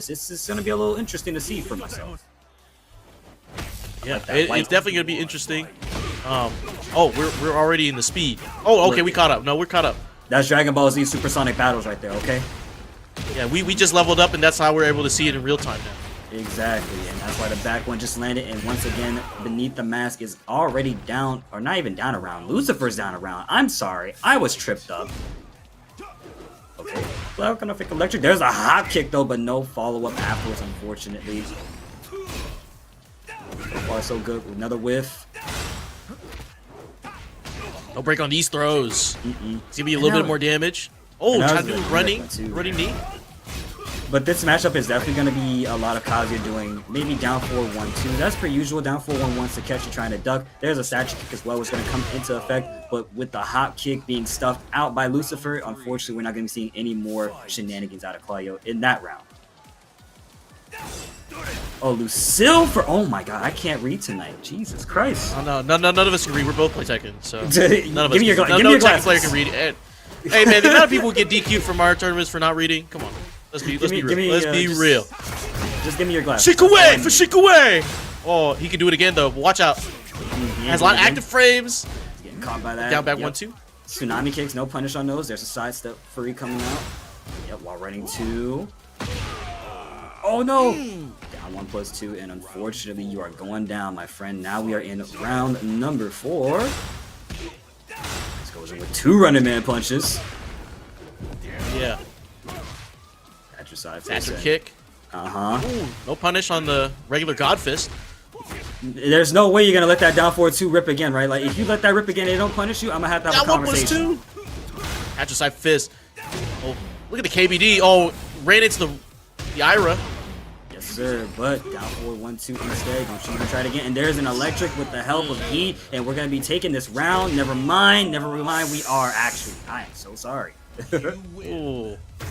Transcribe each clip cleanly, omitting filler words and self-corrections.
This is going to be a little interesting to see for myself. Yeah, it's definitely going to be interesting. Oh, we're already in the speed. Oh, okay, we caught up. No, we're caught up. That's Dragon Ball Z Supersonic Battles right there, okay? Yeah, we just leveled up, and that's how we're able to see it in real time now. Exactly, and that's why the back one just landed, and once again, Beneath the Mask is already down, or not even down a round. Lucifer's down a round. I'm sorry, I was tripped up. Okay, well, gonna fake electric. There's a hop kick though, but no follow-up afterwards, unfortunately. So far, so good. Another whiff. No break on these throws. It's gonna be a little bit more damage. Oh, trying to do running knee. But this matchup is definitely going to be a lot of Kazuya doing maybe down 4-1-2. That's per usual, down 4-1-1 to catch you trying to duck. There's a statue kick as well, which is going to come into effect. But with the hop kick being stuffed out by Lucilfer, unfortunately, we're not going to be seeing any more shenanigans out of Claudio in that round. Oh, Lucilfer! Oh my god, I can't read tonight. Jesus Christ. Oh, no, none of us can read. We're both play Tekken, so none of us. Give me your no Tekken player can read. And, hey man, the amount of people get DQ'd from our tournaments for not reading. Come on. Let's be real. Just give me your glasses. Shikaway for Shikaway! Oh, he can do it again though. But watch out. Has a lot of active frames. He's getting caught by that. Down back 1-2. Tsunami kicks, no punish on those. There's a sidestep free coming out. Yep, while running 2. Oh no! Down 1+2, and unfortunately you are going down, my friend. Now we are in round number 4. This goes in with 2 running man punches. Yeah. Satchel kick. Ooh, no punish on the regular God Fist. There's no way you're gonna let that down 4-2 rip again, right? Like if you let that rip again and they don't punish you, I'm gonna have to have a conversation. 1+2. Satchel side fist. Oh, look at the KBD. Oh, ran into the Ira. Yes, sir. But down 4-1-2 instead. Don't you even try it again. And there's an electric with the help of heat, and we're gonna be taking this round. Never mind. We are actually. I am so sorry.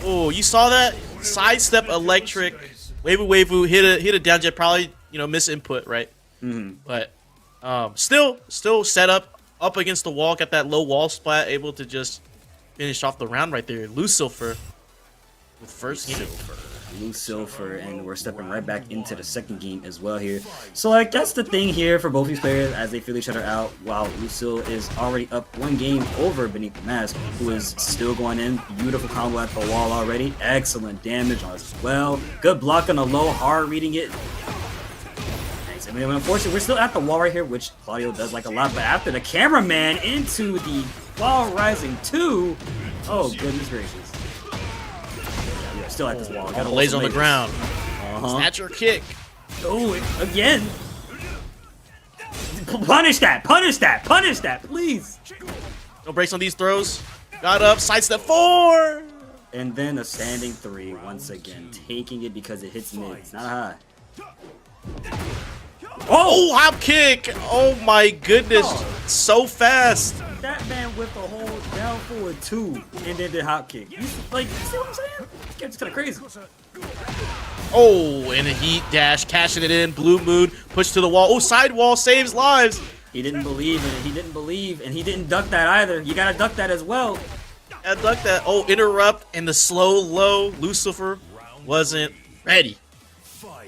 Oh, you saw that? Sidestep electric, wavoo, hit a down jet, probably, miss input, right? But still set up against the wall, got that low wall splat, able to just finish off the round right there. Lucilfer with first game. Lucilfer, and we're stepping right back into the second game as well here. So like that's the thing here for both these players as they feel each other out, while Lucille is already up 1 game over Beneath the Mask, who is still going in. Beautiful combo at the wall already. Excellent damage as well. Good block on the low, hard reading it. Nice. I mean, unfortunately, we're still at the wall right here, which Claudio does like a lot, but after the cameraman into the wall rising 2, oh goodness gracious. Still at this wall. Got lays on the ground. Snatcher kick. Oh, again. Punish that, please. No breaks on these throws. Got up, sidestep 4. And then a standing 3 once again. Taking it because it hits mid. It's not high. Oh, hop kick. Oh my goodness. So fast. That man whipped a whole down forward 2 and then did hop kick. You see what I'm saying? It's kind of crazy. Oh, and a heat dash, cashing it in. Blue moon, push to the wall. Oh, sidewall saves lives. He didn't believe in it. And he didn't duck that either. You gotta duck that as well. Yeah, duck that. Oh, interrupt and the slow low. Lucilfer wasn't ready.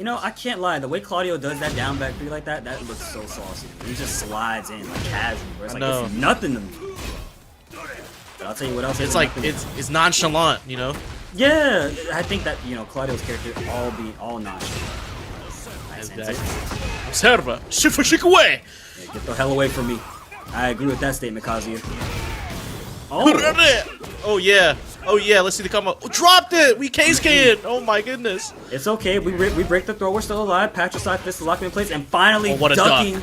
I can't lie. The way Claudio does that down back 3 like that looks so saucy. He just slides in like casual. It's like it's nothing to me. But I'll tell you what else. It's like it's nonchalant, Yeah, I think that Claudio's character all nonchalant. Observa, shik away. Yeah, get the hell away from me. I agree with that statement, Kazuya. Oh yeah. Let's see the combo. Oh, dropped it. We case canned. Oh my goodness. It's okay. We break the throw. We're still alive. Patch side fist is locked in place, and finally ducking. Duck.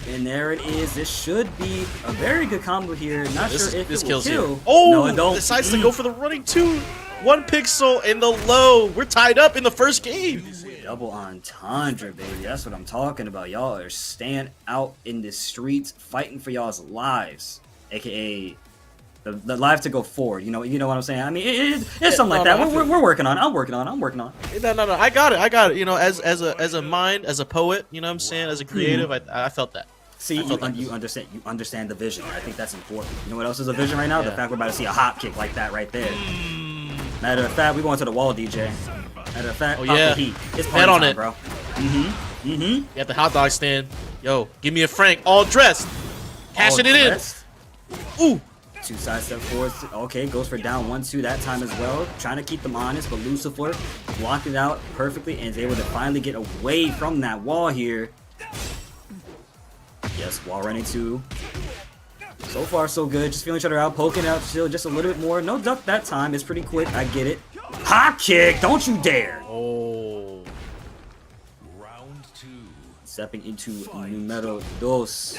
And there it is. This should be a very good combo here. Not sure if it will kill. Oh, no, it don't. Decides to go for the running 2. 1 pixel in the low. We're tied up in the first game. Double entendre, baby. That's what I'm talking about. Y'all are staying out in the streets, fighting for y'all's lives, aka the life to go forward. You know what I'm saying? I mean, it's something like that. We're working on. I'm working on. No. I got it. As a mind, as a poet. You know what I'm saying? As a creative, I felt that. See, you understand the vision. I think that's important. You know what else is a vision right now? Yeah. The fact we're about to see a hop kick like that right there. Matter of fact, we're going to the wall, DJ. Matter of fact, Oh pop yeah, the heat. It's bet on time, it, bro. You at the hot dog stand. Yo, give me a Frank, all dressed, cashing it in. Ooh. 2 side step forwards. Okay, goes for down 1-2 that time as well. Trying to keep them honest, but Lucilfer blocked it out perfectly and is able to finally get away from that wall here. Yes, wall running 2. So far, so good. Just feeling each other out, poking out still just a little bit more. No duck that time. It's pretty quick. I get it. Hop kick! Don't you dare! Oh. Round 2. Stepping into Numero Dos.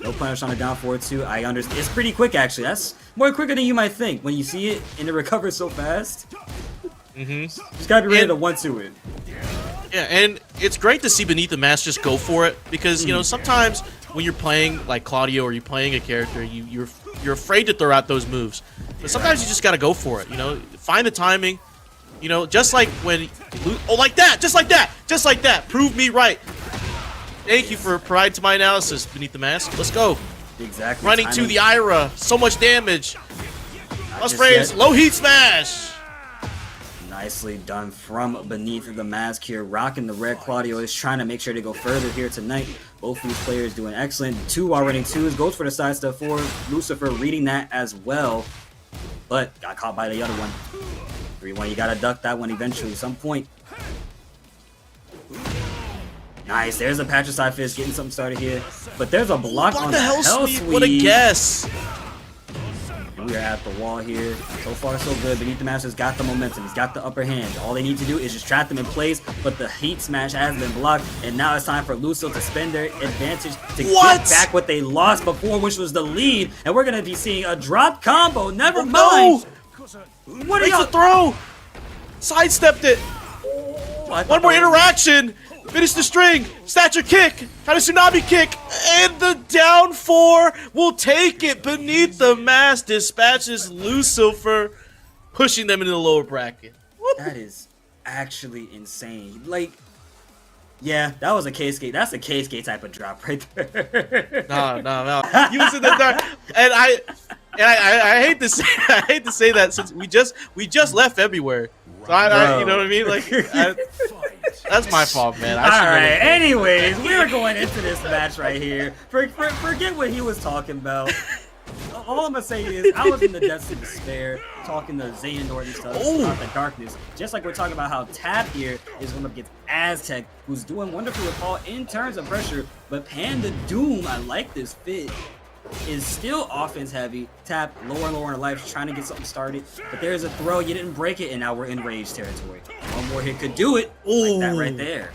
No punish on a down forward 2. I understand. It's pretty quick, actually. That's more quicker than you might think when you see it and it recovers so fast. Just gotta be ready to 1-2 it. Yeah, and it's great to see BeneathTheMask just go for it because you know sometimes when you're playing like Claudio or you're playing a character, you're afraid to throw out those moves, but sometimes you just gotta go for it. You know, find the timing. You know, just like when like that, just like that. Prove me right. Thank you for providing to my analysis, BeneathTheMask. Let's go. Exactly. Running to the Ira, so much damage. Let's just phrase yet. low heat smash. Nicely done from BeneathTheMask here. Rocking the red. Claudio is trying to make sure to go further here tonight. Both of these players doing excellent. 2 already 2s. Goes for the side step forward. Lucilfer reading that as well. But got caught by the other one. 3-1. You gotta duck that one eventually at some point. Nice. There's a Patricide Fist getting something started here. But there's a block on the Hell Sweep. What a guess. And we are at the wall here. So far, so good. BeneathTheMask has got the momentum. He's got the upper hand. All they need to do is just trap them in place. But the heat smash has been blocked. And now it's time for Lucil to spend their advantage to get back what they lost before, which was the lead. And we're going to be seeing a drop combo. Never mind. What are y'all throw? Sidestepped it. One more interaction. Finish the string. Stature kick. Kind of tsunami kick. And the down 4 will take it. BeneathTheMask dispatches Lucilfer, pushing them into the lower bracket. That is actually insane. Like, yeah, that was a K-skate. That's a K-skate type of drop right there. No. He was in the dark. And I hate to say that since we just left February. So I you know what I mean? Like that's my fault, man. Alright, anyways, we are going into this match right here. Forget what he was talking about. All I'm gonna say is I was in the depths of despair talking to Xehanort and stuff about the darkness. Just like we're talking about how Tap here is going up against Aztec, who's doing wonderfully with Paul in terms of pressure, but Panda Doom, I like this fit, is still offense heavy. Tap lower and lower in life, trying to get something started. But there's a throw, you didn't break it, and now we're in rage territory. One more hit could do it. Like that right there.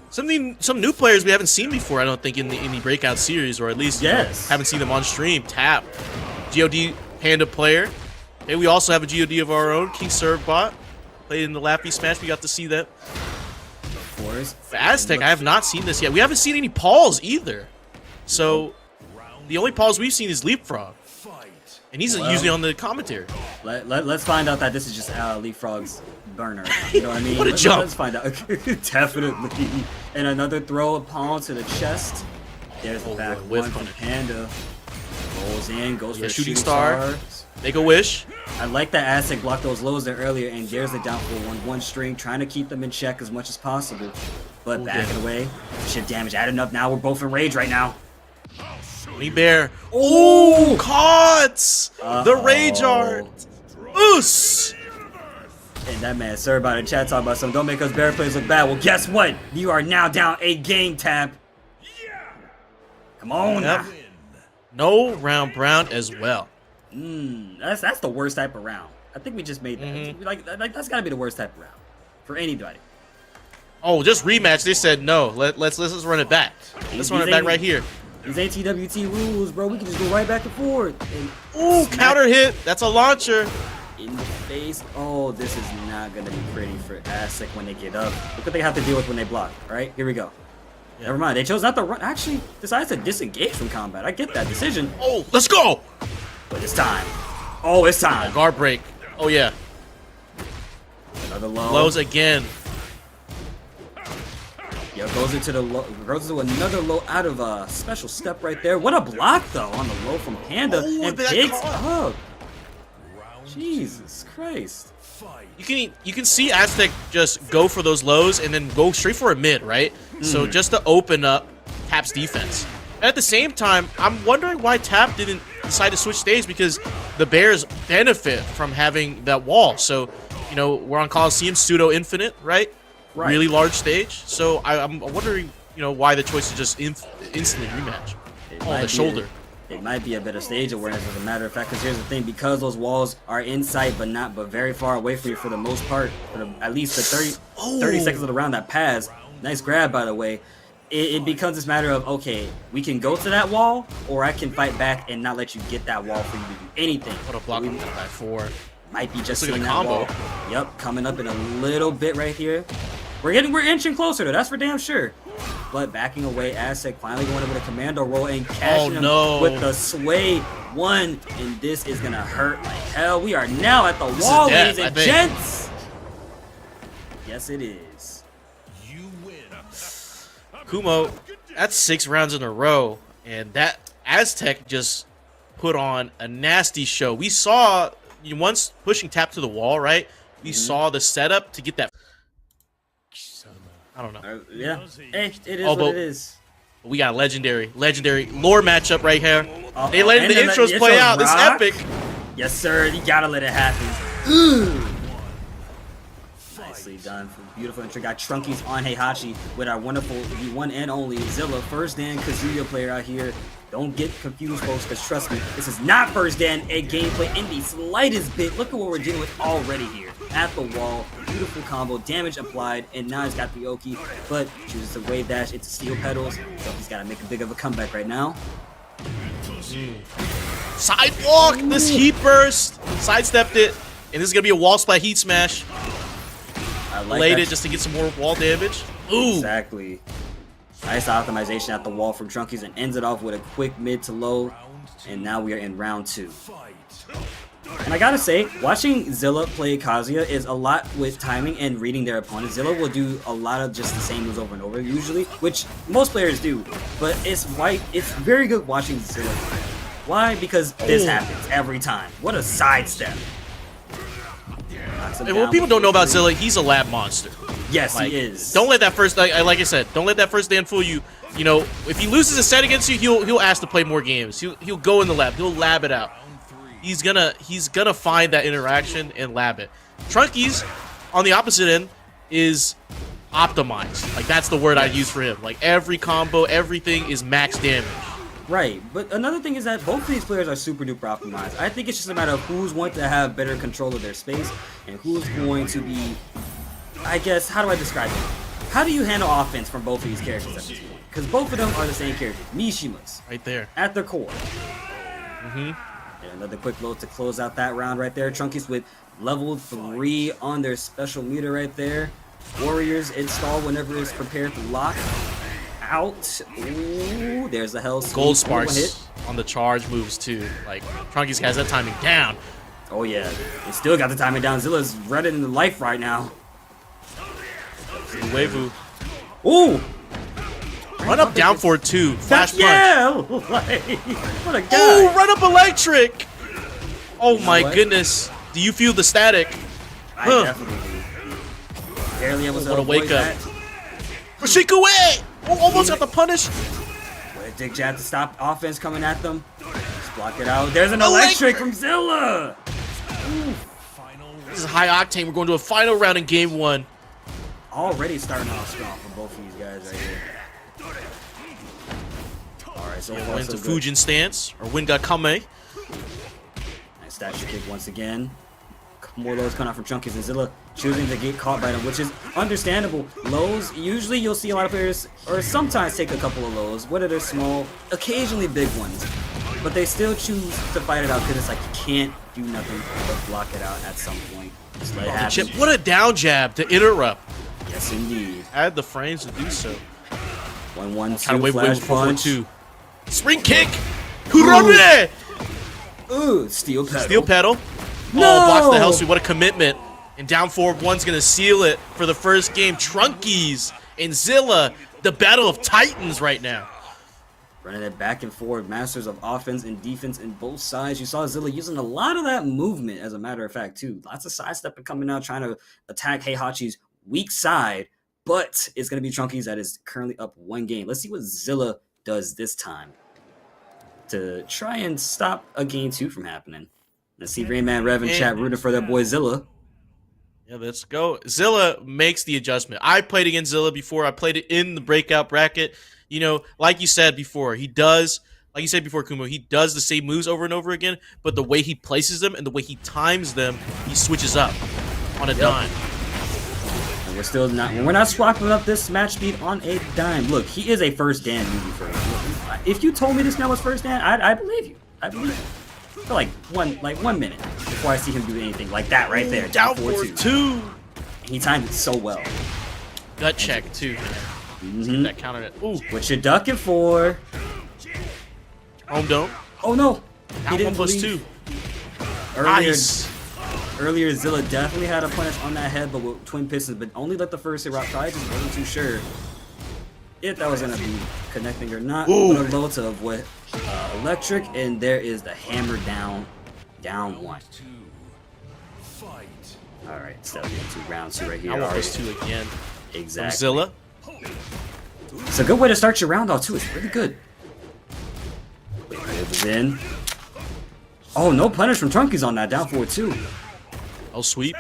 Some new players we haven't seen before, I don't think, in the Breakout Series, or at least haven't seen them on stream. Tap, GOD Panda player. And we also have a GOD of our own, King Servbot. Played in the Lappy Smash, we got to see that. Of course. For Aztec, I have not seen this yet. We haven't seen any Pauls either. So, the only Pauls we've seen is Leapfrog. And he's usually on the commentary. Let's find out that this is just Leapfrog's burner. You know what I mean? What a jump. Let's find out. Definitely. And another throw of Palm to the chest. There's the back one from Panda. Rolls in, goes for a shooting star. Make a wish. I like that Aztec blocked those lows there earlier and dares it down for one string, trying to keep them in check as much as possible. But backing away. Shit damage adding up now. We're both in rage right now. Bear. Oh, caught! The rage art. Oos! And that man, sir, about to chat talking about some don't make us bear players look bad. Well, guess what? You are now down a game, Tap. Come on now. No round brown as well. That's the worst type of round. I think we just made that. Like that's gotta be the worst type of round for anybody. Oh, just rematch. They said no. Let's run it back. Let's run it back right here. These ain't TWT rules, bro. We can just go right back and forth. Ooh, counter hit. That's a launcher. In the face. Oh, this is not gonna be pretty for Aztec when they get up. Look what they have to deal with when they block. All right, here we go. Yeah. Never mind. They chose not to run. Actually, decided to disengage from combat. I get that decision. Oh, let's go. But it's time. Oh, it's time. Guard break. Oh yeah. Another low. Lows again. Yeah, goes into another low out of a special step right there. What a block though on the low from Panda and picks up. Jesus Christ. you can see Aztec just go for those lows and then go straight for a mid, right? So just to open up Tap's defense. And at the same time, I'm wondering why Tap didn't decide to switch stage, because the Bears benefit from having that wall. So, you know, we're on Coliseum, pseudo infinite, right? Really large stage. So I'm wondering, you know, why the choice to just instantly rematch on the shoulder. It might be a better stage awareness, as a matter of fact, because here's the thing: because those walls are in sight but very far away from you for the most part, for at least the 30 seconds of the round that pass. Nice grab, by the way. It becomes this matter of, okay, we can go to that wall, or I can fight back and not let you get that wall for you to do anything. What a block on that back four. Might be just seeing that combo. wall. Yep, coming up in a little bit right here. We're inching closer, though. That's for damn sure. But backing away, Aztec finally going over the commando roll and catching him with the sway one. And this is going to hurt like hell. We are now at the wall, ladies and gents. Yes, it is. You win. Kumo, that's 6 rounds in a row. And that Aztec just put on a nasty show. We saw, once pushing Tap to the wall, right? We saw the setup to get that. I don't know. Yeah. Hey, it is what it is. We got legendary lore matchup right here. They And letting the intros play out. This is epic. Yes, sir. You gotta let it happen. Nicely done. Beautiful intro. Got Trunkiez on Heihachi with our wonderful, the one and only Zilla. First Dan Kazuya player out here. Don't get confused, folks, because trust me, this is not first Dan a gameplay in the slightest bit. Look at what we're dealing with already here. At the wall, beautiful combo, damage applied, and now he's got the Oki, but chooses to wave dash into steel pedals, so he's got to make a big of a comeback right now. Sidewalk, this heat burst, sidestepped it, and this is going to be a wall splat heat smash. I like Delayed that. it just to get some more wall damage. Ooh. Exactly. Nice optimization at the wall from Trunkiez and ends it off with a quick mid to low, and now we are in round 2. And I gotta say, watching Zilla play Kazuya is a lot with timing and reading their opponent. Zilla will do a lot of just the same moves over and over usually, which most players do, but it's very good watching Zilla play. Why? Because this happens every time. What a sidestep. And what people don't know about Zilla, he's a lab monster. Yes, he is. Don't let that first, like I said, don't let that first stand fool you. You know, if he loses a set against you, he'll ask to play more games. He'll go in the lab. He'll lab it out. He's gonna find that interaction and lab it. Trunkiez, on the opposite end, is optimized. Like, that's the word I'd use for him. Like, every combo, everything is max damage. Right, but another thing is that both of these players are super duper optimized. I think it's just a matter of who's going to have better control of their space and who's going to be, I guess, how do I describe it? How do you handle offense from both of these characters at this point? Because both of them are the same characters, Mishimas. Right there. At their core. And another quick load to close out that round right there. Trunkiez with level 3 on their special meter right there. Warriors install whenever it's prepared to lock out. Ooh, there's the hell. Gold sparks on the charge moves too. Like, Trunkiez has that timing down. Oh yeah, he still got the timing down. Zilla's running into life right now. Wavu. Ooh! Run up down for 2. Flash punch. Yeah! Like, what a guy! Ooh, run up electric! Oh my what? goodness. Do you feel the static? I definitely do. Barely able to What a avoid wake up. that. Rashikue! Oh, almost got the punish. What a dick jab to stop offense coming at them. Just block it out. There's an electric from Zilla! Ooh. This is high octane. We're going to a final round in game 1. Already starting off strong for both of these guys right here. Alright, so far Wins so a good. Fujin stance, or Win Kame. Nice statue kick once again. Couple more lows coming out from Trunkiez and Zilla choosing to get caught by them, which is understandable. Lows, usually you'll see a lot of players, or sometimes take a couple of lows, whether they're small, occasionally big ones. But they still choose to fight it out because it's like you can't do nothing but block it out at some point. Just let it happen. Chip, what a down jab to interrupt. Yes, indeed. I had the frames to do so. 1-1-2 flash punch. 4-4-2. Spring kick! Kurame! Ooh, steel pedal. Steel pedal. No! Oh, blocks the hell sweep. What a commitment. And down 4-1's going to seal it for the first game. Trunkiez and Zilla, the battle of titans right now. Running it back and forward, masters of offense and defense in both sides. You saw Zilla using a lot of that movement, as a matter of fact, too. Lots of sidestepping coming out, trying to attack Heihachi's weak side, but it's going to be Trunkiez that is currently up 1 game. Let's see what Zilla does this time to try and stop a game 2 from happening. Let's see Rayman Rev in chat rooting for their boy Zilla. Yeah, let's go. Zilla makes the adjustment. I played against Zilla before. I played it in the breakout bracket. You know, like you said before, he does, like you said before, Kumo, he does the same moves over and over again, but the way he places them and the way he times them, he switches up on a dime. And we're not swapping up this match speed on a dime. Look, he is a first Dan movie first. If you told me this guy was first Dan, I believe you. I believe you. For like one minute before I see him do anything like that right there. Down 4-2. He timed it so well. Gut check too. That countered it. Ooh. What you ducking for? Home dome. Oh no. Down 1+2. Earlier, Zilla definitely had a punish on that head, but with twin pistons, but only let the first hit rock. Probably just wasn't too sure if that was gonna be connecting or not. But a low to avoid electric, and there is the hammer down 1. All right, stepping into round 2 right here. 1+2 again. Exactly. From Zilla. It's a good way to start your round off too. It's really good. Wait, it was in. Oh, no punish from Trunkiez on that. Down 4-2. Oh, sweep.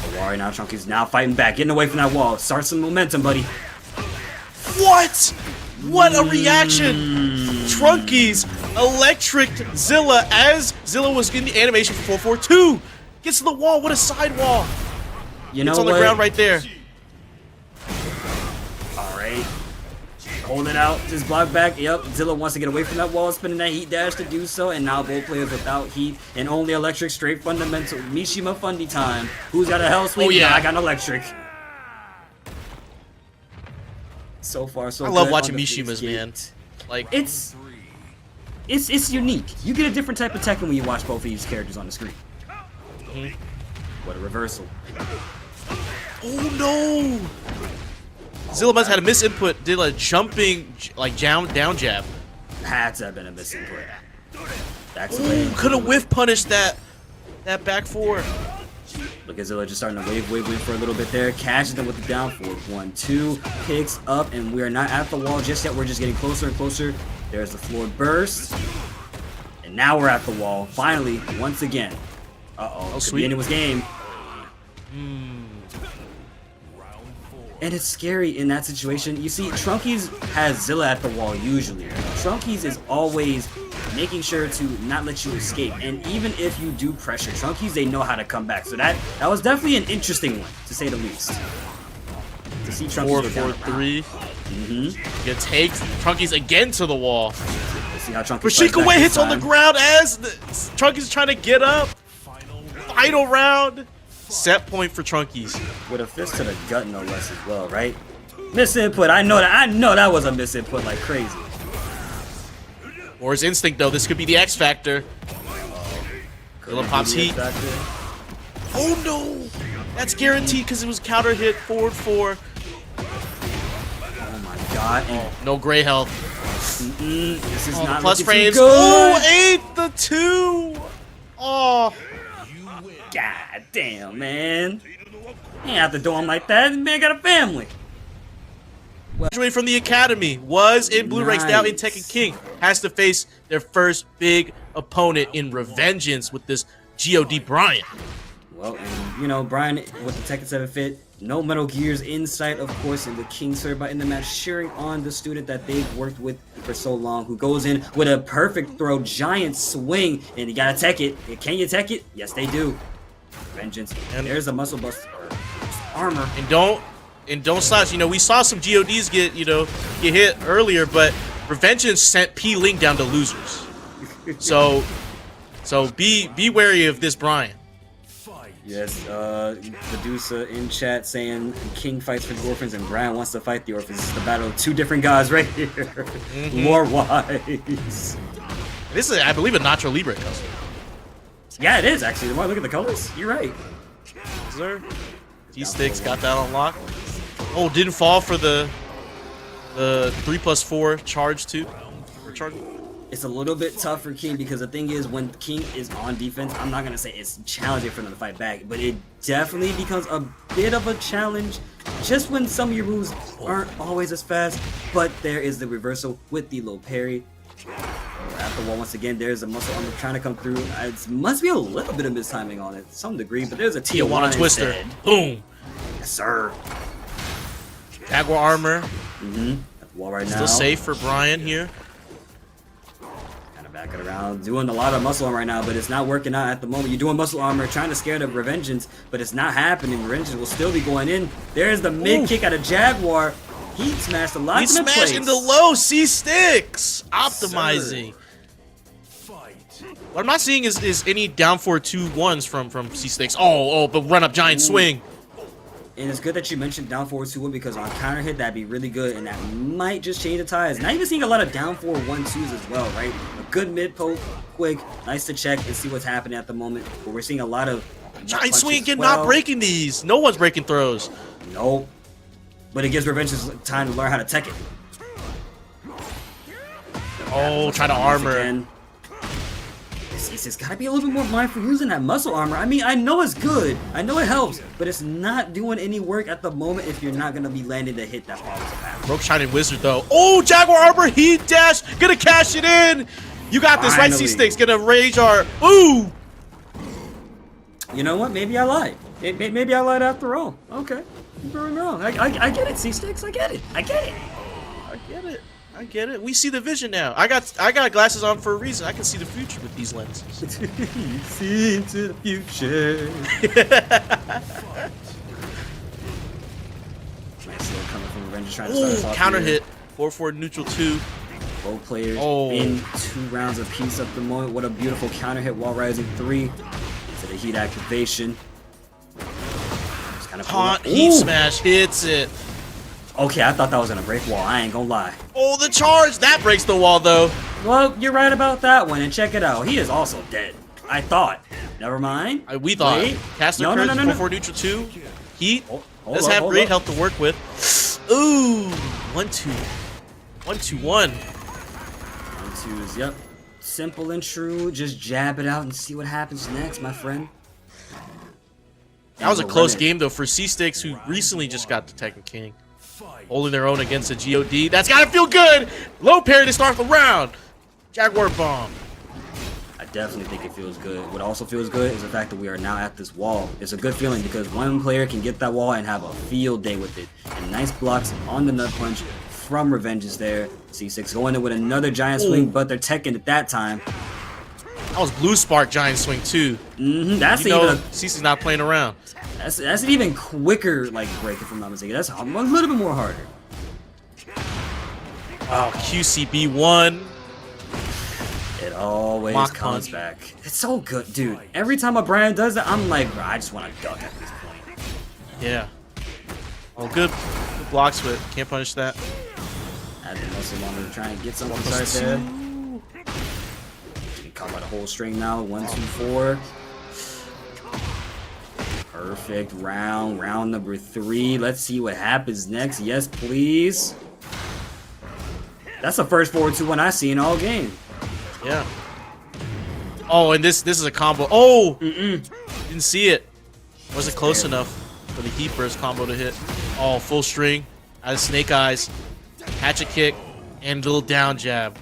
Hwoarang now. Trunkiez now fighting back, getting away from that wall. Start some momentum, buddy. What? What a reaction! Trunkiez electricked Zilla as Zilla was in the animation for 4-4-2. Gets to the wall. What a side wall. You know it's on what? the ground right there. Alright. Hold it out. Just block back. Yep. Zilla wants to get away from that wall, spinning that heat dash to do so. And now both players without heat and only electric, straight fundamental. Mishima Fundy time. Who's got a hell sweep? Oh, yeah. I got an electric. So far, so I love good watching on the Mishimas, big man. skate. Like It's unique. You get a different type of Tekken when you watch both of these characters on the screen. What a reversal. oh no! Zilla must have had a misinput. Did a jumping like down jab. Had to have been a missing play. That's Ooh, could have whiff punished that back four. Look at Zilla just starting to wave for a little bit there. Catches them with the down forward. 1-2. Picks up, and we are not at the wall just yet. We're just getting closer and closer. There's the floor burst. And now we're at the wall. Finally, once again. Uh-oh. Oh, Could sweet. be anyone's game. And it's scary in that situation. You see, Trunkiez has Zilla at the wall usually. Trunkiez is always making sure to not let you escape. And even if you do pressure Trunkiez, they know how to come back. So that was definitely an interesting one, to say the least. To see Trunkiez go down 4-4-3. Gets takes Trunkiez again to the wall. Let's see how Trunkiez Rashika Way hits on the ground as Trunkiez is trying to get up. Final round. Set point for Trunkiez. With a fist to the gut, no less as well, right? Misinput. I know that was a misinput like crazy. Or his instinct, though. This could be the X factor. Zilla pops heat. Oh no! That's guaranteed because it was counter hit forward 4. Oh my god. No gray health. This is not plus looking frames. too good. Oh, 8-2. Oh. God damn, man. You ain't have to do him like that. Man got a family. Graduated from the academy, was in blue ranks, now in Tekken King, has to face their first big opponent in Revengeance with this God Bryan. Well, and, you know, Bryan with the Tekken 7 fit, no Metal Gears in sight, of course, and the King Server in the match, cheering on the student that they've worked with for so long, who goes in with a perfect throw, giant swing, and you gotta tech it. Can you tech it? Yes, they do. Vengeance. And there's a muscle bust armor. And don't slouch. You know, we saw some GODs get hit earlier, but Revengeance sent Pling down to losers. So be wary of this Bryan. Yes, Medusa in chat saying King fights for the orphans and Bryan wants to fight the orphans. This is the battle of 2 different guys right here. More wise. This is, I believe, a Nacho Libre custom. Yeah, it is actually. The more I look at the colors, you're right. Sir, G-Sticks got that unlocked. Oh, didn't fall for the the 3+4 charge too. Or charge. It's a little bit tough for King because the thing is, when King is on defense, I'm not gonna say it's challenging for them to fight back, but it definitely becomes a bit of a challenge just when some of your moves aren't always as fast. But there is the reversal with the low parry. We're at the wall once again. There's a muscle armor trying to come through. It must be a little bit of mistiming on it, to some degree, but there's a Tijuana Twister. instead. Boom. Yes, sir. Jaguar armor. At the wall right now. Still safe for Bryan here. Back it around, doing a lot of muscle armor right now, but it's not working out at the moment. You're doing muscle armor, trying to scare the Revengeance, but it's not happening. Revengeance will still be going in. There's the mid kick out of Jaguar. Heat smashed a lot He of them in smashed place. into low C-Sticks. Optimizing. What I'm not seeing is any down 4-2-1s from C-Sticks. Oh, but run up giant swing. And it's good that you mentioned down forward 2-1 because on counter hit that'd be really good, and that might just change the tides. Not even seeing a lot of down 4-1-2s as well, right? A good mid poke, quick, nice to check and see what's happening at the moment. But we're seeing a lot of Giant swing again, not breaking these. No one's breaking throws. Nope. But it gives Revengeance time to learn how to tech it. Oh, try to armor. Again. It's gotta be a little bit more mindful using that muscle armor. I mean, I know it's good, I know it helps, but it's not doing any work at the moment if you're not gonna be landing the hit that follows the path. Broke Shining Wizard though. Oh, Jaguar armor, heat dash, gonna cash it in. You got this, right? C-Sticks, gonna KingReyJr. Ooh. You know what? Maybe I lied. Maybe I lied after all. Okay, you're very wrong. I get it, C-Sticks. I get it. I get it. I get it. I get it. We see the vision now. I got glasses on for a reason. I can see the future with these lenses. You see into the future. Nice little coming from Revengeance trying to start us off counter here. hit. 4-4 neutral 2. Both players Oh. in 2 rounds apiece at the moment. What a beautiful counter hit while rising 3 into the heat activation. Just kind of Taunt, heat smash, hits it. Okay, I thought that was gonna break wall. I ain't gonna lie. Oh, the charge! That breaks the wall, though. Well, you're right about that one, and check it out. He is also dead. I thought. Never mind. We thought. Wait. Caster No. Cris, 4-4 neutral 2. Heat. Hold Does up, have hold great up. health to work with. Ooh. 1-2. 1-2-1. 1-2s, yep. Simple and true. Just jab it out and see what happens next, my friend. That was a close game, though, for C-Sticks, who recently just got the Tekken King. Holding their own against a GOD. That's gotta feel good! Low parry to start the round. Jaguar bomb. I definitely think it feels good. What also feels good is the fact that we are now at this wall. It's a good feeling because one player can get that wall and have a field day with it. And nice blocks on the nut punch from Revengeance there. C6 going in with another giant swing, but they're teching at that time. That was Blue Spark giant swing, too. That's You know, even CC's not playing around. that's an even quicker like break if I'm not mistaken. That's a little bit more harder. Oh, QCB1. It always Mock comes punch. back. It's so good, dude. Every time a Bryan does that, I'm like, bro, I just want to duck at this point. Yeah. Oh, good blocks, but can't punish that. Add the muscle on to try and get something started there. Getting caught by the whole string now. 1, 2, 4. Perfect round. Round number 3. Let's see what happens next. Yes, please. That's the first 4-2-1 I've seen all game. Yeah. Oh, and this is a combo. Oh! Didn't see it. Wasn't close enough for the heat burst combo to hit. Oh, full string. Out of Snake Eyes. Hatchet kick. And a little down jab.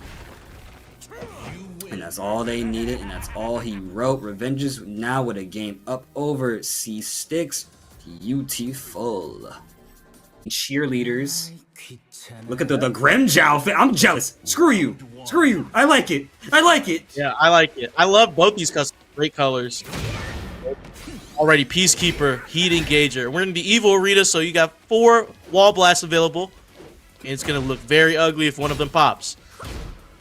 And that's all they needed, and that's all he wrote. Revengeance now with a game up over C-Sticks. Beautiful. Cheerleaders. Look at the Grimjaw outfit. I'm jealous. Screw you. Screw you. I like it. I like it. Yeah, I like it. I love both these customs. Great colors. Already Peacekeeper, Heat Engager. We're in the Evil Arena, so you got 4 wall blasts available. And it's going to look very ugly if one of them pops.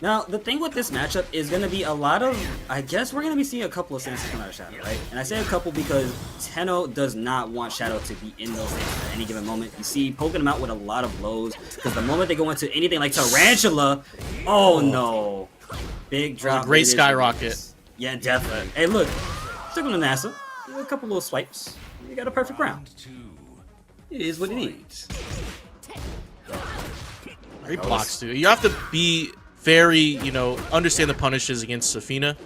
Now, the thing with this matchup is going to be a lot of, I guess we're going to be seeing a couple of stances come out of Shadow, right? And I say a couple because Tenno does not want Shadow to be in those stances at any given moment. You see, poking him out with a lot of blows, because the moment they go into anything like Tarantula, oh no. Big drop. Great skyrocket. Yeah, definitely. Hey, look, took him to NASA. A couple little swipes. You got a perfect round. It is what it is. Great blocks too. You have to be very, you know, understand the punishes against Zafina,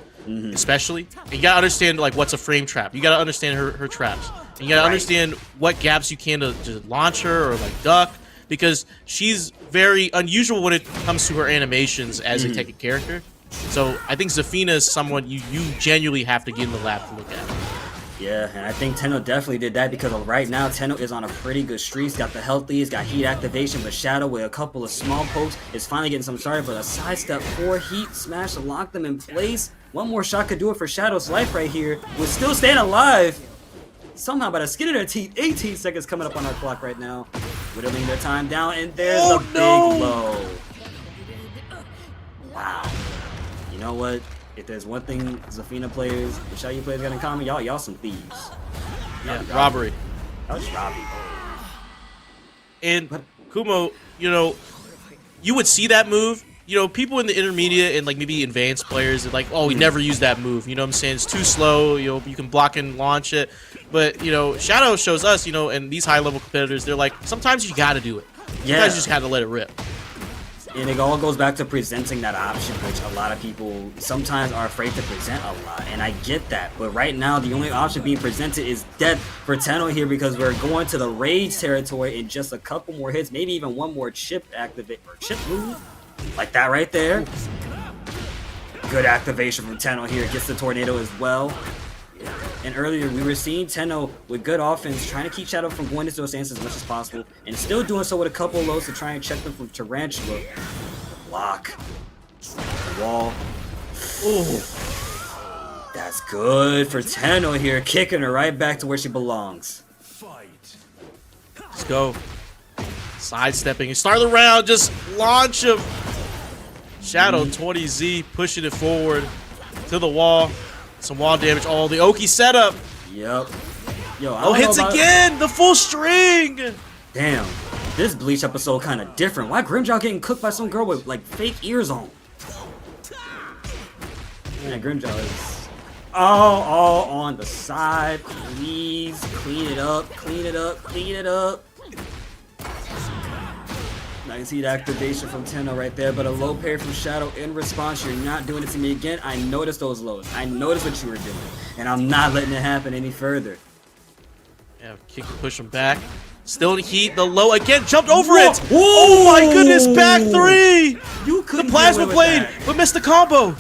especially. And you gotta understand like what's a frame trap. You gotta understand her traps. And you gotta understand what gaps you can to launch her or like duck, because she's very unusual when it comes to her animations as a Tekken character. So I think Zafina is someone you genuinely have to get in the lab to look at. Yeah, and I think Tenno definitely did that because right now Tenno is on a pretty good streak. He's got the health leads, got heat activation, but Shadow with a couple of small pokes is finally getting some started. But a sidestep 4 heat smash to lock them in place. One more shot could do it for Shadow's life right here. We're still staying alive. Somehow by the skin of their teeth, 18 seconds coming up on our clock right now. Whittling their time down, and there's a big low. Wow. You know what? If there's one thing Zafina players, the Xiaoyu players got in common, y'all some thieves. Yeah, robbery. That was robbery. And Kumo, you know, you would see that move. You know, people in the intermediate and like maybe advanced players are like, oh, we never use that move. You know what I'm saying? It's too slow. You know, you can block and launch it. But, you know, Shadow shows us, you know, and these high-level competitors, they're like, sometimes you got to do it. Sometimes you just got to let it rip. And it all goes back to presenting that option, which a lot of people sometimes are afraid to present a lot, and I get that. But right now, the only option being presented is death for Tenno here because we're going to the Rage territory in just a couple more hits, maybe even one more chip activate or chip move, like that right there. Good activation from Tenno here, gets the tornado as well. And earlier, we were seeing Tenno with good offense, trying to keep Shadow from going into those stances as much as possible, and still doing so with a couple of lows to try and check them from Tarantula. Block. The wall. Ooh. That's good for Tenno here, kicking her right back to where she belongs. Let's go. Sidestepping and start the round, just launch him. Shadow 20Z pushing it forward to the wall. Some wall damage. Oh, the Oki setup. Yep. Yo, oh, hits again. The full string. Damn. This Bleach episode kind of different. Why Grimmjow getting cooked by some girl with like fake ears on? Man, Grimmjow is all on the side. Please clean it up. Clean it up. Clean it up. Nice heat activation from Tenno right there, but a low parry from Shadow in response. You're not doing it to me again. I noticed those lows. I noticed what you were doing, and I'm not letting it happen any further. Yeah, kick and push him back. Still in heat. The low again jumped over it. Oh my goodness! Back 3. You couldn't the plasma blade, but missed the combo.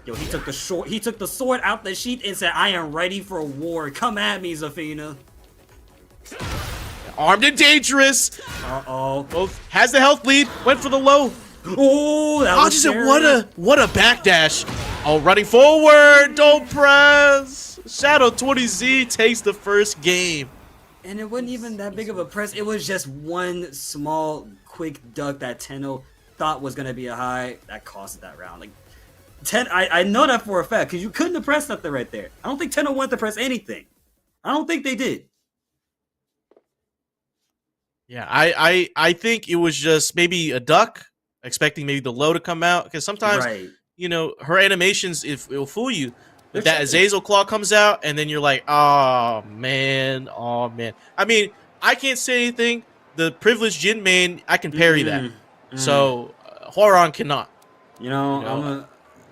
Yo, he took the short. He took the sword out the sheath and said, "I am ready for war. Come at me, Zafina." Armed and dangerous. Uh-oh. Both has the health lead. Went for the low. Oh, that was scary. What a backdash. Oh, running forward. Don't press. Shadow 20Z takes the first game. And it wasn't even that big of a press. It was just one small, quick duck that Tenno thought was going to be a high. That cost that round. Like, I know that for a fact because you couldn't have pressed something right there. I don't think Tenno wanted to press anything. I don't think they did. Yeah, I think it was just maybe a duck, expecting maybe the low to come out. Because sometimes, you know, her animations, if it'll fool you. But that Azazel Claw comes out, and then you're like, oh, man. I mean, I can't say anything. The privileged Jin main, I can parry that. So, Hwoarang cannot. You know,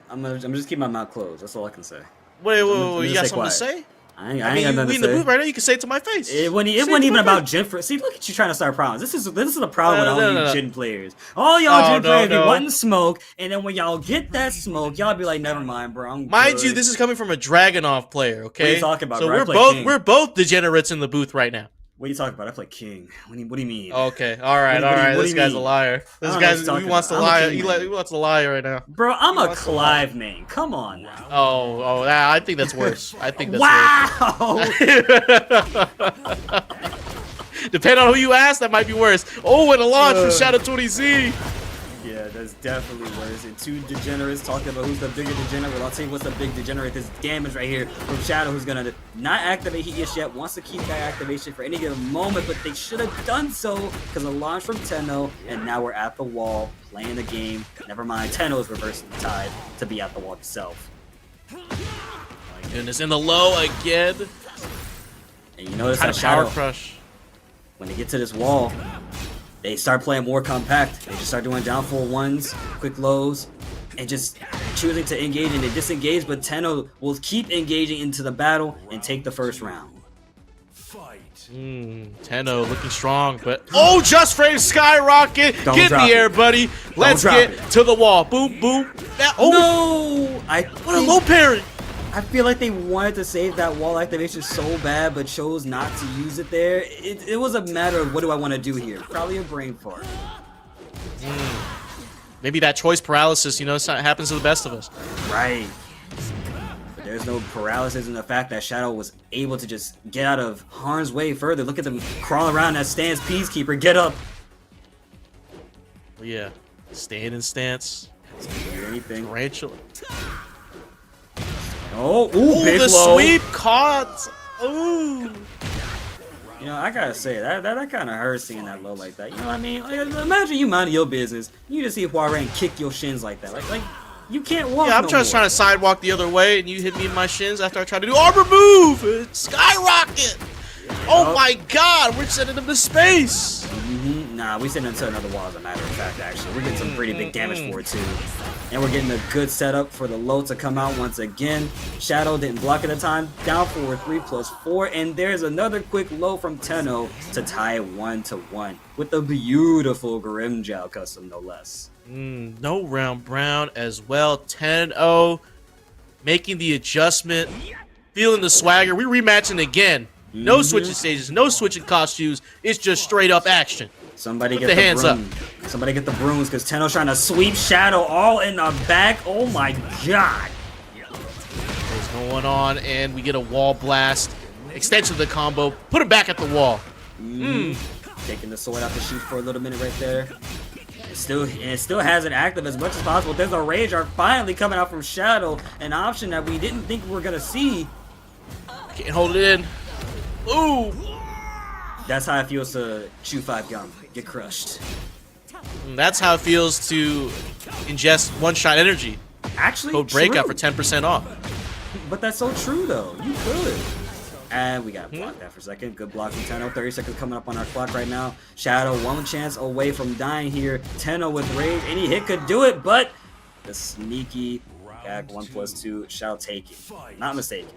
I'm just keep my mouth closed. That's all I can say. Wait, you got something to say? I ain't got nothing to say. We in the booth right now. You can say it to my face. It wasn't even about Jin. See, look at you trying to start problems. This is a problem with all you Jin players. All y'all Jin players be wanting smoke, and then when y'all get that smoke, y'all be like, never mind, bro. Mind you, this is coming from a Dragunov player. Okay. What are you talking about? So bro? we're both degenerates in the booth right now. What are you talking about? I play King. What do you mean? Okay, all right. This guy's a liar. This guy's he wants to lie. He wants to lie right now. Bro, I'm a Clive main. Come on now. Oh, I think that's worse. I think that's worse. Depending on who you ask, that might be worse. Oh, and a launch from Shadow 20Z. Yeah, that's definitely worse. And two degenerates talking about who's the bigger degenerate. I'll tell you what's the big degenerate. This damage right here from Shadow, who's gonna not activate Heat just yet, wants to keep that activation for any given moment, but they should have done so because of launch from Tenno, and now we're at the wall playing the game. Never mind, Tenno's reversing the tide to be at the wall himself. My goodness, in the low again. And you notice that Shadow power crush. when they get to this wall. they start playing more compact. They just start doing down 4-1s, quick lows, and just choosing to engage, and they disengage, but Tenno will keep engaging into the battle and take the first round. Tenno looking strong, but just frame skyrocket. Get in the air, buddy. Let's get to the wall. Boom, boom. No! What a low parry. I feel like they wanted to save that wall activation so bad, but chose not to use it there. It was a matter of what do I want to do here? Probably a brain fart. Maybe that choice paralysis, you know, it happens to the best of us. Right. But there's no paralysis in the fact that Shadow was able to just get out of harm's way further. Look at them crawl around that stance. Peacekeeper, get up. Well, yeah. Staying in stance. Anything. Tarantula. Big the low. sweep caught. Ooh. You know, I gotta say, that kind of hurts seeing that low like that. You know what I mean? Like, imagine you minding your business. You just see Hwoarang kick your shins like that. Like you can't walk. Yeah, I'm trying to sidewalk the other way, and you hit me in my shins after I tried to do armor move. Skyrocket. Oh my God, we're sending them to space. Nah, we send them to another wall as a matter of fact, actually. We're getting some pretty big damage for it, too. And we're getting a good setup for the low to come out once again. Shadow didn't block at the time. Down for 3+4. And there's another quick low from Tenno to tie 1-1 with a beautiful Grimjow custom, no less. No round brown as well. 10-0. Making the adjustment. Feeling the swagger. We rematching again. No switching stages, no switching costumes. It's just straight up action. Somebody get the hands up. Somebody get the brooms because Tenno's trying to sweep Shadow all in the back. Oh my God. What's going on? And we get a wall blast. Extension of the combo. Put him back at the wall. Taking the sword out the sheath for a little minute right there. It still has it active as much as possible. There's a ReyJr finally coming out from Shadow. An option that we didn't think we were going to see. Can't hold it in. Ooh! That's how it feels to chew 5 gum. Get crushed. That's how it feels to ingest one-shot energy. Actually, Code Breakout for true. 10% off. But that's so true, though. You could. And we got to block that for a second. Good block from Tenno. 30 seconds coming up on our clock right now. Shadow, one chance away from dying here. Tenno with rage. Any hit could do it, but the sneaky gag 1+2 shall take it. Not mistaken.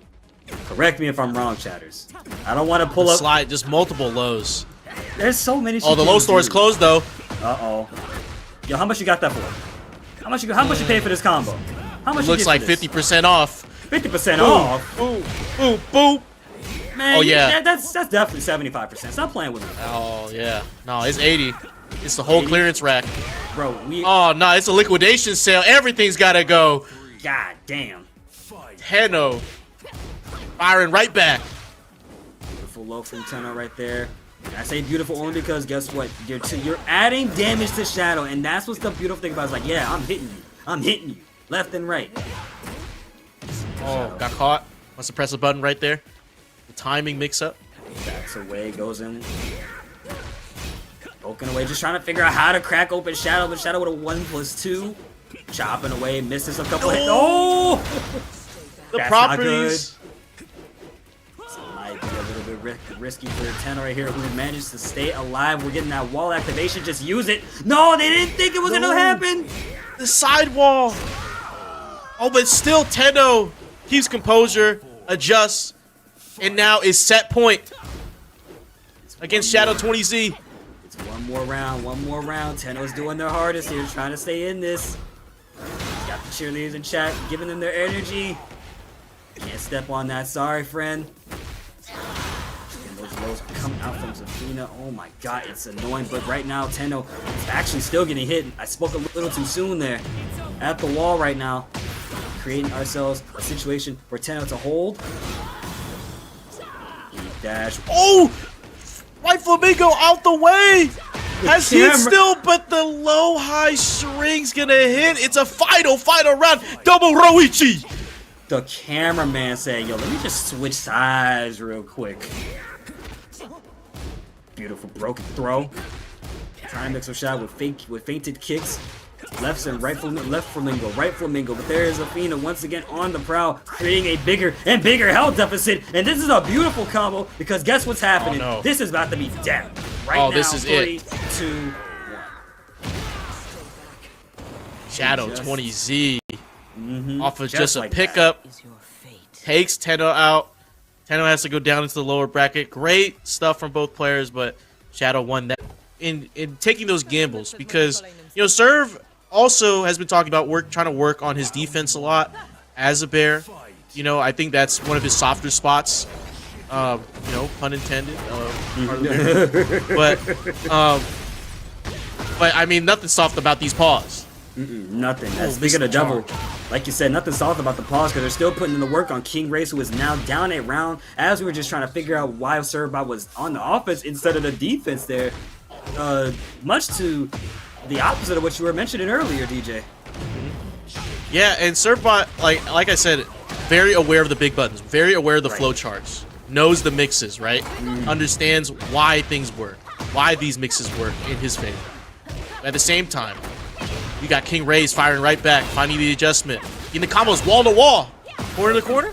Correct me if I'm wrong, chatters. I don't want to pull up. Slide, just multiple lows. There's so many. Oh, the low store is closed though. Uh-oh. Yo, how much you got that for? How much you paid for this combo? How much? It looks like 50% off. 50% off. Boom, boom, boom. Man, oh yeah. That's definitely 75%. Stop playing with me. Oh yeah. No, it's 80. It's the whole 80? clearance rack. Bro, Oh no, it's a liquidation sale. Everything's gotta go. God damn. Tenno. Firing right back. Beautiful low from Tenno right there. And I say beautiful only because guess what? You're adding damage to Shadow, and that's what's the beautiful thing about it. It's like, yeah, I'm hitting you. I'm hitting you. Left and right. Oh, got caught. Must have pressed a button right there. The timing mix up. Backs away, goes in. Poking away, just trying to figure out how to crack open Shadow, but Shadow with a 1+2. Chopping away, misses a couple hits. Oh! The That's properties. Might be a little bit risky for Tenno right here, who managed to stay alive. We're getting that wall activation. Just use it. No, they didn't think it was gonna happen. The sidewall. Oh, but still Tenno keeps composure, adjusts, and now is set point against Shadow 20Z. It's one more round. Tenno's doing their hardest here, trying to stay in this. Got the cheerleaders in chat, giving them their energy. Can't step on that, sorry, friend. And those lows come out from Zafina. Oh my God, it's annoying. But right now, Tenno is actually still getting hit. I spoke a little too soon there. At the wall right now, creating ourselves a situation for Tenno to hold. Dash. Oh! Right Flamingo out the way! Has hit still, but the low-high string's gonna hit. It's a final round. Double Roichi! The cameraman said, yo, let me just switch sides real quick. Beautiful broken throw. Trying to mix a shot with fainted kicks. Left and right flamingo, right flamingo. But there is Zafina once again on the prowl, creating a bigger and bigger health deficit. And this is a beautiful combo because guess what's happening? Oh, no. This is about to be death. right Oh, now. this is 3, it. 2, 1. Shadow 20Z off of just a like pickup. Takes Tenno out. Tenno has to go down into the lower bracket. Great stuff from both players, but Shadow won that in taking those gambles because, you know, Serve also has been talking about trying to work on his defense a lot as a bear. You know, I think that's one of his softer spots. You know, pun intended. Part of the bear. But I mean, nothing soft about these paws. Nothing. Speaking of the devil, like you said, nothing soft about the pause because they're still putting in the work on KingRaze, who is now down a round. As we were just trying to figure out why Servbot was on the offense instead of the defense there, much to the opposite of what you were mentioning earlier, DJ. Yeah, and Servbot, like I said, very aware of the big buttons, very aware of the flow charts, knows the mixes, right? Understands why things work, why these mixes work in his favor. At the same time, you got KingRaze firing right back, finding the adjustment. In the combos, wall to wall. Corner to corner?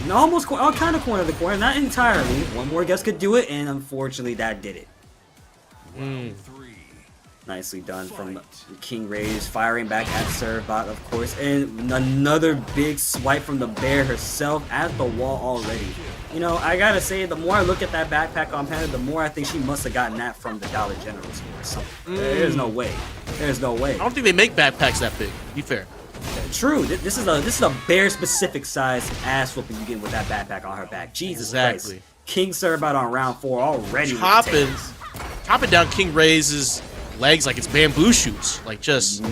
No, almost all kind of corner to corner, not entirely. One more guess could do it, and unfortunately that did it. Nicely done from KingRaze, firing back at Servbot, of course, and another big swipe from the bear herself at the wall already. You know, I gotta say, the more I look at that backpack on Panda, the more I think she must have gotten that from the Dollar General store or something. There's no way. There's no way. I don't think they make backpacks that big. Be fair. True. This is a bear specific size ass whooping you get with that backpack on her back. Jesus Christ. King Servbot on round 4 already. Chopping down KingRaze's legs like it's bamboo shoes. Like just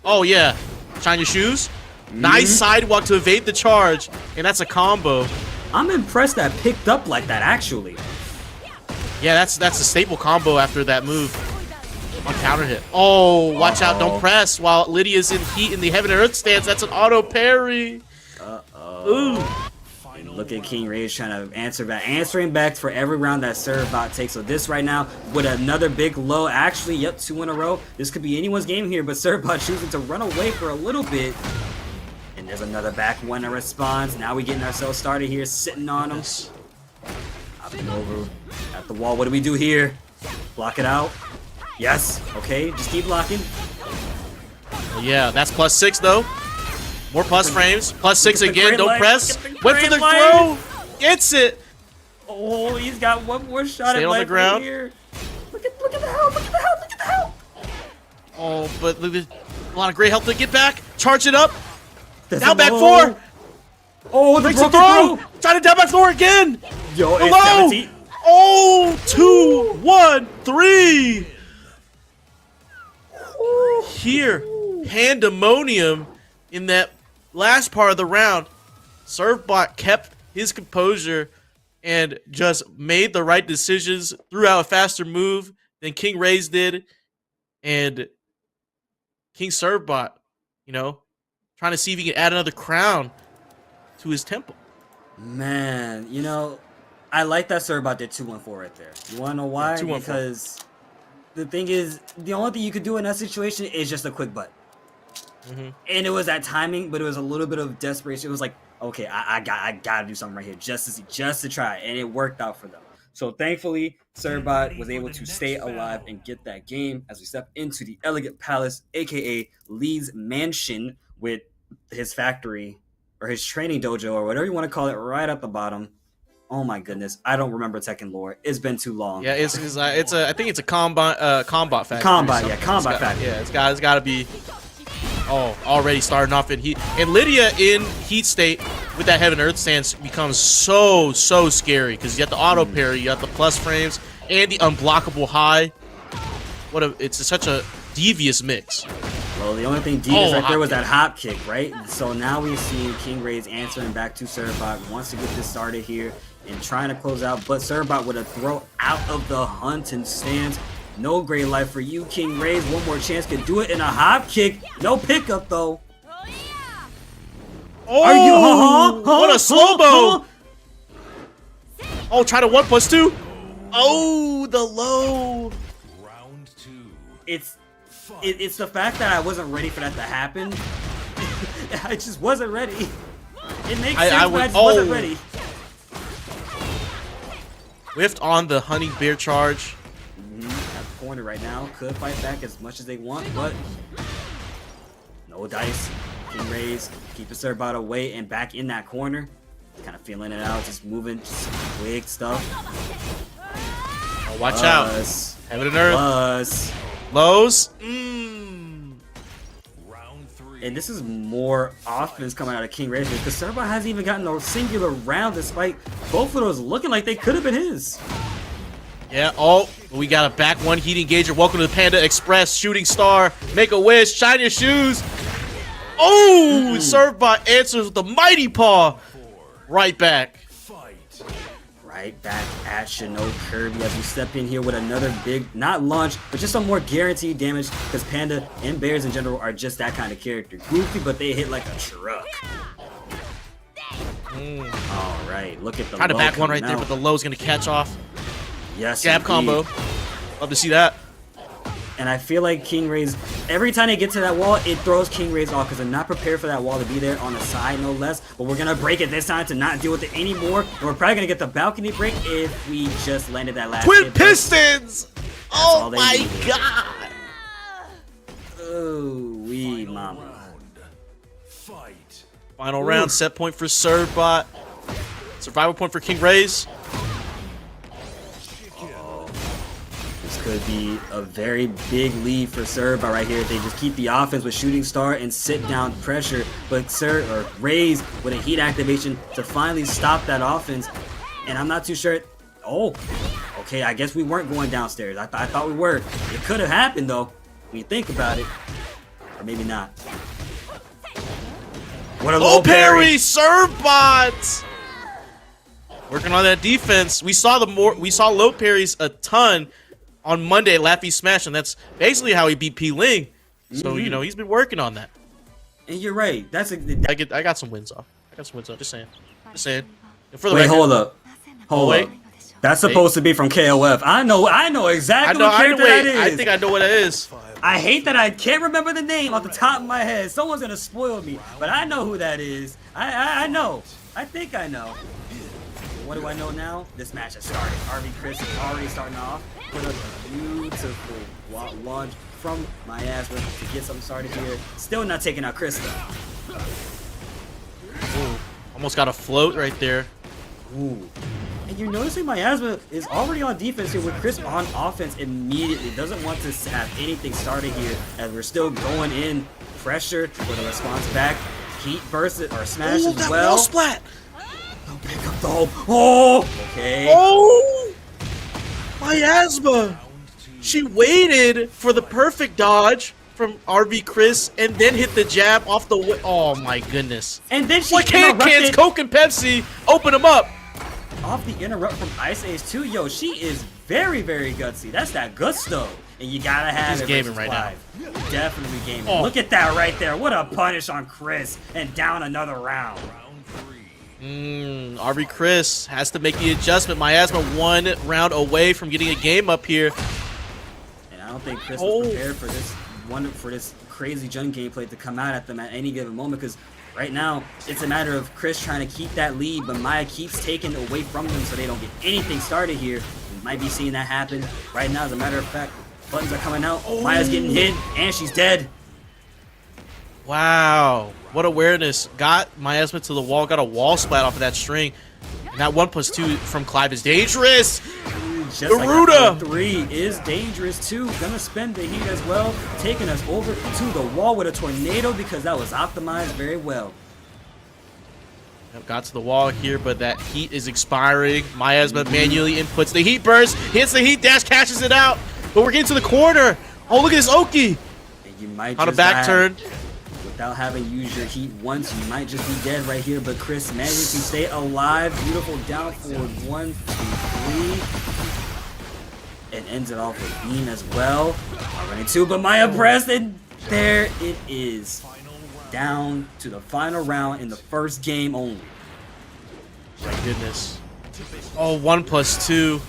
Oh yeah. Shine your shoes. Nice sidewalk to evade the charge, and that's a combo. I'm impressed that picked up like that actually. Yeah, that's a staple combo after that move. On counter hit. Oh, watch out, don't press while Lidia's in heat in the Heaven and Earth stance. That's an auto parry. Ooh. And look at KingRaze trying to answering back for every round that Servbot takes. So this right now with another big low. Actually, yep, 2 in a row. This could be anyone's game here, but Servbot choosing to run away for a little bit. And there's another back one in response. Now we getting ourselves started here, sitting on them. Hopping over at the wall. What do we do here? Block it out. Yes. Okay, just keep blocking. Yeah, that's +6 though. More plus frames. +6 again. Don't press. Went for the throw. Gets it. Oh, he's got one more shot Stay at on the life ground. right here. Look at the help. Look at the help. Look at the help. Oh, but look at a lot of great help to get back. Charge it up. That's Down a back low. 4. Oh, the Makes a broken throw. Try to down back 4 again. Yo, it's Hello. 17. Oh, 2, 1, 3. Here, pandemonium in that last part of the round. Servbot kept his composure and just made the right decisions, threw out a faster move than KingRaze did, and King Servbot, you know, trying to see if he can add another crown to his temple. Man, you know, I like that Servbot did 2-1-4 right there. You wanna know why? 2-1-4. Because the thing is, the only thing you could do in that situation is just a quick butt. And it was that timing, but it was a little bit of desperation. It was like, okay, I gotta do something right here just to try, and it worked out for them. So thankfully, Servbot was able to stay alive and get that game as we step into the Elegant Palace, aka Lee's mansion, with his factory or his training dojo or whatever you want to call it, right at the bottom. Oh my goodness, I don't remember Tekken lore. It's been too long. Yeah, I think it's a combat factory. Combat factory. Yeah, it's got to be. Oh, already starting off in heat. And Lidia in heat state with that Heaven Earth stance becomes so scary because you got the auto parry, you got the plus frames, and the unblockable high. It's such a devious mix. Well, the only thing devious right there was that hop kick, right? So now we see KingRaze answering back to Servbot, wants to get this started here and trying to close out, but Servbot with a throw out of the hunting stance. No great life for you, KingRaze. One more chance, could do it in a hop kick. No pickup though. Oh, are you? What a slow-mo! Oh, try to 1+2. Oh, the low. Round 2. It's the fact that I wasn't ready for that to happen. I just wasn't ready. It makes sense, but I just wasn't ready. Whiffed on the honey bear charge. At the corner right now. Could fight back as much as they want, but no dice. KingRaze keeping Serbot away and back in that corner. Kind of feeling it out, just moving, just quick stuff. Oh, watch out. Heaven and Earth. Plus. Lows. Round 3. And this is more offense coming out of KingReyJr because Serbot hasn't even gotten a singular round despite both of those looking like they could have been his. Yeah, oh, we got a back one heat engager. Welcome to the Panda Express, shooting star, make a wish, shine your shoes. Oh, Serbot answers with the mighty paw. Right back. Fight. Right back at Shino Kirby as we step in here with another big, not launch, but just some more guaranteed damage because Panda and Bears in general are just that kind of character. Goofy, but they hit like a truck. All right, look at the Kind of low back one right coming there, out. but the low's going to catch off. Yes, Jab indeed. combo. Love to see that. And I feel like KingRaze, every time they get to that wall, it throws KingRaze off because they're not prepared for that wall to be there on the side, no less. But we're going to break it this time to not deal with it anymore. And we're probably going to get the balcony break if we just landed that last Twin hit. Pistons! all Oh they my needed. god! Oh, wee mama. Fight. Final round, set point for Serbot. Survival point for KingRaze. This could be a very big lead for Serbot right here. They just keep the offense with Shooting Star and sit down pressure. But Raze with a heat activation to finally stop that offense. And I'm not too sure. Oh, okay. I guess we weren't going downstairs. I thought we were. It could have happened though, when you think about it. Or maybe not. What a Low parry, Serbot! Working on that defense. We saw low parries a ton on Monday at Laffy Smash, and that's basically how he beat Pling. So you know he's been working on that. And you're right. That's I got some wins off. Just saying. And for the wait. record, Hold up. wait. Hold up. That's supposed to be from KOF. I know exactly what character that is. I think I know what it is. I hate that I can't remember the name off the top of my head. Someone's gonna spoil me, but I know who that is. I know. I think I know. What do I know now? This match has started. Cris is already starting off with a beautiful launch from Mayasma to get something started here. Still not taking out Cris though. Ooh, almost got a float right there. Ooh. And you're noticing Mayasma is already on defense here with Cris on offense immediately. Doesn't want to have anything started here as we're still going in. Pressure with a response back. Heat burst or smash Ooh, as that well. wall splat. Oh, pick up the hole. Oh, okay. Oh, Mayasma. She waited for the perfect dodge from Cris and then hit the jab off the oh my goodness. And then she What cans, interrupted Coke and Pepsi, open them up. off the interrupt from Ice Age 2. Yo, she is very, very gutsy. That's that gusto. And you gotta have She's it gaming versus right Clive. Definitely gaming. Oh. Look at that right there. What a punish on Cris. And down another round. Cris has to make the adjustment. Mayasma 1 round away from getting a game up here. And I don't think Cris was prepared for this crazy Jun gameplay to come out at them at any given moment because right now it's a matter of Cris trying to keep that lead, but Maya keeps taking away from them so they don't get anything started here. We might be seeing that happen right now. As a matter of fact, buttons are coming out. Maya's getting hit and she's dead. Wow, what awareness. Got Mayasma to the wall, got a wall splat off of that string. And that 1+2 from Clive is dangerous. Just Garuda! like 3 is dangerous too. Gonna spend the heat as well, taking us over to the wall with a tornado because that was optimized very well. Got to the wall here, but that heat is expiring. Mayasma manually inputs the heat burst, hits the heat dash, catches it out. But we're getting to the corner. Oh, look at this Oki. And you might On a just back die. turn. Without having used your heat once, you might just be dead right here. But Cris managed to stay alive. Beautiful down forward 1, 2, 3. And ends it off with Beam as well. Running 2, but Maya pressed, and there it is. Down to the final round in the first game only. My goodness. Oh, 1+2.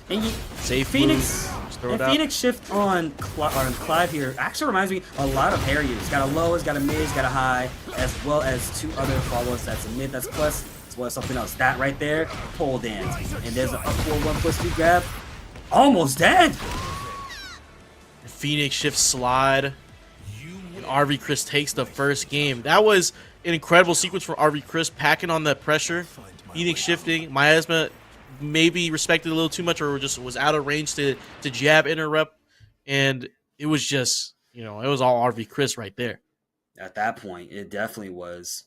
And you, Safe Phoenix. move. Just throw it And out. Phoenix shift on Clive here actually reminds me a lot of Harry. He's got a low, he's got a mid, he's got a high, as well as 2 other follow-ups. That's a mid, that's plus. It's as well as something else. That right there, pole dance. And there's an up 4-1+2 grab. Almost dead. Phoenix shift slide. And RV Cris takes the first game. That was an incredible sequence for RV Cris, packing on that pressure. Phoenix shifting. Mayasma maybe respected a little too much or just was out of range to jab interrupt. And it was just, you know, it was all RV Cris right there. At that point, it definitely was.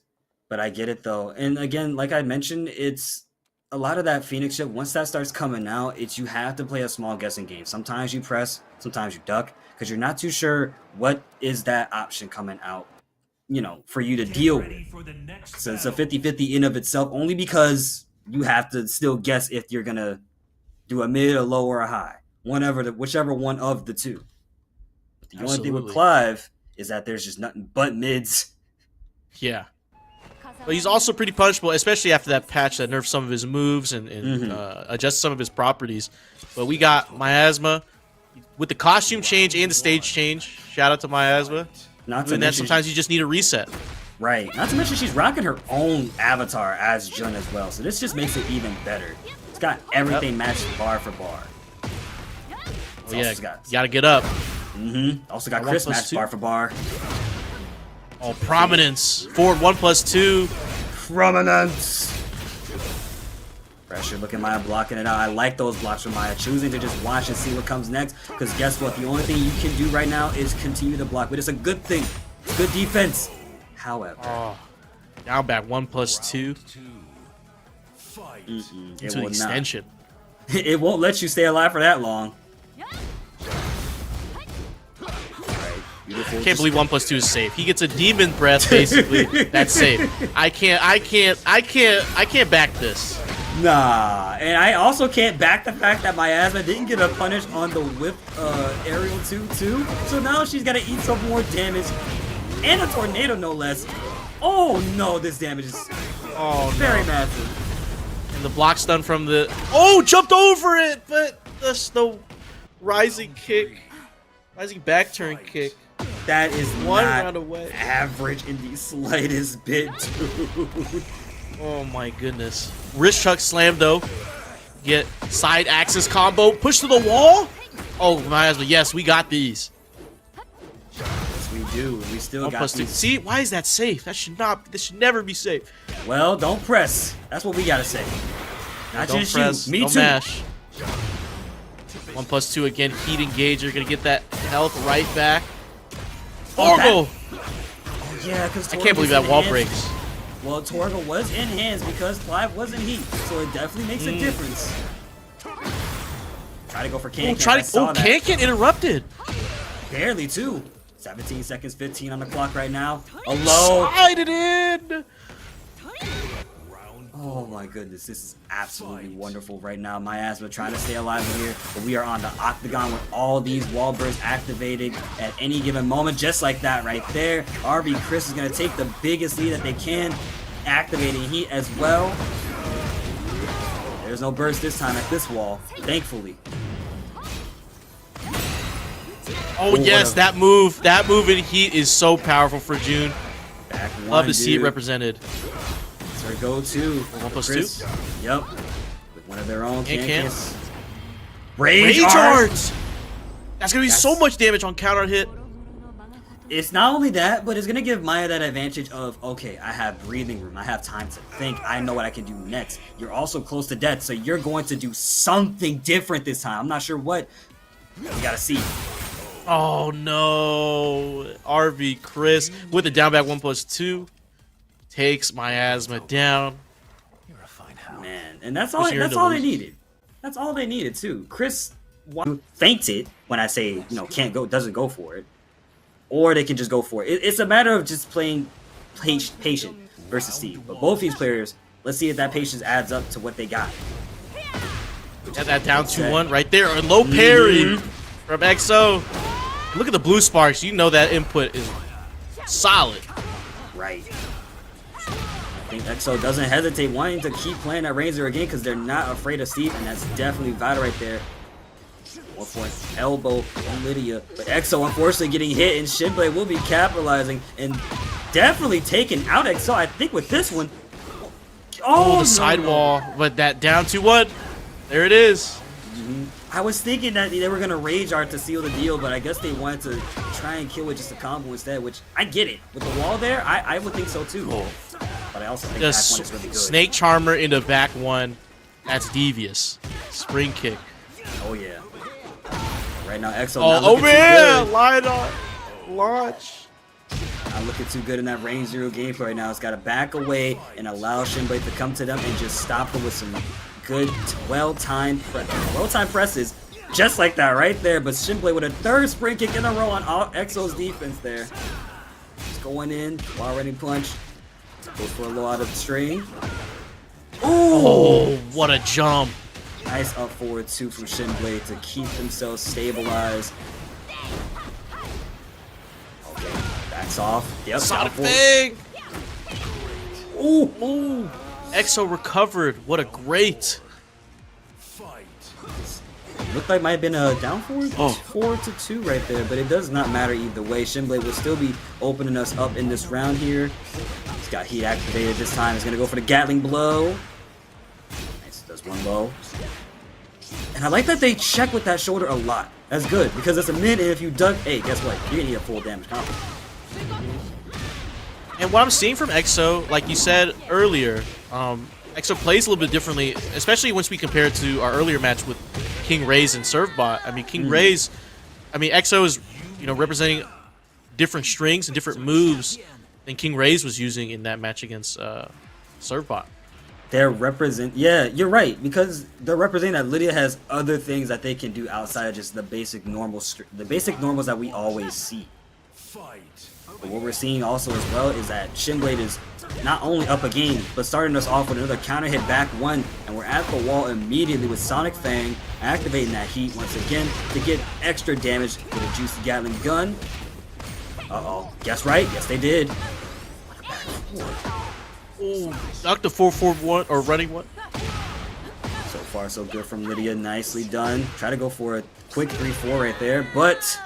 But I get it, though. And again, like I mentioned, it's a lot of that Phoenix shift. Once that starts coming out, it's you have to play a small guessing game. Sometimes you press, sometimes you duck, because you're not too sure what is that option coming out, you know, for you to deal with. So it's a 50-50 in of itself, only because you have to still guess if you're going to do a mid, a low, or a high. Whichever one of the two. But the only thing with Clive is that there's just nothing but mids. Yeah. But he's also pretty punishable, especially after that patch that nerfed some of his moves and adjusted some of his properties. But we got Mayasma with the costume change and the stage change. Shout out to Mayasma. And then sometimes you just need a reset. Right. Not to mention she's rocking her own avatar as Jun as well. So this just makes it even better. It's got everything matched bar for bar. Oh, yeah, you gotta get up. Also got Cris matched bar for bar. Oh, prominence. Forward 1+2. Prominence. Pressure, look at Maya blocking it out. I like those blocks from Maya, choosing to just watch and see what comes next. Because guess what? The only thing you can do right now is continue to block. But it's a good thing. It's good defense. However. Down back 1+2. It's an extension. It won't let you stay alive for that long. I can't believe 1+2 is safe. He gets a demon breath, basically. That's safe. I can't back this. Nah, and I also can't back the fact that Mayasma didn't get a punish on the whip aerial 2 too. So now she's gotta eat some more damage. And a tornado, no less. Oh no, this damage is very massive. And the block stun from the jumped over it, but the rising kick. Rising back turn kick. That is one not round away. Average in the slightest bit, dude. Oh my goodness. Wrist chuck slam though. Get side axis combo. Push to the wall. Oh, Mayasma, yes, we got these. Yes, we do. We still got these. See, why is that safe? This should never be safe. Well, don't press. That's what we gotta say. Not don't just press, you. Me don't too. Mash. 1+2 again. Heat engager. Gonna get that health right back. Torgal! Oh, yeah, because I can't believe that wall breaks. Well, Torgal was in hands because Clive was in heat, so it definitely makes a difference. Try to go for Can. Can interrupted. Barely too. 17 seconds, 15 on the clock right now. A low. Slide it in. Oh my goodness, this is absolutely wonderful right now. Mayasma trying to stay alive in here, but we are on the octagon with all these wall bursts activated at any given moment, just like that right there. RV Cris is going to take the biggest lead that they can, activating heat as well. There's no burst this time at this wall, thankfully. Oh yes, that move in heat is so powerful for June. Love to see it represented. Our go-to 1+2. Yep, with one of their own. Can. Rage Arts. That's gonna be so much damage on counter hit. It's not only that, but it's gonna give Maya that advantage of, okay, I have breathing room, I have time to think, I know what I can do next. You're also close to death, so you're going to do something different this time. I'm not sure what. We gotta see. Oh no, RV Cris with the down back 1+2. Takes Mayasma down. Man, and that's all they needed. That's all they needed too. Cris fainted when I say, doesn't go for it. Or they can just go for it. It's a matter of just playing patient versus Steve. But both these players, let's see if that patience adds up to what they got. Got that down 2-1 right there. A low parry from EXO. Look at the blue sparks. You know that input is solid. Right. I think EXO doesn't hesitate wanting to keep playing that Razor again because they're not afraid of Steve, and that's definitely vital right there. 1 point elbow on Lidia, but EXO unfortunately getting hit, and Shinblade will be capitalizing and definitely taking out EXO. I think with this one, Oh, no, the sidewall, but that down 2-1. There it is. I was thinking that they were gonna rage art to seal the deal, but I guess they wanted to try and kill with just a combo instead, which I get it. With the wall there, I would think so too. But I also think back one is really good. Snake Charmer into back one. That's devious. Spring kick. Oh yeah. Right now, EXO. Oh man, line on launch. Not looking too good in that range 0 gameplay right now. It's got to back away and allow Shinblade to come to them and just stop them with some good, well-timed presses. Just like that right there. But Shinblade with a 3rd spring kick in a row on EXO's defense there. Just going in, while ready punch. Goes for a low out of the string. Ooh! Oh, what a jump. Nice up forward 2 from Shinblade to keep themselves stabilized. Okay, backs off. Yep, Sonic thing. Ooh! Ooh. EXO recovered. What a great. Looked like might have been a down forward 4-2 right there, but it does not matter either way. Shinblade will still be opening us up in this round here. He's got heat activated this time. He's gonna go for the Gatling blow. Nice, does 1 low. And I like that they check with that shoulder a lot. That's good, because it's a mid, and if you duck, hey, guess what? You're gonna need a full damage combo. And what I'm seeing from EXO, like you said earlier, EXO plays a little bit differently, especially once we compare it to our earlier match with KingRaze and Servbot. I mean, KingRaze, I mean, EXO is, representing different strings and different moves than KingRaze was using in that match against Servbot. They're yeah, you're right, because they're representing that Lidia has other things that they can do outside of just the basic normals that we always see. But what we're seeing also as well is that Shinblade is not only up a game, but starting us off with another counter hit back 1, and we're at the wall immediately with Sonic Fang activating that heat once again to get extra damage with a juicy Gatling gun. Uh-oh, guess right? Yes, they did. What a back 4. Ooh, knocked the 4-4-1 or running one. So far, so good from Lidia. Nicely done. Try to go for a quick 3-4 right there, but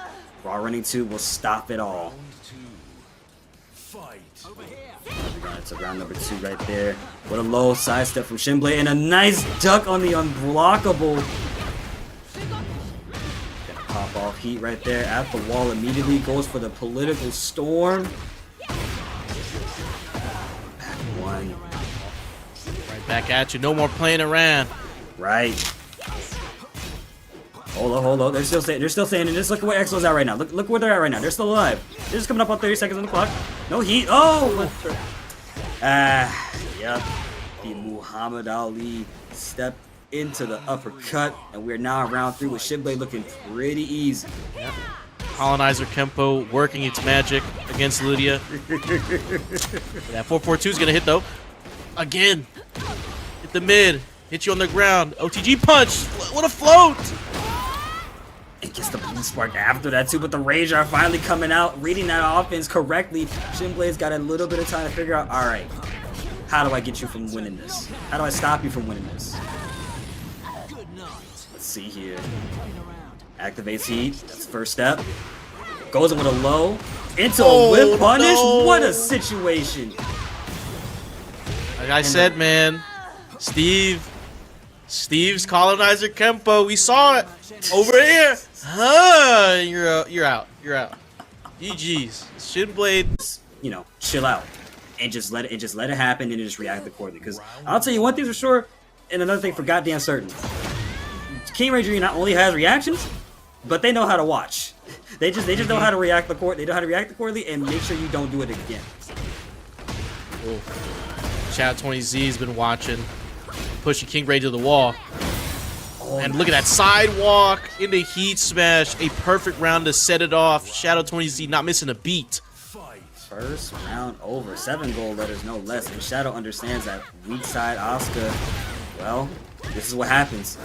Raw running 2 will stop it all. It's a round number 2 right there. What a low sidestep from Shinblade and a nice duck on the unblockable. Gonna pop off heat right there at the wall immediately. Goes for the political storm. Back 1. Right back at you. No more playing around. Right. Hold on. They're still saying it. Just look at where EXO's at right now. Look where they're at right now. They're still alive. They're just coming up on 30 seconds on the clock. No heat. Oh! Yep. The Muhammad Ali stepped into the uppercut, and we're now in round 3 with Shinblade looking pretty easy. Yep. Colonizer Kempo working its magic against Lidia. That 4-4-2 is gonna hit though. Again. Hit the mid. Hit you on the ground. OTG punch. What a float! And gets the blue spark after that too, but the ReyJr finally coming out, reading that offense correctly. Shinblade's got a little bit of time to figure out, alright, how do I get you from winning this? How do I stop you from winning this? Let's see here. Activates heat, that's the first step. Goes in with a low, into a whip punish, no. What a situation! Like I said, man, Steve's Colonizer Kempo, we saw it over here. Huh, you're out. GG's. Shinblade, chill out and just let it happen and just react accordingly. Because I'll tell you one thing for sure, and another thing for goddamn certain. KingReyJr not only has reactions, but they know how to watch. They just know how to react accordingly. They know how to react accordingly and make sure you don't do it again. Cool. Shout out 20Z's been watching, pushing KingReyJr to the wall. And look at that sidewalk into heat smash. A perfect round to set it off. Shadow 20Z not missing a beat. First round over. 7 gold letters, no less. And Shadow understands that weak side Asuka. Well, this is what happens.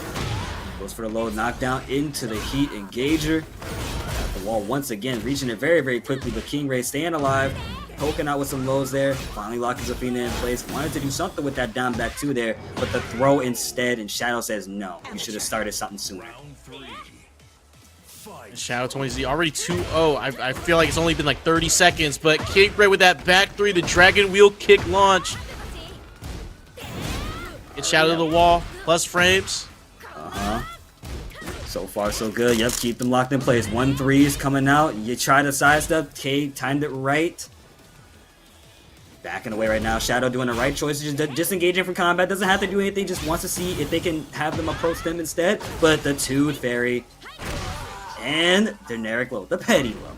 Goes for the low knockdown into the heat engager. At the wall once again, reaching it very, very quickly. But KingRaze staying alive. Poking out with some lows there, finally locking Zafina in place. Wanted to do something with that down back 2 there, but the throw instead, and Shadow says no. You should have started something sooner. Shadow 20Z already 2-0. I feel like it's only been like 30 seconds, but KingReyJr with that back 3, the Dragon Wheel kick launch. Get Shadow to the wall, plus frames. So far, so good. Yep, keep them locked in place. 1-3 is coming out. You try to sidestep. K timed it right. Backing away right now. Shadow doing the right choice. Just disengaging from combat. Doesn't have to do anything. Just wants to see if they can have them approach them instead. But the Tooth Fairy and generic low. The petty low.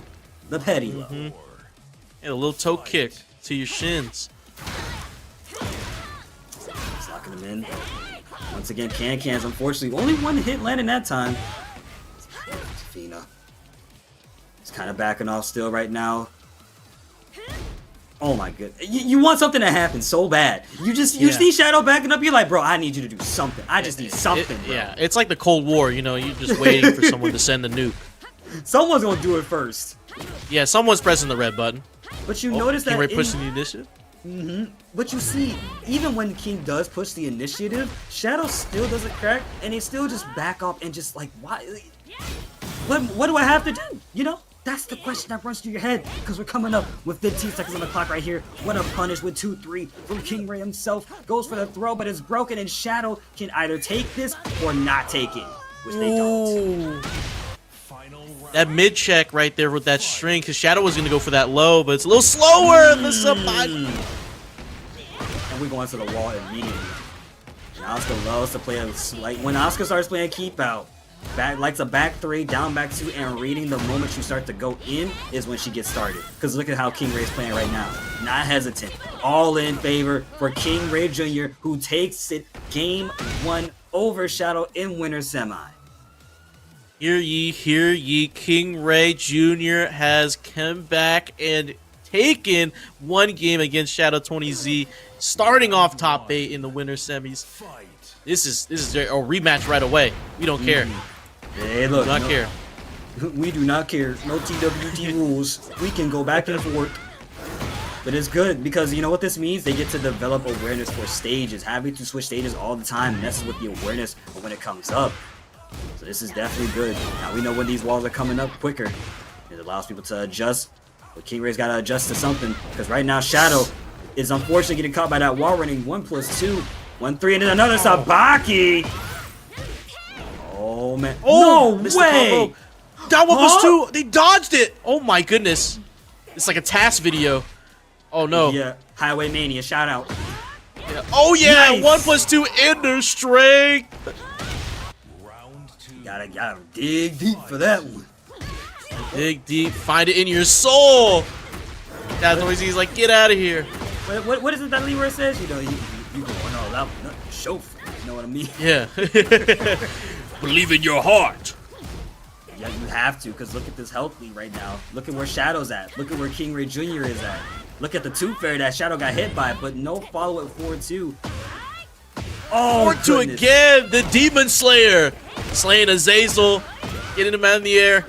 The petty low. And a little toe kick to your shins. Just locking them in. Once again, Cans, unfortunately, only one hit landing that time. Zafina. He's kind of backing off still right now. Oh my goodness. You want something to happen so bad. You see Shadow backing up, you're like, bro, I need you to do something. I just need something, bro. Yeah, it's like the Cold War, you know, you're just waiting for someone to send the nuke. Someone's gonna do it first. Yeah, someone's pressing the red button. But you notice that KingRay pushing the initiative? But you see, even when King does push the initiative, Shadow still doesn't crack, and he still just back off and just like, why? What do I have to do? You know? That's the question that runs through your head, because we're coming up with 15 seconds on the clock right here. What a punish with 2-3 from KingRay himself. Goes for the throw, but it's broken, and Shadow can either take this or not take it, which they don't. That mid check right there with that string, because Shadow was going to go for that low, but it's a little slower than somebody. And we go into the wall immediately. And Asuka loves to play a slight. When Asuka starts playing keep out, likes a back 3, down back 2, and reading the moment you start to go in is when she gets started. Because look at how KingRay's playing right now. Not hesitant. All in favor for KingReyJr, who takes it game 1 over Shadow in winner semi. Hear ye, KingReyJr has come back and taken one game against Shadow 20Z, starting off top 8 in the winner semis. This is a rematch right away. We don't care. Hey, look, we do not care. We do not care. No TWT rules. We can go back and forth. But it's good because you know what this means? They get to develop awareness for stages. Having to switch stages all the time messes with the awareness of when it comes up. So this is definitely good. Now we know when these walls are coming up quicker. It allows people to adjust. But KingRay's got to adjust to something. Because right now Shadow is unfortunately getting caught by that wall running 1+2. 1-3 and then another Sabaki. Oh man. Oh, no way. That one was 2. They dodged it. Oh my goodness. It's like a task video. Oh no. Yeah. Highway Mania. Shout out. Yeah. Oh yeah. Nice. 1+2 ender strength. Gotta dig deep for that one. Dig deep. Find it in your soul. That's always he's like, get out of here. What is it that Leroy says? You know, you going all out, nothing to show for it. You know what I mean? Yeah. Believe in your heart. Yeah, you have to, because look at this health lead right now. Look at where Shadow's at. Look at where KingReyJr is at. Look at the Tooth Fairy that Shadow got hit by, but no follow at 4-2. Oh, 4-2 again. The Demon Slayer. Slaying Azazel. Getting him out in the air.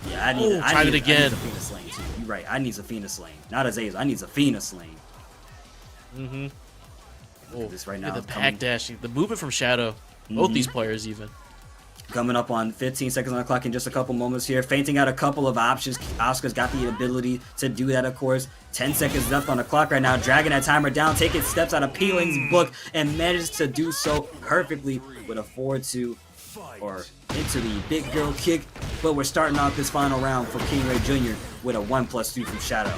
Yeah, I need it again. I need Zafina slain too. You're right. I need Zafina slain. Not Azazel. I need Zafina slain. Oh, this right now. The back dashing. The movement from Shadow. Both these players even. Coming up on 15 seconds on the clock in just a couple moments here. Fainting out a couple of options. Asuka's got the ability to do that, of course. 10 seconds left on the clock right now. Dragging that timer down. Taking steps out of Pling's book. And manages to do so perfectly with a 4-2. Or into the big girl kick. But we're starting off this final round for KingRayJr with a 1+2 from Shadow.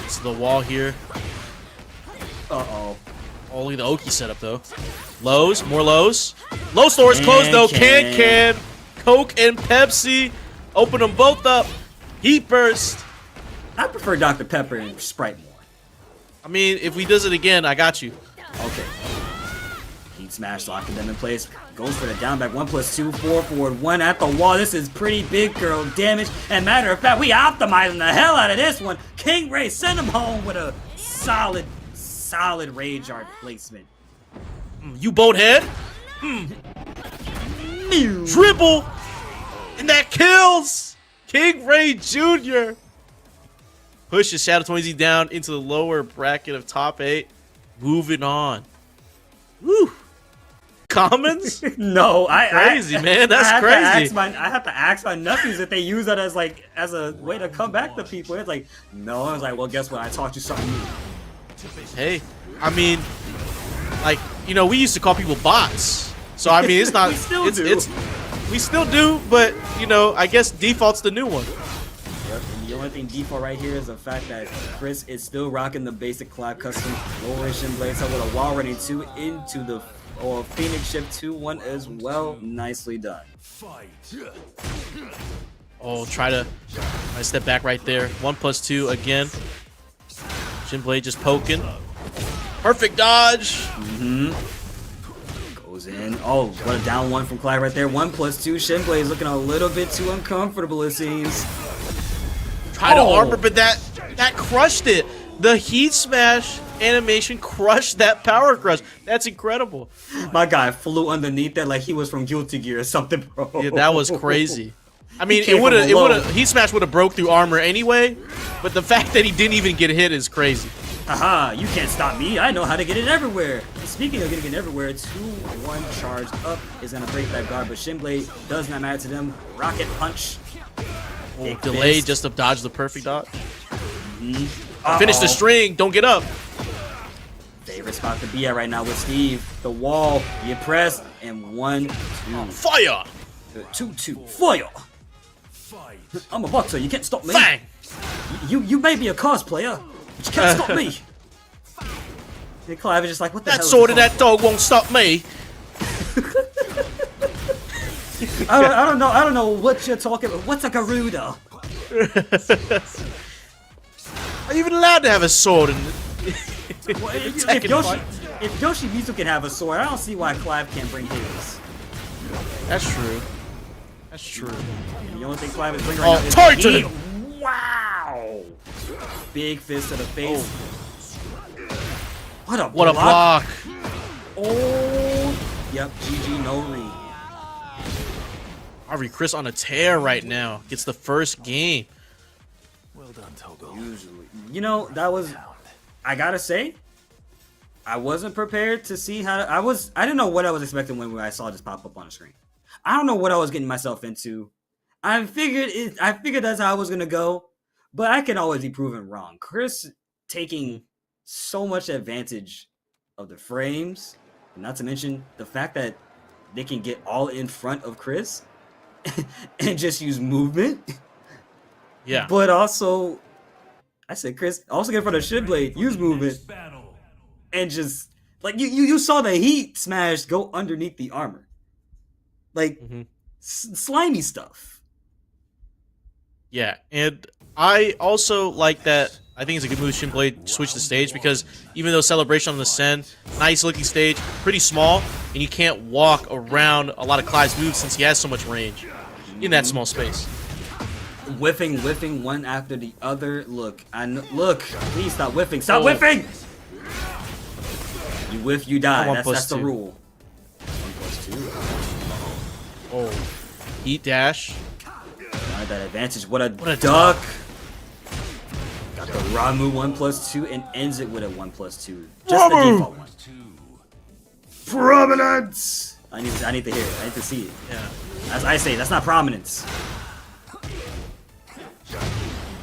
It's the wall here. Uh-oh. Only the Oki setup though. Lows, more lows. Low stores closed though. Can. Coke and Pepsi. Open them both up. Heat burst. I prefer Dr. Pepper and Sprite more. I mean, if we does it again, I got you. Okay. Heat smash, locking them in place. Goes for the down back. 1+2, 4 forward, 1 at the wall. This is pretty big girl damage. And matter of fact, we optimizing the hell out of this one. KingRay send him home with a solid rage art placement. You bonehead. Dribble. And that kills. KingRayJr. Pushes Shadow 20Z down into the lower bracket of top 8. Moving on. Woo. Commons? No, crazy, man. That's crazy. I have to ask my nephews if they use that as a way to come back to people. It's like, no. I was like, well, guess what? I taught you something new. Hey, I mean, like, you know, we used to call people bots. So I mean, it's not. We still do. We still do, but you know, I guess default's the new one. Yep, and the only thing default right here is the fact that Cris is still rocking the basic Clive custom lowering Shinblade, so with a wall running 2 into the Phoenix shift 2-1 as well. Nicely done. Fight. Oh, try to step back right there. 1+2 again. Shinblade just poking. Perfect dodge. Goes in. Oh, what a down one from Clive right there. 1+2. Shinblade is looking a little bit too uncomfortable, it seems. Try to armor, but that crushed it. The heat smash animation crushed that power crush. That's incredible. My guy flew underneath that like he was from Guilty Gear or something, bro. Yeah, that was crazy. I mean, He came from below. heat smash would have broke through armor anyway, but the fact that he didn't even get hit is crazy. Haha, you can't stop me. I know how to get it everywhere. Speaking of getting it everywhere, 2-1 charge up is going to break that guard, but Shinblade does not matter to them. Rocket punch. Big Delay fist. just to dodge the perfect dodge. Uh-oh. Finish the string. Don't get up. Favorite spot to be at right now with Steve. The wall, you press, and 1-2. Fire. 2-2. Fire. Fight. I'm a boxer. You can't stop me. Bang. You may be a cosplayer, but you can't stop me. And Clive is just like, what the That hell is sword of this that dog won't stop me. I don't know what you're talking about. What's a Garuda? Are you even allowed to have a sword? Well, if Tekken fight? Yoshimitsu can have a sword, I don't see why Clive can't bring his. That's true. That's true. The only thing Clive is bringing right now is Titan! heat. Wow! Big fist to the face. What a What a block. Oh, yep. GG no read. Cris on a tear right now. Gets the first game. Well done, Togo. Usually, you know, that was. I gotta say, I wasn't prepared to see how. I didn't know what I was expecting when I saw this pop up on the screen. I don't know what I was getting myself into. I figured that's how I was gonna go, but I can always be proven wrong. Cris taking so much advantage of the frames, not to mention the fact that they can get all in front of Cris and just use movement. Yeah. But also, I said Cris also get in front of Shinblade, use movement, Battle. and just like you saw the heat smash go underneath the armor, like slimy stuff. Yeah, and I also like that. I think it's a good move Shinblade switch the stage because even though Celebration on the Sen, nice looking stage, pretty small, and you can't walk around a lot of Clive's moves since he has so much range in that small space. Whiffing one after the other. Look, look, please stop whiffing. Stop whiffing! You whiff, you die. That's the rule. 1+2. Oh, heat dash. Got that advantage. What a duck. Got the Ramu 1+2 and ends it with a 1+2. Just the default one. Prominence! I need to hear it. I need to see it. Yeah. As I say, that's not prominence.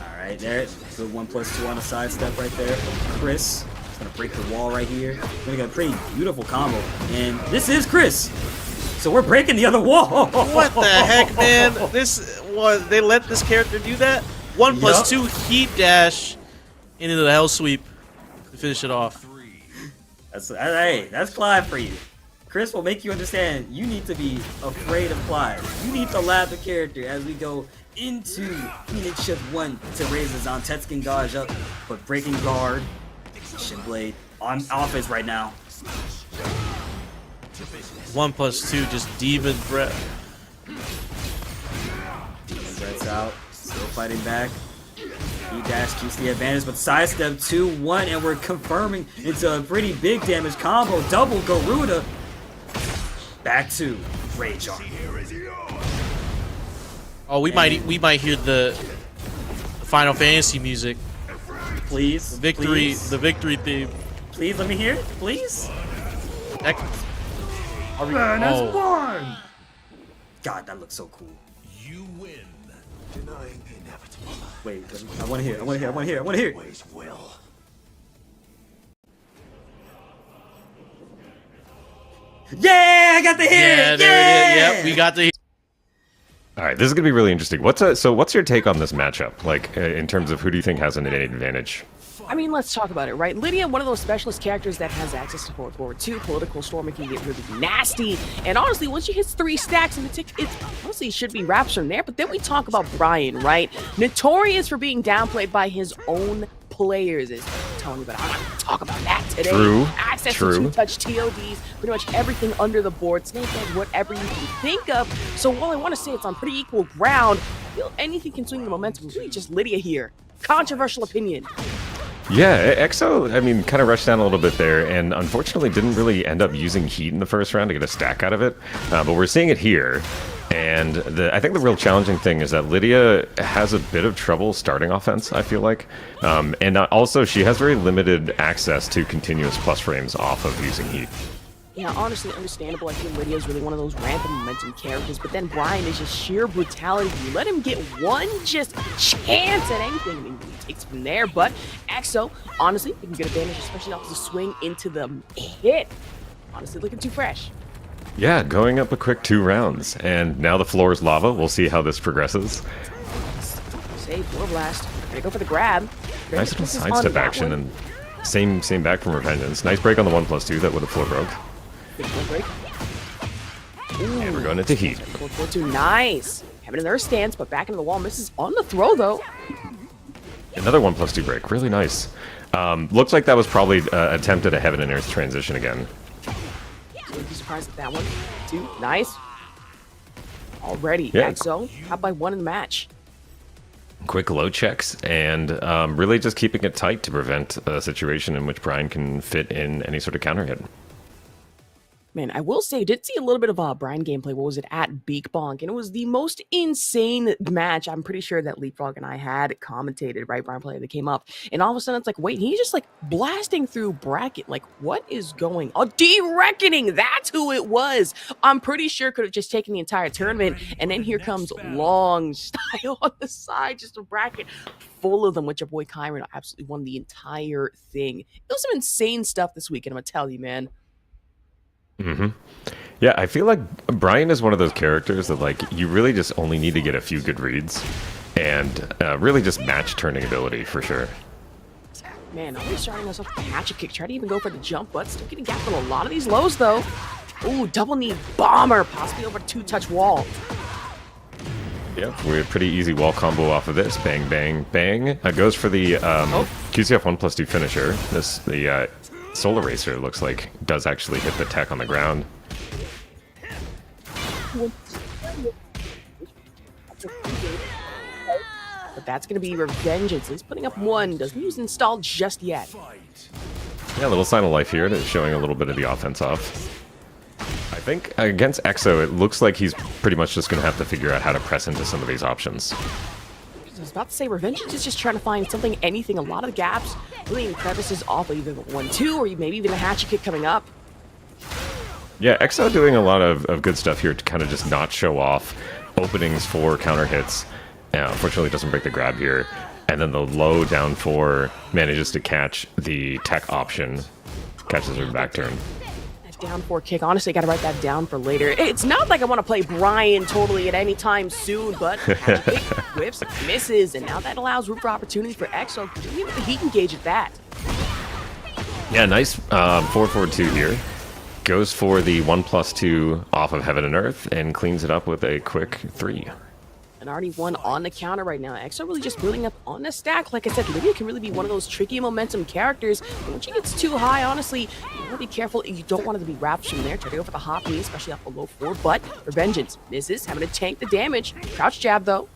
Alright, there. Good 1+2 on the side step right there. Cris. He's gonna break the wall right here. Gonna get a pretty beautiful combo. And this is Cris. So we're breaking the other wall. What the heck, man? They let this character do that? 1+2 heat dash into the hell sweep to finish it off. Hey, that's Clive for you. Cris will make you understand you need to be afraid of Clive. You need to laugh the character as we go into Phoenix Shift 1 to raise his on Tekken Gauge up, but breaking guard. Shinblade on offense right now. 1+2, just demon breath. Demon breath's out. Still fighting back. E-dash keeps the advantage, but sidestep 2-1, and we're confirming into a pretty big damage combo. Double Garuda. Back to KingReyJr. Oh, we might hear the Final Fantasy music. Please. The victory theme. Please let me hear it. Please. Heck. That's one. God, that looks so cool. You win. Denying the inevitable. Wait, I want to hear. I want to hear. Always will. Yeah, I got the hit! Yeah, there it is. Yep, we got the. All right, this is gonna be really interesting. What's your take on this matchup? Like in terms of who do you think has an innate advantage? I mean, let's talk about it, right? Lidia, one of those specialist characters that has access to forward 2. Political storming can get really nasty. And honestly, once she hits 3 stacks, and it honestly should be wraps from there. But then we talk about Bryan, right? Notorious for being downplayed by his own players, is Tony, but I'm not going to talk about that today. True. Access to 2-touch TODs, pretty much everything under the board, snake edge, whatever you can think of. So while I want to say it's on pretty equal ground, I feel anything can swing the momentum. Really just Lidia here. Controversial opinion. Yeah, EXO, I mean, kind of rushed down a little bit there, and unfortunately didn't really end up using heat in the first round to get a stack out of it. But we're seeing it here, and I think the real challenging thing is that Lidia has a bit of trouble starting offense, I feel like. And also, she has very limited access to continuous plus frames off of using heat. Yeah, honestly, understandable. I think Lidia is really one of those rampant momentum characters, but then Bryan is just sheer brutality. You let him get one just chance at anything, and he takes it from there. But EXO, honestly, he can get advantage, especially off the swing into the hit. Honestly, looking too fresh. Yeah, going up a quick 2 rounds, and now the floor is lava. We'll see how this progresses. Save, floor blast. Gonna go for the grab. Nice little sidestep action, and same back from Revengeance. Nice break on the 1+2 that would have floor broke. Big floor break. And we're going into heat. 4-4-2, nice. Having an earth stance, but back into the wall. Misses on the throw, though. Another 1+2 break, really nice. Looks like that was probably attempted a heaven and earth transition again. So be surprised at that one. 2, nice. Already, Yeah. EXO, up by 1 in the match. Quick low checks, and really just keeping it tight to prevent a situation in which Bryan can fit in any sort of counter hit. Man, I will say, I did see a little bit of Bryan gameplay. What was it at Beak Bonk? And it was the most insane match. I'm pretty sure that Leapfrog and I had commentated, right? Bryan player that came up. And all of a sudden, it's like, wait, he's just like blasting through bracket. Like, what is going on? D-Reckoning! That's who it was! I'm pretty sure could have just taken the entire tournament. And then here comes Long Style on the side, just a bracket full of them, which your boy Kyron absolutely won the entire thing. It was some insane stuff this weekend, I'm gonna tell you, man. Mm-hmm. Yeah, I feel like Bryan is one of those characters that, like, you really just only need to get a few good reads and really just match turning ability for sure. Man, always starting us off with a hatchet kick. Try to even go for the jump, but still getting gapped on a lot of these lows, though. Ooh, double knee bomber, possibly over 2-touch wall. Yep, we're a pretty easy wall combo off of this. Bang, bang, bang. Goes for the QCF 1+2 finisher. The Solar Racer looks like does actually hit the tech on the ground. But that's going to be Revengeance. He's putting up 1. Doesn't use install just yet. Yeah, a little sign of life here. That's showing a little bit of the offense off. I think against EXO, it looks like he's pretty much just going to have to figure out how to press into some of these options. I was about to say, Revengeance is just trying to find something, anything, a lot of the gaps, really in crevices off of either the 1-2 or maybe even a hatchet kick coming up. Yeah, EXO doing a lot of good stuff here to kind of just not show off openings for counter hits. Unfortunately, doesn't break the grab here. And then the low down 4 manages to catch the tech option. Catches her back turn. That down 4 kick, honestly, got to write that down for later. It's not like I want to play Bryan totally at any time soon, but hatchet kick, whiffs, misses, and now that allows room for opportunity for EXO. Doing it with the heat engage at that. Yeah, nice 4-4-2 here. Goes for the 1+2 off of Heaven and Earth and cleans it up with a quick 3. And already 1 on the counter right now. EXO really just building up on the stack. Like I said, Lidia can really be one of those tricky momentum characters. But when she gets too high, honestly, you want to be careful. You don't want it to be wrapped from there. Try to go for the hop knee, especially off the low 4. But Revengeance misses, having to tank the damage. Crouch jab, though.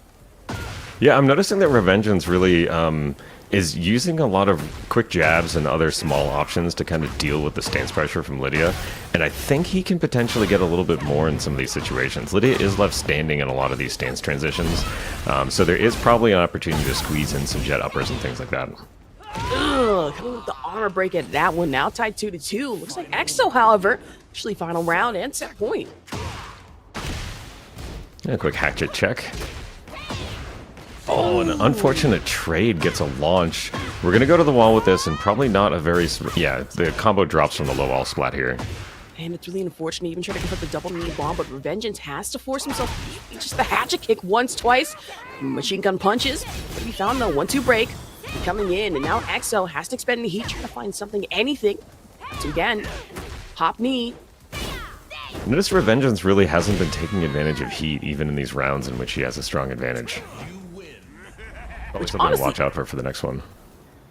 Yeah, I'm noticing that Revengeance really is using a lot of quick jabs and other small options to kind of deal with the stance pressure from Lidia. And I think he can potentially get a little bit more in some of these situations. Lidia is left standing in a lot of these stance transitions. So there is probably an opportunity to squeeze in some jet uppers and things like that. Ugh, coming with the armor break at that one. Now tied 2-2. Looks like EXO, however, actually final round and set point. Yeah, a quick hatchet check. Oh, an unfortunate trade gets a launch. We're going to go to the wall with this and probably not a very... Yeah, the combo drops from the low wall splat here. And it's really unfortunate, even trying to confront the double knee bomb, but Revengeance has to force himself. Just the hatchet kick once, twice. Machine gun punches. But he found the 1-2 break. Coming in, and now EXO has to expend the heat, trying to find something, anything. So again, hop knee. Notice Revengeance really hasn't been taking advantage of heat, even in these rounds in which he has a strong advantage. Always something to watch out for the next one.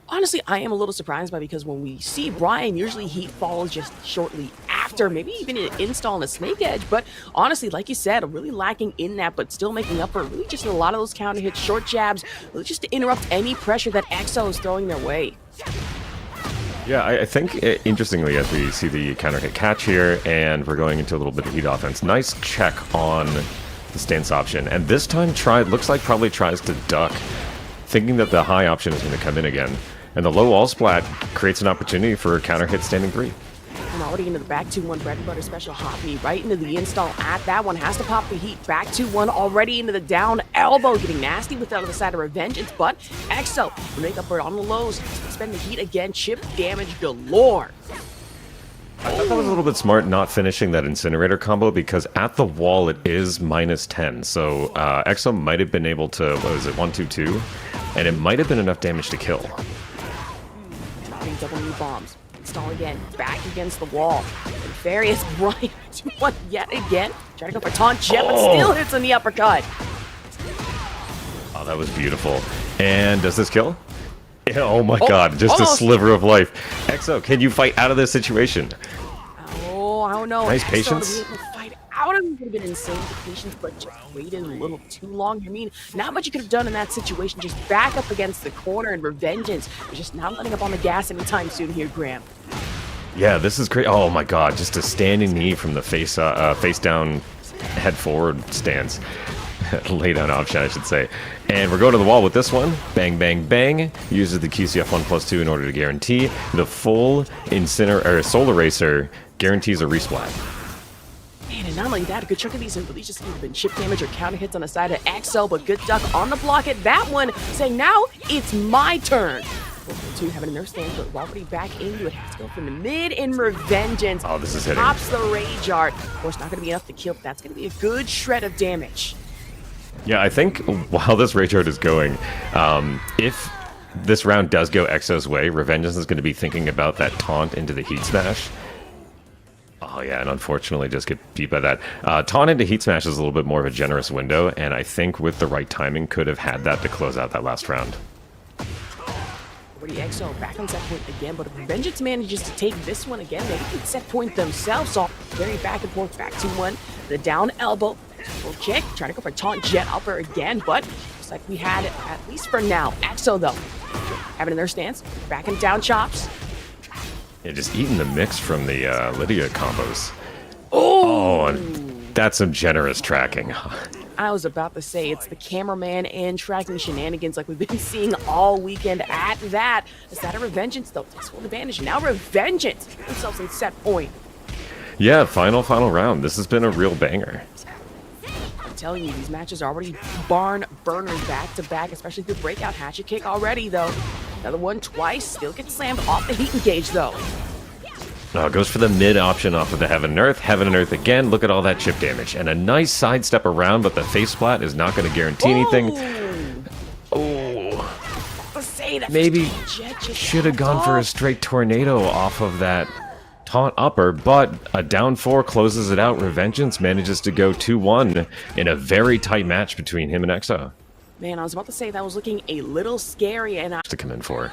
Honestly, I am a little surprised by, because when we see Bryan, usually heat follows just shortly after, maybe even an install on a Snake Edge. But honestly, like you said, I'm really lacking in that, but still making up for it. Really just a lot of those counter hits, short jabs, really just to interrupt any pressure that EXO is throwing their way. Yeah, I think, interestingly, as we see the counter hit catch here, and we're going into a little bit of heat offense, nice check on the stance option. And this time, looks like probably tries to duck, thinking that the high option is going to come in again. And the low wall splat creates an opportunity for a counter hit standing 3. And already into the back 2-1 bread and butter special hop knee, right into the install at that one. Has to pop the heat. Back 2-1 already into the down elbow. Getting nasty with that on the side of Revengeance, but EXO will make up for it on the lows. Spend the heat again. Chip damage galore. I thought that was a little bit smart not finishing that incinerator combo, because at the wall it is -10. So EXO might have been able to, what was it, 1-2-2? And it might have been enough damage to kill. Double knee bombs. Install again. Back against the wall. Nefarious Bryan 2-1 yet again. Trying to go for taunt jet, but still hits on the uppercut. Oh, that was beautiful. And does this kill? Yeah, oh my god, just almost. A sliver of life. EXO, can you fight out of this situation? Oh, I don't know. Nice EXO patience. Out of it would have been insane with patience, but just waited a little too long. I mean, not much you could have done in that situation. Just back up against the corner, and Revengeance was just not letting up on the gas anytime soon here, Graham. Yeah, this is great. Oh my god, just a standing knee from the face down, head forward stance. Lay down option, I should say. And we're going to the wall with this one. Bang, bang, bang. Uses the QCF 1+2 in order to guarantee the full Soul Eraser guarantees a resplat. Man, and not only that, a good chunk of these have really just either been chip damage or counter hits on the side of EXO, but good duck on the block at that one, saying now it's my turn. 2 having their stance, but already back into it. Has to go from the mid in Revengeance. Oh, this is hitting. Pops the Rage Art. Of course, not going to be enough to kill, but that's going to be a good shred of damage. Yeah, I think while this Rage Art is going, if this round does go EXO's way, Revengeance is going to be thinking about that taunt into the Heat Smash. Oh yeah, and unfortunately just get beat by that. Taunt into Heat Smash is a little bit more of a generous window, and I think with the right timing could have had that to close out that last round. Already EXO back on set point again, but if Revengeance manages to take this one again, they can set point themselves. So very back and forth, back 2-1. The down elbow, full kick, trying to go for taunt jet upper again, but looks like we had it, at least for now. EXO though, having in their stance, back and down chops. Yeah, just eating the mix from the Lidia combos. Oh, and that's some generous tracking. I was about to say, it's the cameraman and tracking shenanigans like we've been seeing all weekend at that. Is that a Revengeance, though? Takes full advantage. Now Revengeance themselves in set point. Yeah, final round. This has been a real banger. I'm telling you, these matches are already barn burners back to back, especially the breakout hatchet kick already, though. Another one twice, still gets slammed off the heat engage, though. Goes for the mid option off of the Heaven and Earth. Heaven and Earth again. Look at all that chip damage. And a nice sidestep around, but the face splat is not going to guarantee anything. Maybe should have gone for a straight tornado off of that taunt upper, but a down 4 closes it out. Revengeance manages to go 2-1 in a very tight match between him and EXO. Man, I was about to say that was looking a little scary, and to come in for.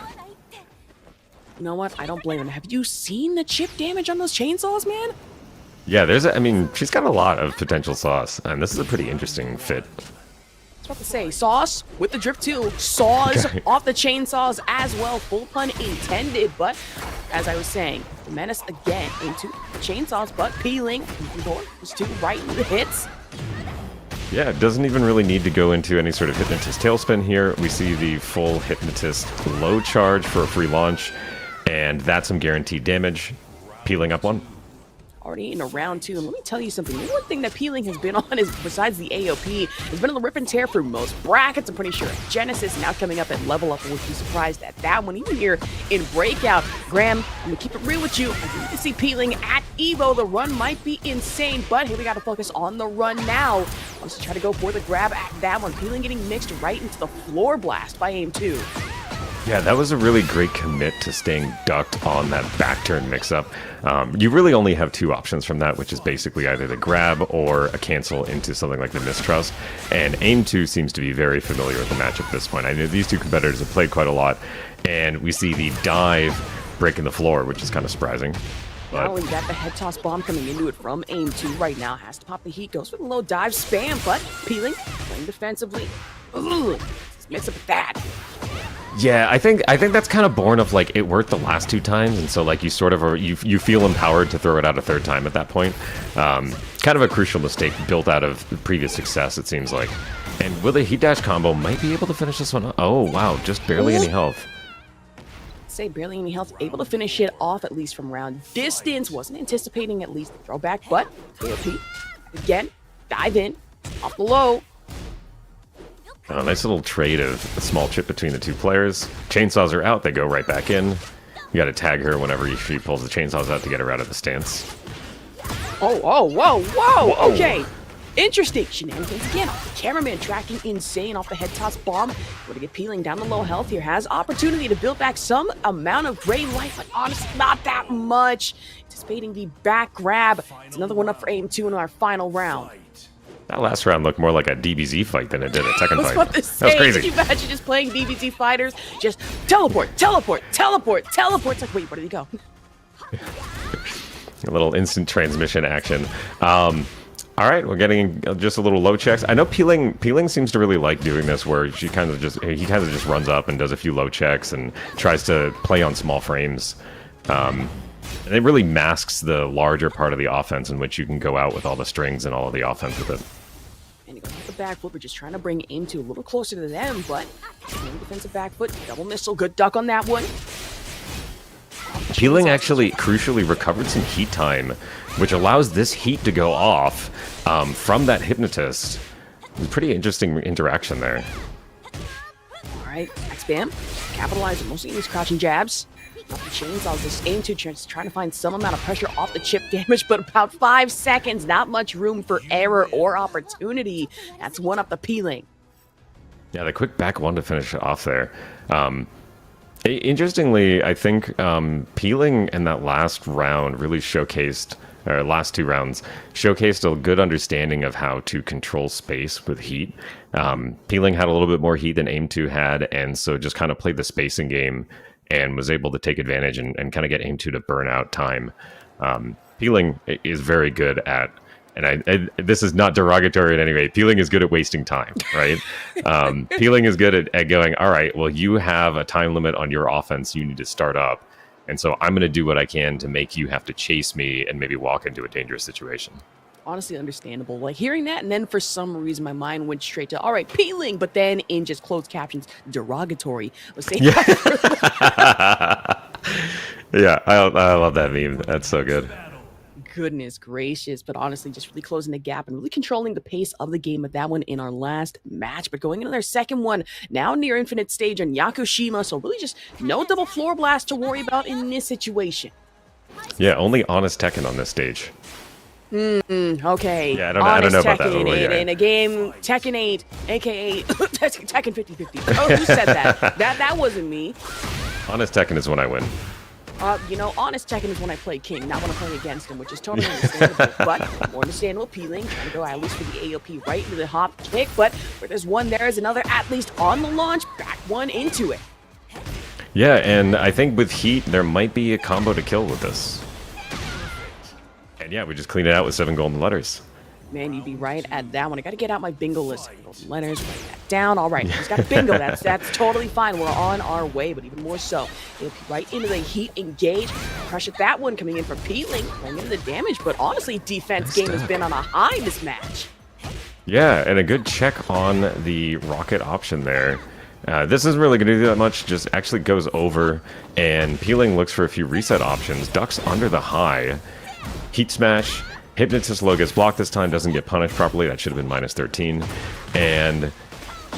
You know what? I don't blame him. Have you seen the chip damage on those chainsaws, man? Yeah, I mean, she's got a lot of potential sauce, and this is a pretty interesting fit. I was about to say, sauce with the drip too. Saws off the chainsaws as well. Full pun intended, but as I was saying, the menace again into the chainsaws, but peeling. Was 2 right into the hits. Yeah, it doesn't even really need to go into any sort of Hypnotist tailspin here. We see the full Hypnotist low charge for a free launch, and that's some guaranteed damage. Peeling up 1. already in round 2. And let me tell you something. The one thing that Pling has been on is, besides the AOP, has been on the rip and tear for most brackets. I'm pretty sure Genesis now coming up at level up. I would be surprised at that one. Even here in Breakout, Graham, I'm going to keep it real with you. I need to see Pling at Evo. The run might be insane, but here we got to focus on the run now. Let's try to go for the grab at that one. Pling getting mixed right into the floor blast by AimedTwo. Yeah, that was a really great commit to staying ducked on that back turn mix-up. You really only have 2 options from that, which is basically either the grab or a cancel into something like the mistrust. And AimedTwo seems to be very familiar with the matchup at this point. I know these 2 competitors have played quite a lot, and we see the dive breaking the floor, which is kind of surprising. Not only that, the head toss bomb coming into it from AimedTwo right now. Has to pop the heat, goes for the low dive spam, but Pling playing defensively. Ooh, mix up with that. Yeah, I think that's kind of born of like it worked the last 2 times, and so like you sort of are, you feel empowered to throw it out a 3rd time at that point. Kind of a crucial mistake built out of previous success, it seems like. And with a heat dash combo, might be able to finish this one. Oh wow, just barely any health. Say barely any health, able to finish it off at least from round distance. Wasn't anticipating at least the throwback, but AOP again, dive in off the low. A nice little trade of a small chip between the 2 players. Chainsaws are out, they go right back in. You gotta tag her whenever she pulls the chainsaws out to get her out of the stance. Whoa, okay. Interesting shenanigans again off the cameraman, tracking insane off the head toss bomb. Going to get Pling down to low health here. Has opportunity to build back some amount of gray life, but honestly not that much. Anticipating the back grab. It's another one up for AimedTwo in our final round. That last round looked more like a DBZ fight than it did a Tekken fight. That was crazy. Can you imagine just playing DBZ fighters? Just teleport. It's like, wait, where did he go? A little instant transmission action. All right, we're getting just a little low checks. I know Pling seems to really like doing this, where he kind of just runs up and does a few low checks and tries to play on small frames. And it really masks the larger part of the offense in which you can go out with all the strings and all of the offense with it. And he goes with the back flip. We're just trying to bring AimedTwo a little closer to them, but defensive back foot, double missile, good duck on that one. Pling actually crucially recovered some heat time, which allows this heat to go off from that hypnotist. It was a pretty interesting interaction there. All right, back spam, capitalizing mostly these crouching jabs. Off the chainsaws, just AimedTwo just trying to find some amount of pressure off the chip damage, but about 5 seconds, not much room for error or opportunity. That's one up the Pling. Yeah, the quick back one to finish it off there. Interestingly, I think Pling in that last round really showcased, or last 2 rounds, showcased a good understanding of how to control space with heat. Pling had a little bit more heat than AimedTwo had, and so just kind of played the spacing game and was able to take advantage and kind of get AimedTwo to burn out time. Pling is very good at, and this is not derogatory in any way, Pling is good at wasting time, right? Pling is good at going, all right, well, you have a time limit on your offense you need to start up, and so I'm going to do what I can to make you have to chase me and maybe walk into a dangerous situation. Honestly understandable. Like hearing that, and then for some reason my mind went straight to, all right, Pling, but then in just closed captions, derogatory. Was saying yeah, I love that meme. That's so good. Goodness gracious, but honestly just really closing the gap and really controlling the pace of the game with that one in our last match. But going into their second one, now near infinite stage on Yakushima, so really just no double floor blast to worry about in this situation. Yeah, only honest Tekken on this stage. Okay. Yeah, I don't know about that. Tekken 8 yeah. in a game, Tekken 8, aka Tekken 50-50. Oh, who said that? That wasn't me. Honest Tekken is when I win. Honest Tekken is when I play King, not when I'm playing against him, which is totally understandable. But more understandable, Pling trying to go at least for the AOP right into the hop kick. But where there's one, there is another, at least on the launch, back one into it. Yeah, and I think with heat, there might be a combo to kill with this. And yeah, we just clean it out with 7 golden letters. Man, you'd be right at that one. I got to get out my bingo list. Golden letters, write that down. All right, he's got a bingo. That's totally fine. We're on our way, but even more so, it'll be right into the heat engage. Crush at that one coming in for Pling, going into the damage. But honestly, defense game has been on a high this match. Yeah, and a good check on the rocket option there. This isn't really going to do that much, just actually goes over, and Pling looks for a few reset options, ducks under the high, Heat Smash. Hypnotist low gets blocked this time, doesn't get punished properly. That should have been minus 13. And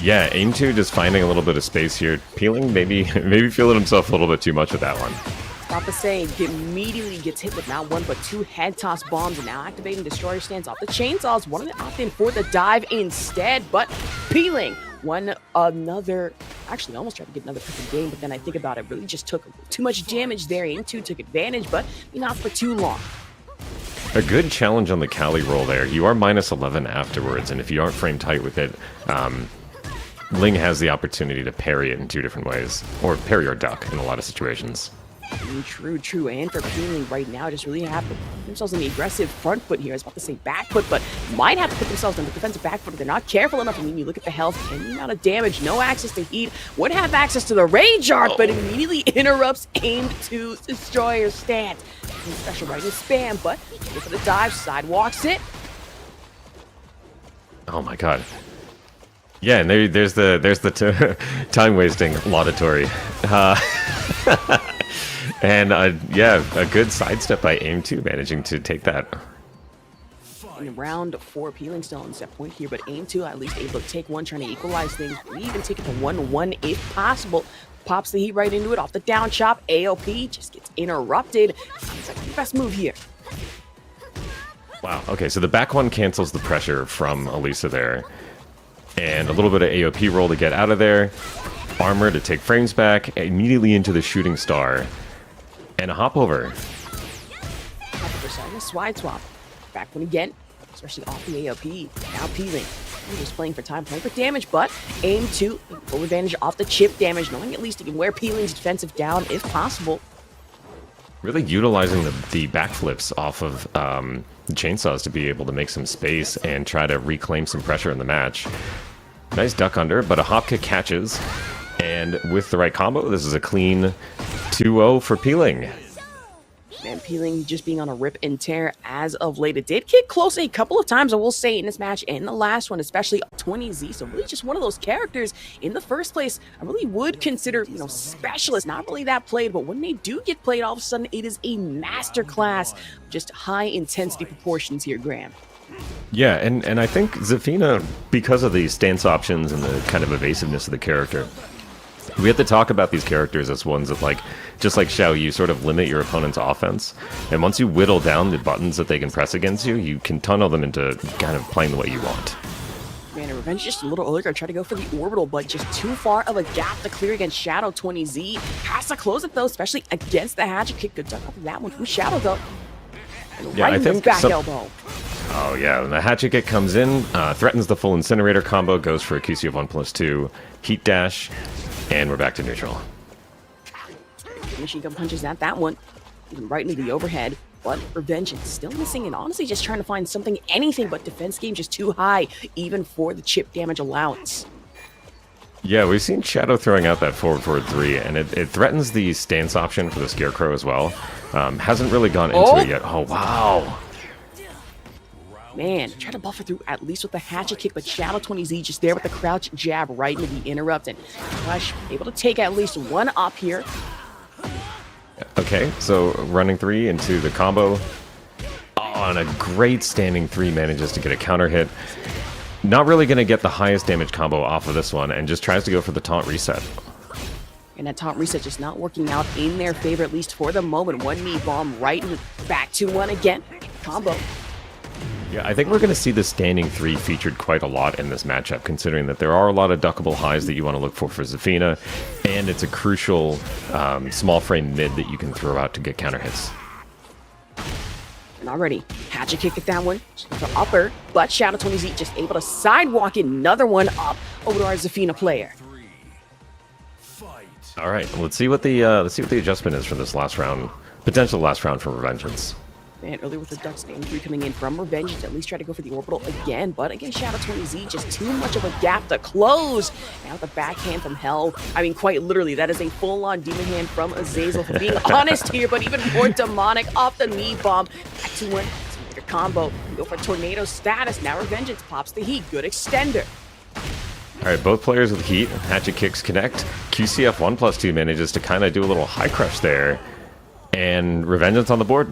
yeah, AimedTwo just finding a little bit of space here. Peeling, maybe feeling himself a little bit too much with that one. Stop the saying, immediately gets hit with not one but two head toss bombs, and now activating Destroyer Stance off the chainsaws. Wanted to opt in for the dive instead, but Peeling actually almost tried to get another perfect game, but then I think about it, really just took too much damage there. AimedTwo took advantage, but not for too long. A good challenge on the Cali roll there. You are minus 11 afterwards, and if you aren't frame tight with it, Ling has the opportunity to parry it in two different ways, or parry or duck in a lot of situations. True. And for Peeling right now, just really have to put themselves in the aggressive front foot here. I was about to say back foot, but might have to put themselves in the defensive back foot if they're not careful enough. I mean, you look at the health and the amount of damage, no access to heat, would have access to the rage art, but immediately interrupts AimedTwo's Destroyer Stance. Special right in spam, but go for the dive, sidewalks it. Oh my god. Yeah, and there's the time wasting laudatory. And yeah, a good sidestep by AimedTwo, managing to take that. In round 4, Peeling still on set point here, but AimedTwo at least able to take one, trying to equalize things, even take it to 1-1 if possible. Pops the heat right into it off the down chop. AOP just gets interrupted. It's like the best move here. Wow, okay, so the back one cancels the pressure from Alisa there. And a little bit of AOP roll to get out of there. Armor to take frames back, immediately into the shooting star. And a hop over. Swide swap. Back one again, especially off the AOP. Now Peeling. Just playing for time, playing for damage, but AimedTwo full advantage off the chip damage, knowing at least he can wear Peeling's defensive down if possible. Really utilizing the backflips off of the chainsaws to be able to make some space and try to reclaim some pressure in the match. Nice duck under, but a hop kick catches. And with the right combo, this is a clean 2-0 for Peeling. Man, Peeling just being on a rip and tear as of late. It did get close a couple of times, I will say, in this match and the last one, especially 20Z. So really just one of those characters in the first place I really would consider, specialist. Not really that played, but when they do get played, all of a sudden it is a masterclass. Just high intensity proportions here, Graham. Yeah, and I think Zafina, because of the stance options and the kind of evasiveness of the character, we have to talk about these characters as ones that, just like Xiaoyu, sort of limit your opponent's offense. And once you whittle down the buttons that they can press against you, you can tunnel them into kind of playing the way you want. Man, Revenge just a little earlier, tried to go for the orbital, but just too far of a gap to clear against Shadow 20Z. Has to close it, though, especially against the Hatchet Kick. Good duck off of that one from Shadow, though. And yeah, right I in think the back elbow. Oh, yeah, when the Hatchet Kick comes in, threatens the full Incinerator combo, goes for a QC of 1+2, Heat Dash, and we're back to neutral. Machine gun punches at that one, even right into the overhead. But Revengeance still missing, and honestly just trying to find something, anything but defense game just too high, even for the chip damage allowance. Yeah, we've seen Shadow throwing out that forward 3, and it threatens the stance option for the Scarecrow as well. Hasn't really gone into it yet. Oh, wow. Man, try to buffer through at least with the Hatchet Kick, but Shadow 20Z just there with the crouch jab right into the interrupt, and Flash able to take at least one up here. Okay, so running 3 into the combo. Oh, and a great standing 3 manages to get a counter hit. Not really going to get the highest damage combo off of this one, and just tries to go for the taunt reset. And that taunt reset just not working out in their favor, at least for the moment. One knee bomb right in the back to one again. Combo. Yeah, I think we're going to see the standing 3 featured quite a lot in this matchup, considering that there are a lot of duckable highs that you want to look for Zafina, and it's a crucial small frame mid that you can throw out to get counter hits. And already, Hatchet Kick at that one, the upper, but Shadow 20Z just able to sidewalk another one up over to our Zafina player. All right, let's see what the adjustment is for this last round, potential last round for Revengeance. Man, earlier with the duck standing 3 coming in from Revengeance, at least try to go for the orbital again, but again, Shadow 20Z, just too much of a gap to close. Now the backhand from Hell, I mean, quite literally, that is a full-on demon hand from Azazel, for being honest here, but even more demonic off the knee bomb. Back to one, a combo, go for tornado status. Now Revengeance pops the heat, good extender. All right, both players with heat, Hatchet Kicks connect. QCF 1+2 manages to kind of do a little high crush there, and Revengeance on the board.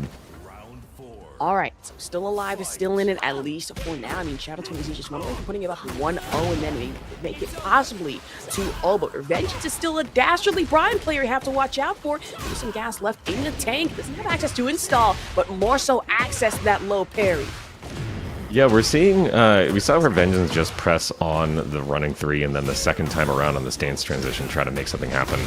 All right, so still alive, is still in it, at least for now. I mean, Shadow 20 is just one away from putting it up 1-0 and then make it possibly 2-0. But Revengeance is still a dastardly Bryan player you have to watch out for. There's some gas left in the tank. Doesn't have access to install, but more so access to that low parry. Yeah, we're seeing, we saw Revengeance just press on the running 3 and then the second time around on the stance transition try to make something happen.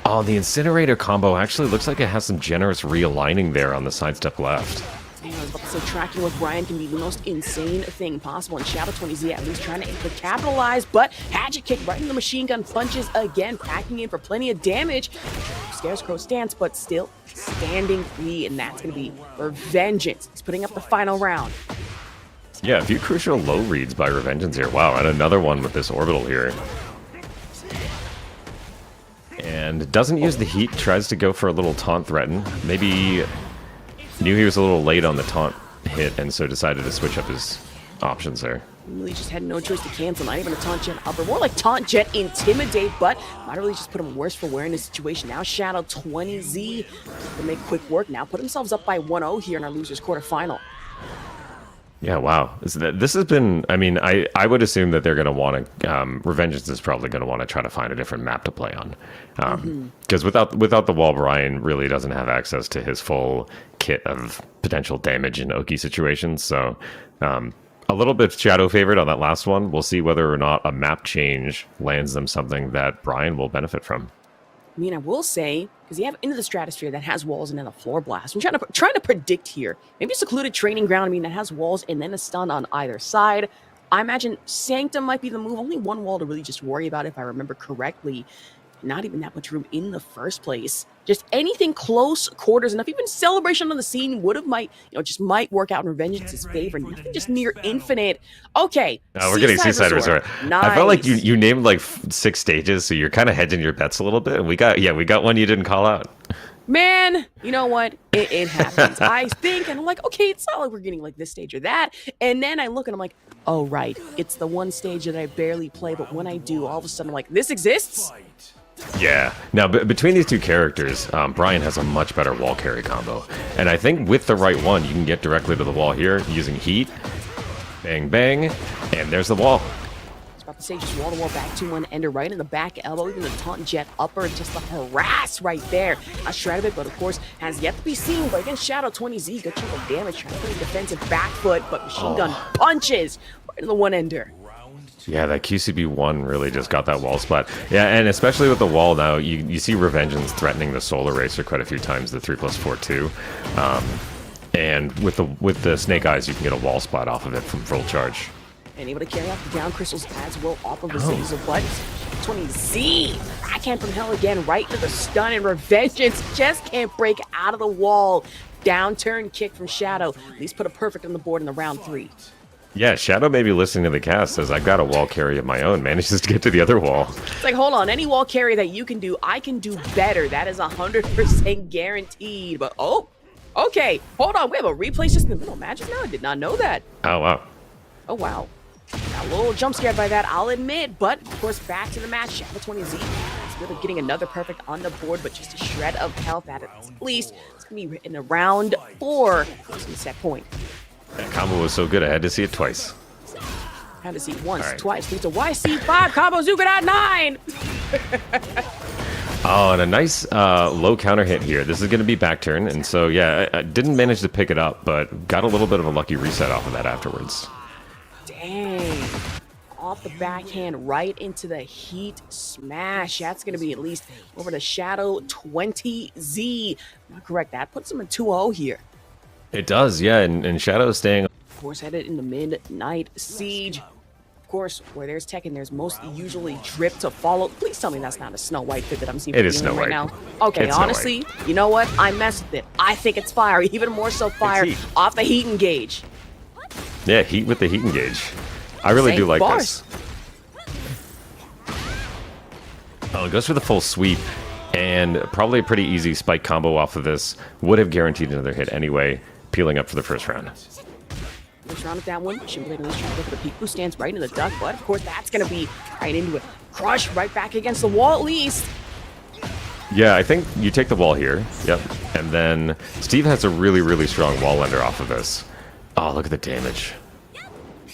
Oh, the Incinerator combo actually looks like it has some generous realigning there on the sidestep left. I was about to say, tracking with Bryan can be the most insane thing possible, and Shadow 20Z at least trying to capitalize, but Hatchet Kick right in the machine gun punches again, packing in for plenty of damage. Scarecrow stance, but still standing free, and that's going to be Revengeance. He's putting up the final round. Yeah, a few crucial low reads by Revengeance here. Wow, and another one with this orbital here. And doesn't use the heat, tries to go for a little taunt threaten. Maybe knew he was a little late on the taunt hit, and so decided to switch up his options there. Really just had no choice to cancel, not even a taunt jet upper, more like taunt jet intimidate, but might really just put him worse for wear in this situation. Now Shadow 20Z to make quick work, now put themselves up by 1-0 here in our losers quarterfinal. Yeah, wow. This has been, I mean, I would assume that they're going to want to, Revengeance is probably going to want to try to find a different map to play on. Because without the wall, Bryan really doesn't have access to his full kit of potential damage in Oki situations. So a little bit shadow favored on that last one. We'll see whether or not a map change lands them something that Bryan will benefit from. I mean, I will say, because you have Into the Stratosphere that has walls and then a floor blast. I'm trying to predict here. Maybe a secluded training ground, I mean, that has walls and then a stun on either side. I imagine Sanctum might be the move. Only one wall to really just worry about, if I remember correctly. Not even that much room in the first place. Just anything close quarters enough. Even Celebration on the Scene might work out in Revengeance's favor. Nothing just near infinite. Okay. No, we're getting Seaside Resort. Nice. I felt like you named like 6 stages, so you're kind of hedging your bets a little bit. And we got one you didn't call out. Man, you know what? It happens. I think, and I'm like, okay, it's not like we're getting like this stage or that. And then I look and I'm like, oh, right. It's the one stage that I barely play, but when I do, all of a sudden I'm like, this exists? Yeah. Now, between these two characters, Bryan has a much better wall carry combo. And I think with the right one, you can get directly to the wall here using heat. Bang, bang. And there's the wall. I was about to say, just wall-to-wall back 2-1 ender right in the back elbow, even the taunt jet upper, just the harass right there. A shred of it, but of course, has yet to be seen. But against Shadow 20Z, good chunk of damage, trying to put a defensive back foot, but machine gun punches right in the one-ender. Yeah, that QCB1 really just got that wall splat. Yeah, and especially with the wall now, you see Revengeance threatening the Solar Racer quite a few times, the 3+4-2. And with the Snake Eyes, you can get a wall splat off of it from full charge. And able to carry off the down crystals as well off of the Zazel, but 20Z, backhand from hell again, right into the stun, and Revengeance just can't break out of the wall. Down turn kick from Shadow, at least put a perfect on the board in the round 3. Yeah, Shadow may be listening to the cast, says, I've got a wall carry of my own, manages to get to the other wall. It's like, hold on, any wall carry that you can do, I can do better. That is 100% guaranteed. But, oh, okay, hold on, we have a replay system in the middle of matches now? I did not know that. Oh, wow. Oh, wow. Got a little jump scared by that, I'll admit. But, of course, back to the match. Shadow 20Z is really getting another perfect on the board, but just a shred of health at least. It's going to be in a round 4. It's a set point. That combo was so good, I had to see it twice. Had to see it once, twice. It's a YC5 combo, Zuka at 9! Oh, and a nice low counter hit here. This is going to be back turn, and so, yeah, I didn't manage to pick it up, but got a little bit of a lucky reset off of that afterwards. Dang. Off the backhand, right into the heat smash. That's going to be at least over to Shadow 20Z. Not correct, that puts him in 2-0 here. It does, yeah, and Shadow staying. Of course, headed in the midnight siege. Of course, where there's Tekken, there's most usually drip to follow. Please tell me that's not a Snow White fit that I'm seeing it is Snow right White now. Okay, it's honestly, you know what? I messed with it. I think it's fire, even more so fire off the heat engage. Yeah, heat with the heat engage. I really do like this. Oh, it goes for the full sweep. And probably a pretty easy spike combo off of this. Would have guaranteed another hit anyway, peeling up for the first round. First round with that one. Shinblade is trying to go for the peek boost stance right into the duck, but of course that's going to be right into it. Crush right back against the wall at least. Yeah, I think you take the wall here. Yep. And then Steve has a really, really strong wall ender off of this. Oh, look at the damage.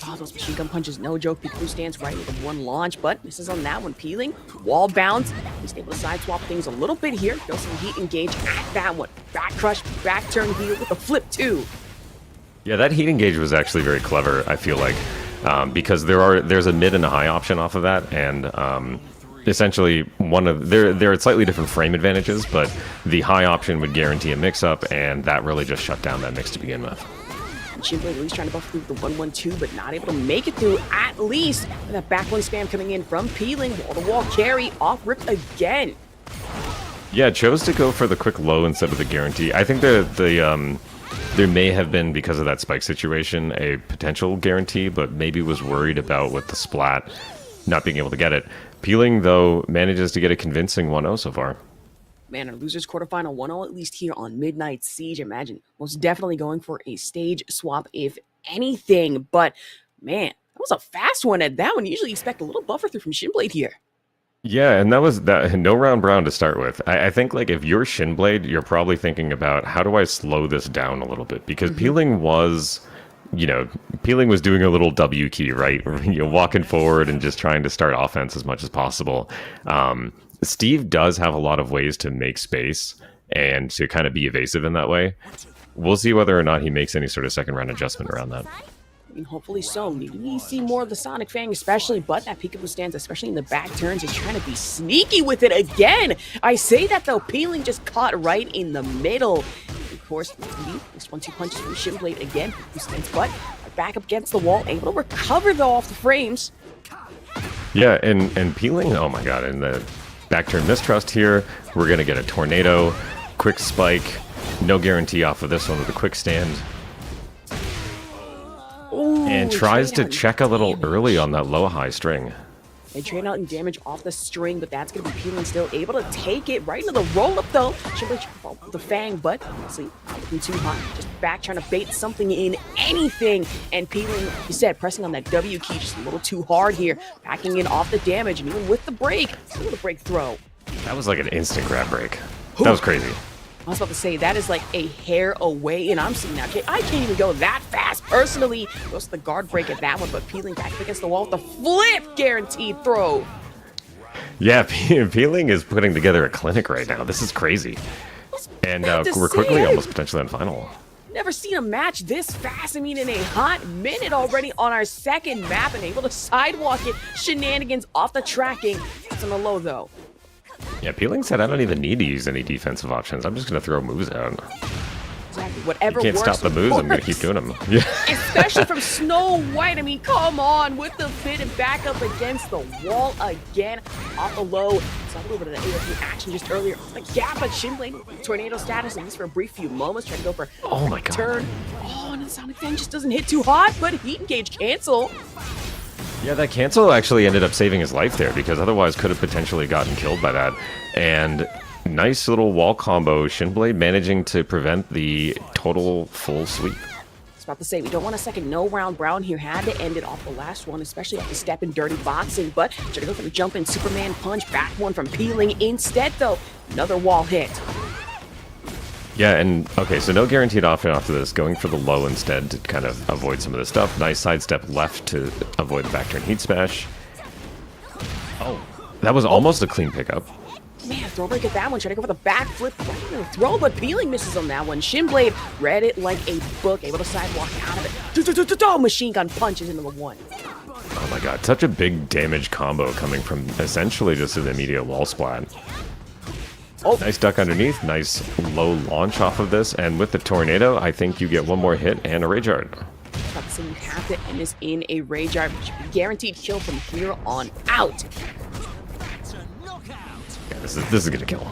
Oh, those machine gun punches, no joke. Peekaboo stands right with one launch, but misses on that one. Peeling, wall bounce. He's able to sideswap things a little bit here. Goes some heat engage at that one. Back crush, back turn heal with a flip too. Yeah, that heat engage was actually very clever, I feel like. Because there's a mid and a high option off of that, and essentially they're at slightly different frame advantages, but the high option would guarantee a mix-up, and that really just shut down that mix to begin with. Shinblade at least trying to buff through the 1-1-2, but not able to make it through at least. And that back one spam coming in from Peeling, wall-to-wall carry, off rip again. Yeah, chose to go for the quick low instead of the guarantee. I think there may have been, because of that spike situation, a potential guarantee, but maybe was worried about with the splat not being able to get it. Peeling, though, manages to get a convincing 1-0 so far. Man, our losers quarterfinal 1-0 at least here on Midnight Siege. Imagine most definitely going for a stage swap if anything. But man, that was a fast one at that one. You usually expect a little buffer through from Shinblade here. Yeah, and that was that no round brown to start with. I think like if you're Shinblade, you're probably thinking about how do I slow this down a little bit, because Peeling was, Peeling was doing a little W key, right? Walking forward and just trying to start offense as much as possible. Steve does have a lot of ways to make space and to kind of be evasive in that way. We'll see whether or not he makes any sort of second round adjustment around that. I mean, hopefully so. Maybe we see more of the Sonic Fang, especially, but that Peekaboo stands, especially in the back turns, is trying to be sneaky with it again. I say that, though. Peeling just caught right in the middle. Of course, this 1-2 punches from Shinblade again. Peekaboo stands, but back up against the wall, able to recover, though, off the frames. Yeah, and Peeling, oh my god, and the back turn mistrust here. We're going to get a tornado, quick spike, no guarantee off of this one with a quick stand. Ooh, And tries to check a little early on that low-high string. They trade out in damage off the string, but that's going to be Peeling still able to take it right into the roll-up, though. Shinblade fall with the Fang, but honestly, not looking too hot. Just back trying to bait something in, anything. And Peeling, like you said, pressing on that W key just a little too hard here. Backing in off the damage, and even with the break, still with a break throw. That was like an instant grab break. That was crazy. I was about to say, that is like a hair away, and I'm seeing that. I can't even go that fast, personally. Goes to the guard break at that one, but Peeling back against the wall with the flip guaranteed throw. Yeah, Peeling is putting together a clinic right now. This is crazy. And we're quickly almost potentially on final. Never seen a match this fast. I mean, in a hot minute already on our second map, and able to sidewalk it. Shenanigans off the tracking. It's on the low, though. Yeah, Peeling said I don't even need to use any defensive options. I'm just going to throw moves out. Exactly. Whatever You can't works, stop the moves, I'm going to keep doing them. Yeah. Especially from Snow White. I mean, come on, with the fit and back up against the wall again. Off the low. Saw a little bit of the AFP action just earlier. The gap at Shinblade, tornado status, at least for a brief few moments. Trying to go for Oh my god. turn. Oh, and the Sonic Fang just doesn't hit too hot, but heat engage cancel. Yeah, that cancel actually ended up saving his life there, because otherwise could have potentially gotten killed by that. And nice little wall combo. Shinblade managing to prevent the total full sweep. I was about to say, we don't want a second no round brown here. Had to end it off the last one, especially off the step in dirty boxing. But try to go for the jump in Superman punch. Back one from Peeling. Instead, though, another wall hit. Yeah, and okay, so no guaranteed option after this. Going for the low instead to kind of avoid some of this stuff. Nice sidestep left to avoid the back turn heat smash. Oh, that was almost a clean pickup. Man, throw break at that one. Try to go for the back flip. Right in the throw, but Peeling misses on that one. Shinblade read it like a book, able to sidewalk out of it. Machine gun punches into the one. Oh my god, such a big damage combo coming from essentially just an immediate wall splat. Oh. Nice duck underneath, nice low launch off of this, and with the tornado, I think you get one more hit and a rage art. About to say you have to end this in a ReyJr, which should be guaranteed kill from here on out. Yeah, this is gonna kill.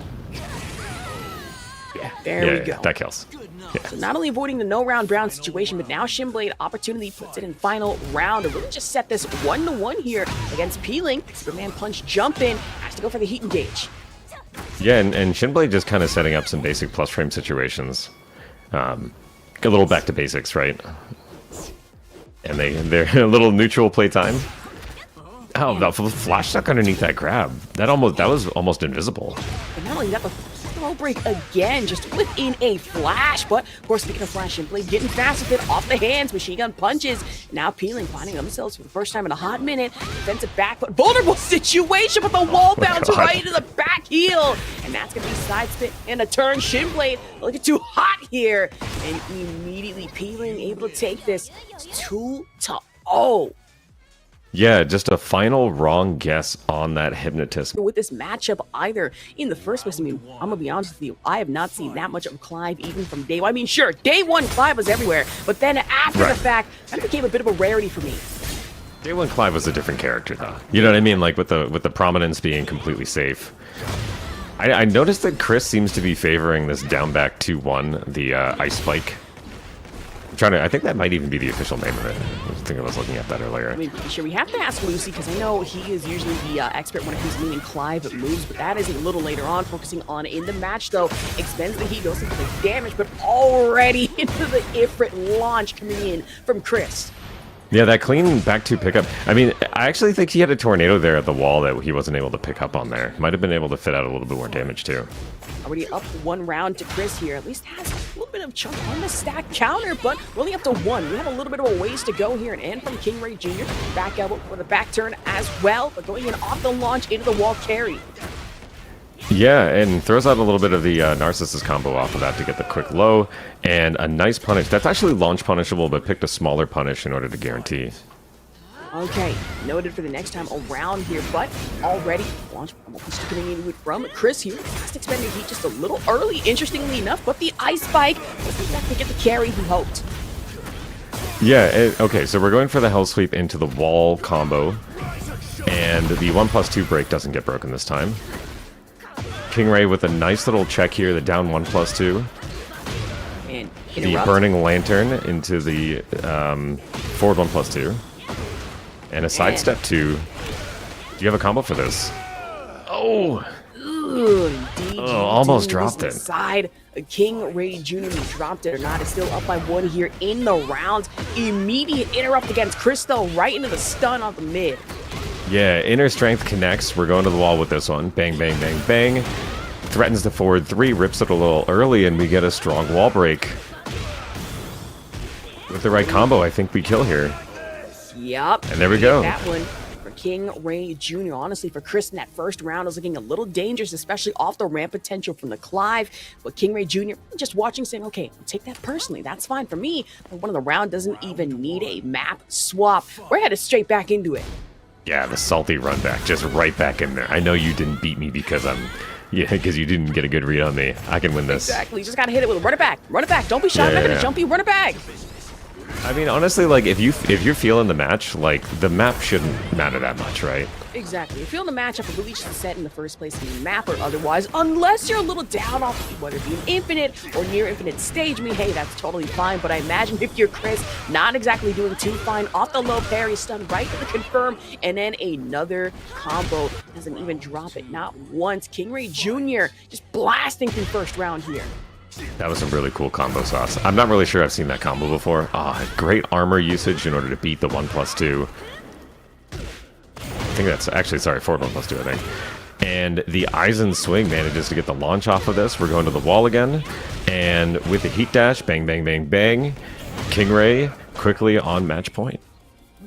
Yeah, there we go. That kills. Yeah. So not only avoiding the no round brown situation, but now Shinblade opportunity puts it in final round to really just set this 1-1 here against Peeling. Superman punch jump in, has to go for the heat engage. Yeah, and Shinblade just kind of setting up some basic plus frame situations. A little back to basics, right? And they're a little neutral playtime. Oh, the flash stuck underneath that grab. That was almost invisible. And not only that, but throw break again, just within a flash. But of course, speaking of flash, Shinblade getting fast with it off the hands, machine gun punches. Now Pling finding themselves for the first time in a hot minute. Defensive back, but vulnerable situation, but the wall bounce right into the back heel. And that's going to be side spin and a turn. Shinblade looking too hot here. And immediately Pling able to take this 2-0. Yeah, just a final wrong guess on that hypnotism. With this matchup either in the first place, I mean, I'm gonna be honest with you, I have not seen that much of Clive even from day one. I mean, sure, day one Clive was everywhere, but then after the fact, that became a bit of a rarity for me. Day one Clive was a different character, though. You know what I mean? Like with the prominence being completely safe. I noticed that Cris seems to be favoring this down back 2-1, the ice spike. I think that might even be the official name of it. I think I was looking at that earlier. I mean, sure, we have to ask Lucy, because I know he is usually the expert when it comes to meaning Clive moves, but that is a little later on. Focusing on in the match, though, expends the heat, goes into the damage, but already into the Ifrit launch coming in from Cris. Yeah, that clean back two pickup. I mean, I actually think he had a tornado there at the wall that he wasn't able to pick up on there. Might have been able to fit out a little bit more damage, too. Already up 1 round to Cris here. At least has a little bit of chunk on the stack counter, but we're only up to 1. We have a little bit of a ways to go here. And from KingReyJr, back elbow with a back turn as well, but going in off the launch into the wall carry. Yeah, and throws out a little bit of the Narcissus combo off of that to get the quick low, and a nice punish. That's actually launch punishable, but picked a smaller punish in order to guarantee. Okay, noted for the next time around here, but already launch coming in from Cris here. Fast expending heat just a little early, interestingly enough, but the ice spike doesn't exactly get the carry he hoped. Yeah, okay, so we're going for the Hell Sweep into the wall combo, and the 1+2 break doesn't get broken this time. KingRey with a nice little check here, the down 1+2. And the burning lantern into the forward 1+2. And a sidestep 2. Do you have a combo for this? Oh! Almost dropped it. Side, KingReyJr dropped it or not. Is still up by 1 here in the round. Immediate interrupt against Cris, though, right into the stun off the mid. Yeah, inner strength connects. We're going to the wall with this one. Bang, bang, bang, bang. Threatens the forward 3, rips it a little early, and we get a strong wall break. With the right combo, I think we kill here. Yup. And there we go. That one for KingReyJr. Honestly, for Cris in that first round was looking a little dangerous, especially off the ramp potential from the Clive. But KingReyJr. just watching, saying, okay, I'll take that personally. That's fine for me. But one of the round doesn't even need a map swap. We're headed straight back into it. Yeah, the salty run back, just right back in there. I know you didn't beat me because because you didn't get a good read on me. I can win this. Exactly. You just gotta hit it with a run it back. Run it back. Don't be shy. I'm not gonna jump you. Run it back. I mean, honestly, like if you're feeling the match, like the map shouldn't matter that much, right? Exactly. If you're feeling the matchup, it really should set in the first place in the map or otherwise, unless you're a little down off whether it be an infinite or near infinite stage. I mean, hey, that's totally fine. But I imagine if you're Cris, not exactly doing too fine, off the low parry, stun right to the confirm, and then another combo. Doesn't even drop it, not once. KingReyJr. just blasting through first round here. That was some really cool combo sauce. I'm not really sure I've seen that combo before. Great armor usage in order to beat the 1+2. I think that's actually, sorry, forward 1+2, I think. And the Aizen swing manages to get the launch off of this. We're going to the wall again. And with the heat dash, bang, bang, bang, bang. KingRey quickly on match point.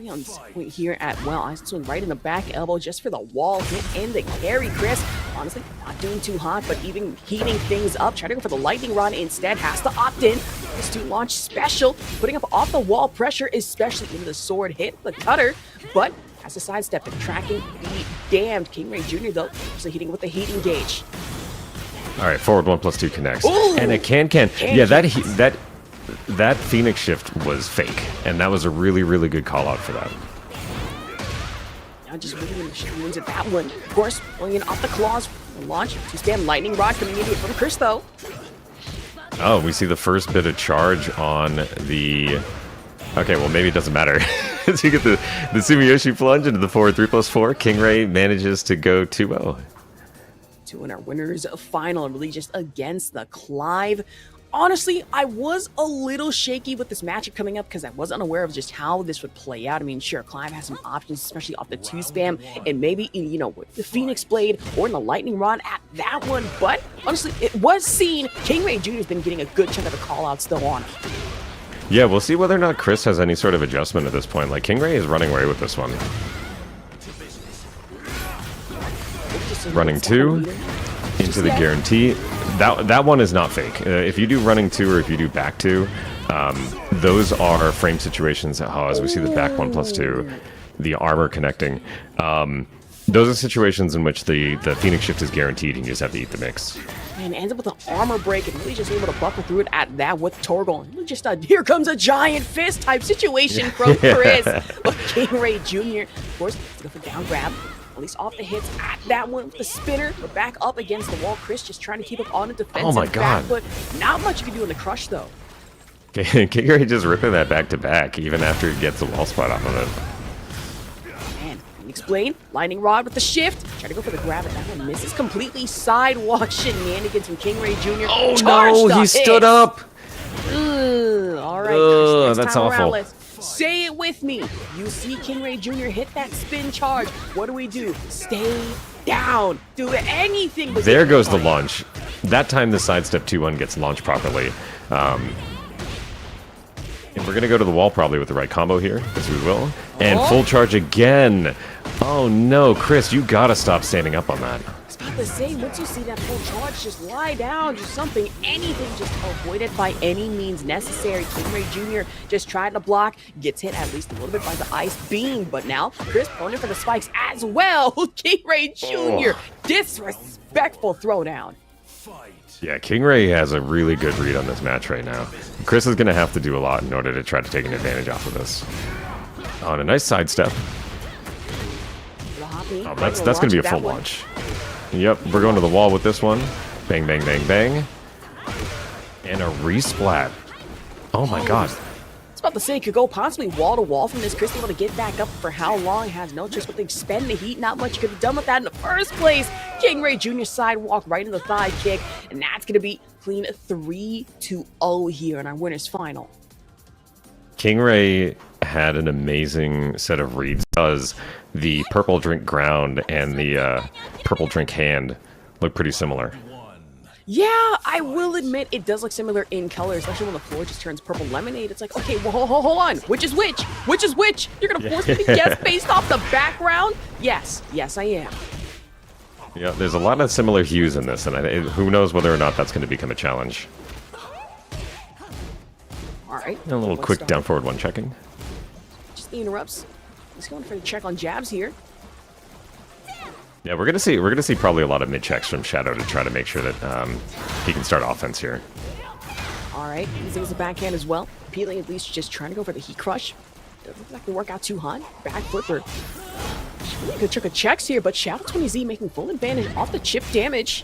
On this point here at Aizen swing right in the back elbow just for the wall hit and the carry. Cris, honestly, not doing too hot, but even heating things up. Trying to go for the lightning rod instead. Has to opt in. This to launch special, putting up off the wall pressure, especially into the sword hit, the cutter, but has to sidestep it. Tracking the damned KingReyJr. though, so hitting with the heating gauge. All right, forward 1+2 connects. Ooh, and a can. Yeah, that Phoenix shift was fake, and that was a really, really good call out for that. Now just really wins at that one. Of course, pulling in off the claws, the launch, two-stand lightning rod coming into it from Cris though. Oh, we see the first bit of charge on the... Okay, well, maybe it doesn't matter. So you get the Sumiyoshi plunge into the forward 3+4. KingRey manages to go 2-0. To win our winners final, really just against the Clive. honestly, I was a little shaky with this matchup coming up because I was unaware of just how this would play out. I mean, sure, Clive has some options, especially off the 2 spam, and maybe, you know, with the Phoenix Blade or in the Lightning Rod at that one. But honestly, it was seen. KingReyJr has been getting a good chunk of the callouts still on. Yeah, we'll see whether or not Cris has any sort of adjustment at this point. Like, KingRey is running away with this one. Running 2 into the guarantee. That one is not fake. If you do running 2 or if you do back 2, those are frame situations. As we see the back 1+2, the armor connecting. Those are situations in which the Phoenix shift is guaranteed and you just have to eat the mix. And ends up with an armor break and really just able to buckle through it at that with Torgal. Really just a here comes a giant fist type situation from Cris. But KingReyJr, of course, to go for down grab. At least off the hits at that one with the spinner. But back up against the wall. Cris just trying to keep up on the defensive Oh my God. back foot. Not much you can do in the crush though. KingRey just ripping that back to back even after he gets a wall spot off of it. Explain. Lightning Rod with the shift. Try to go for the grab, and that one misses completely. Sidewalk shenanigans from KingReyJr. Oh no, he stood up. All right, Cris, that's time awful. around, let's say it with me. You see KingReyJr hit that spin charge. What do? Stay down. Do anything. But There goes the launch. That time the sidestep 2-1 gets launched properly. And we're going to go to the wall probably with the right combo here, as we will. And full charge again. Oh no, Cris, you gotta stop standing up on that. I was about to say, once you see that full charge, just lie down, just something, anything, just avoid it by any means necessary. KingReyJr just tried to block, gets hit at least a little bit by the ice beam, but now Cris going in for the spikes as well. KingReyJr, disrespectful throwdown. Yeah, KingRey has a really good read on this match right now. Cris is gonna have to do a lot in order to try to take an advantage off of this. On a nice sidestep. Oh, that's going to be a full launch. Yep, we're going to the wall with this one. Bang, bang, bang, bang. And a resplat. Oh my God. I was about to say, could go possibly wall to wall from this. Cris able to get back up for how long? Has no choice but to expend the heat. Not much you could have done with that in the first place. KingReyJr sidewalk right in the thigh kick. And that's going to be clean 3-0 here in our winner's final. KingRey had an amazing set of reads because the purple drink ground and the purple drink hand look pretty similar. Yeah, I will admit it does look similar in color, especially when the floor just turns purple lemonade. It's like, okay, well, hold on. Which is which? Which is which? You're going to force me to guess based off the background? Yes, I am. Yeah, there's a lot of similar hues in this, and who knows whether or not that's going to become a challenge. All right. A little quick down forward one checking. Just the interrupts. He's going for a check on jabs here. Yeah, we're gonna see probably a lot of mid checks from Shadow to try to make sure that he can start offense here. All right, he's a backhand as well. Peeling at least just trying to go for the heat crush. Doesn't look like the work out too hot. Back flipper. Really good chunk of checks here, but Xiaoyu making full advantage off the chip damage.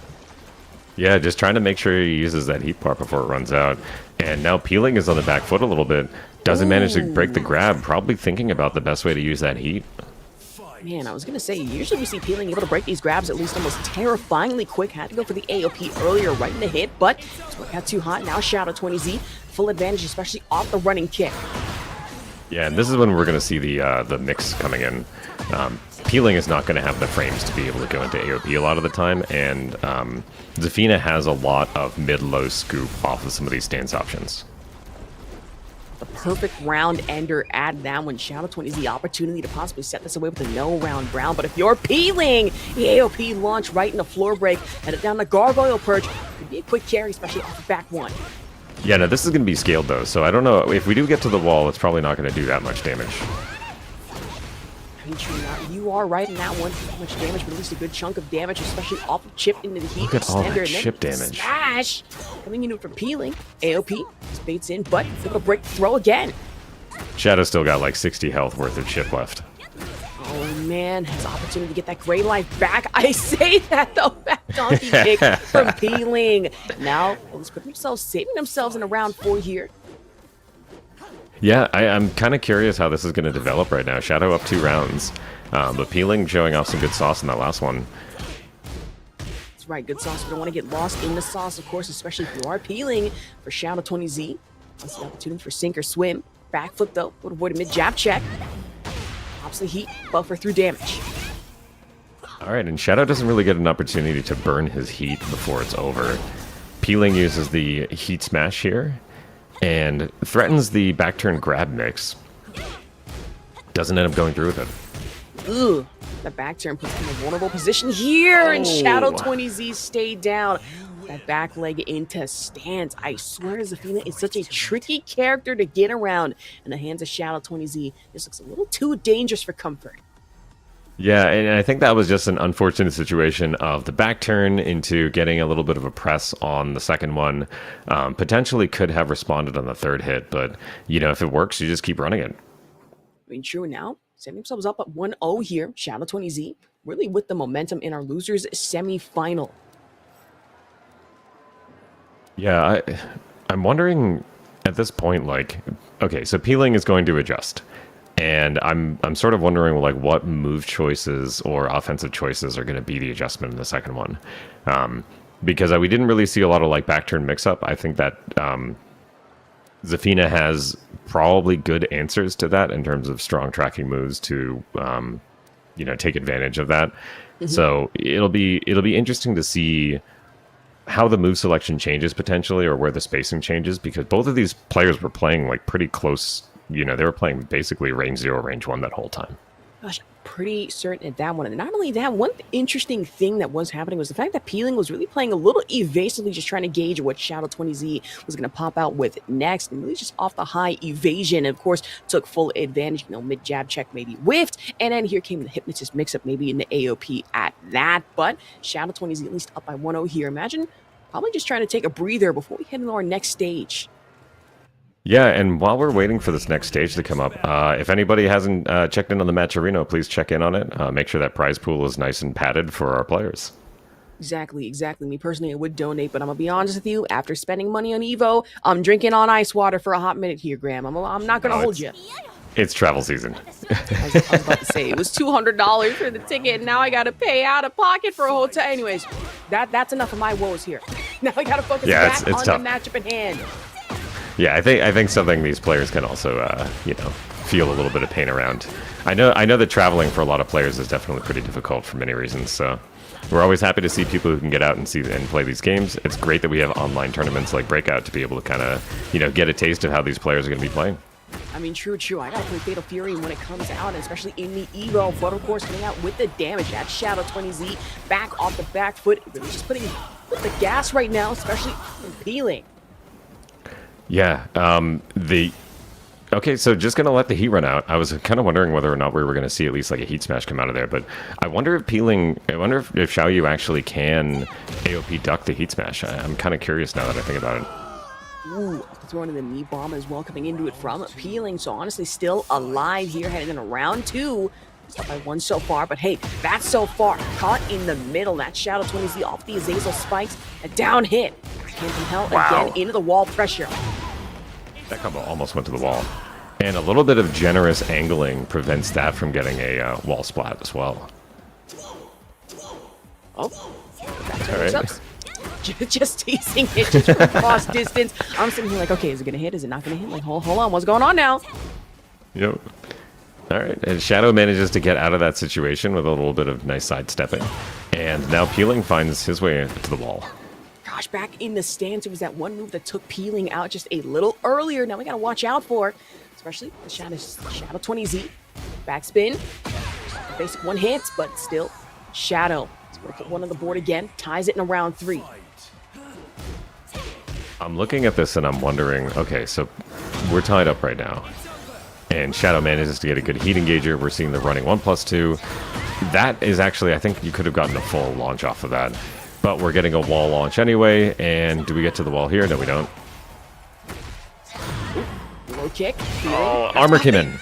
Yeah, just trying to make sure he uses that heat part before it runs out. And now Peeling is on the back foot a little bit. Doesn't manage to break the grab. Probably thinking about the best way to use that heat. Man, I was going to say, usually we see Peeling able to break these grabs at least almost terrifyingly quick. Had to go for the AOP earlier, right in the hit, but it's got too hot. Now Xiaoyu, full advantage, especially off the running kick. Yeah, and this is when we're going to see the mix coming in. Peeling is not going to have the frames to be able to go into AOP a lot of the time, and Zafina has a lot of mid-low scoop off of some of these stance options. The perfect round ender at that one. Xiaoyu the opportunity to possibly set this away with a no round brown, but if you're Peeling, the AOP launch right in the floor break, headed down the gargoyle perch. Could be a quick carry, especially off the back one. Yeah, no, this is going to be scaled though, so I don't know. If we do get to the wall, it's probably not going to do that much damage. I mean, true, you are right in that one. Not much damage, but at least a good chunk of damage, especially off of chip into the heat. Look at all that and chip then damage. Smash! Coming in for Peeling. AOP baits in, but able to break throw again. Shadow still got like 60 health worth of chip left. Oh man, has opportunity to get that gray life back. I say that though, back donkey kick from Peeling. Now, let's put themselves, saving themselves in a round 4 here. Yeah, I'm kind of curious how this is going to develop right now. Shadow up 2 rounds, but Peeling showing off some good sauce in that last one. It's right. Good sauce. We don't want to get lost in the sauce, of course, especially if you are peeling for Shadow20Z. That's the opportunity for sink or swim. Back flip, though. Would avoid a mid-jab check. Pops the heat. Buffer through damage. All right, and Shadow doesn't really get an opportunity to burn his heat before it's over. Peeling uses the heat smash here and threatens the back turn grab mix. Doesn't end up going through with it. Ugh. The back turn puts him in a vulnerable position here, and Shadow20Z stayed down. That back leg into stance. I swear Zafina is such a tricky character to get around in the hands of Shadow20Z. This looks a little too dangerous for comfort. Yeah, and I think that was just an unfortunate situation of the back turn into getting a little bit of a press on the second one. Potentially could have responded on the third hit, but, you know, if it works, you just keep running it. I mean, true now. Setting themselves up at 1-0 here. Shadow20Z really with the momentum in our losers semi-final. Yeah, I'm wondering at this point, like, okay, so peeling is going to adjust. And I'm sort of wondering, like, what move choices or offensive choices are going to be the adjustment in the second one. Because we didn't really see a lot of, like, back turn mix-up. I think that Zafina has probably good answers to that in terms of strong tracking moves to, you know, take advantage of that. Mm-hmm. So it'll be interesting to see how the move selection changes potentially, or where the spacing changes, because both of these players were playing like pretty close. You know, they were playing basically range 0, range 1 that whole time. Gosh, pretty certain at that one. And not only that, one interesting thing that was happening was the fact that Peeling was really playing a little evasively, just trying to gauge what Shadow20Z was going to pop out with next, and really just off the high evasion, and of course took full advantage. You know, mid jab check maybe whiffed, and then here came the Hypnotist mix-up maybe in the AOP at that. But Shadow20Z at least up by 1-0 here. Imagine probably just trying to take a breather before we head into our next stage. Yeah, and while we're waiting for this next stage to come up, if anybody hasn't checked in on the Matcherino, please check in on it. Make sure that prize pool is nice and padded for our players. Exactly. Me personally, I would donate, but I'm going to be honest with you. After spending money on Evo, I'm drinking on ice water for a hot minute here, Graham. I'm not going to hold you. It's travel season. I was about to say, it was $200 for the ticket, and now I got to pay out of pocket for a hotel. Anyways, that's enough of my woes here. Now I got to focus back on tough. the matchup at hand. Yeah, I think something these players can also, you know, feel a little bit of pain around. I know that traveling for a lot of players is definitely pretty difficult for many reasons. So we're always happy to see people who can get out and see and play these games. It's great that we have online tournaments like Breakout to be able to kind of, you know, get a taste of how these players are going to be playing. I mean, true. I gotta play Fatal Fury when it comes out, and especially in the Evo, but of course coming out with the damage. That Shadow20Z back off the back foot, really just putting the gas right now, especially in Peeling. Yeah, okay, so just gonna let the heat run out. I was kind of wondering whether or not we were gonna see at least like a heat smash come out of there, but I wonder if Xiaoyu actually can AOP duck the heat smash. I'm kind of curious now that I think about it. Ooh, throwing in the knee bomb as well, coming into it from Peeling. So honestly, still alive here, heading into round 2. Up by 1 so far, but hey, that's so far. Caught in the middle. That Shadow20Z off the Azazel spikes. A down hit. Came from hell again into the wall pressure. That combo almost went to the wall. And a little bit of generous angling prevents that from getting a wall splat as well. Oh, all right. Just teasing it just from cross distance. I'm sitting here like, okay, is it going to hit? Is it not going to hit? Like, hold on, what's going on now? Yep. All right, and Shadow manages to get out of that situation with a little bit of nice sidestepping. And now Peeling finds his way to the wall. Gosh, back in the stance, it was that one move that took Peeling out just a little earlier. Now we got to watch out for, especially the Shadow20Z. Backspin. Basic one hit, but still, Shadow. He's going to put one on the board again. Ties it in round 3. I'm looking at this and I'm wondering, okay, so we're tied up right now. And Shadow manages to get a good heat engager. We're seeing the running 1+2. That is actually, I think you could have gotten a full launch off of that. But we're getting a wall launch anyway. And do we get to the wall here? No, we don't. Low kick. Oh, armor came in.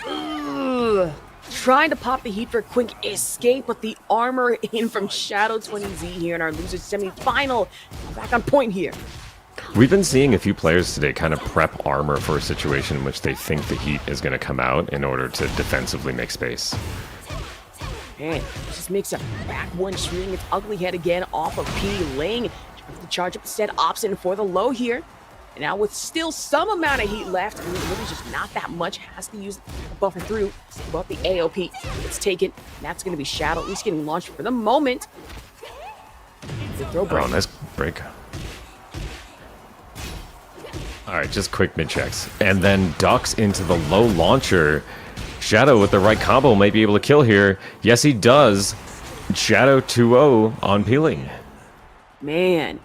Trying to pop the heat for a quick escape, but the armor in from Shadow20Z here in our losers semi-final. Back on point here. We've been seeing a few players today kind of prep armor for a situation in which they think the heat is going to come out in order to defensively make space. Man, just makes a back one, just rearing its ugly head again off of Pling. The charge up instead, opts in for the low here. And now with still some amount of heat left, I mean, really just not that much, has to use the buffer through. Above the AOP, it's taken. And that's going to be Shadow, at least getting launched for the moment. The throw break. Oh, nice break. All right, just quick mid checks. And then ducks into the low launcher. Shadow with the right combo might be able to kill here. Yes, he does. Shadow 2-0 on Pling. Man,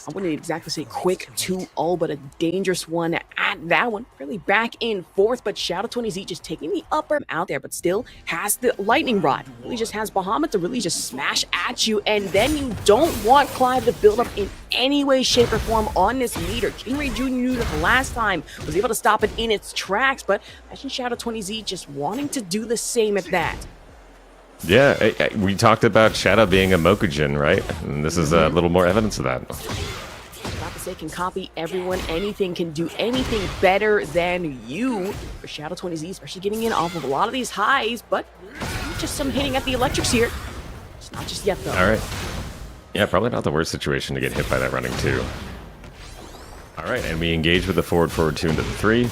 I wouldn't exactly say quick 2-0, but a dangerous one at that one. Really back in fourth, but Shadow20Z just taking the upper out there, but still has the lightning rod. Really just has Bahamut to really just smash at you, and then you don't want Clive to build up in any way, shape, or form on this meter. KingReyJr knew that the last time, was able to stop it in its tracks, but imagine Shadow20Z just wanting to do the same at that. Yeah, we talked about Shadow being a Mokujin, right? And this is a little more evidence of that. Not to say can copy everyone, anything, can do anything better than you. For Shadow20Z, especially getting in off of a lot of these highs, but just some hitting at the electrics here. It's not just yet, though. All right. Yeah, probably not the worst situation to get hit by that running, too. All right, and we engage with the forward 2 into the 3.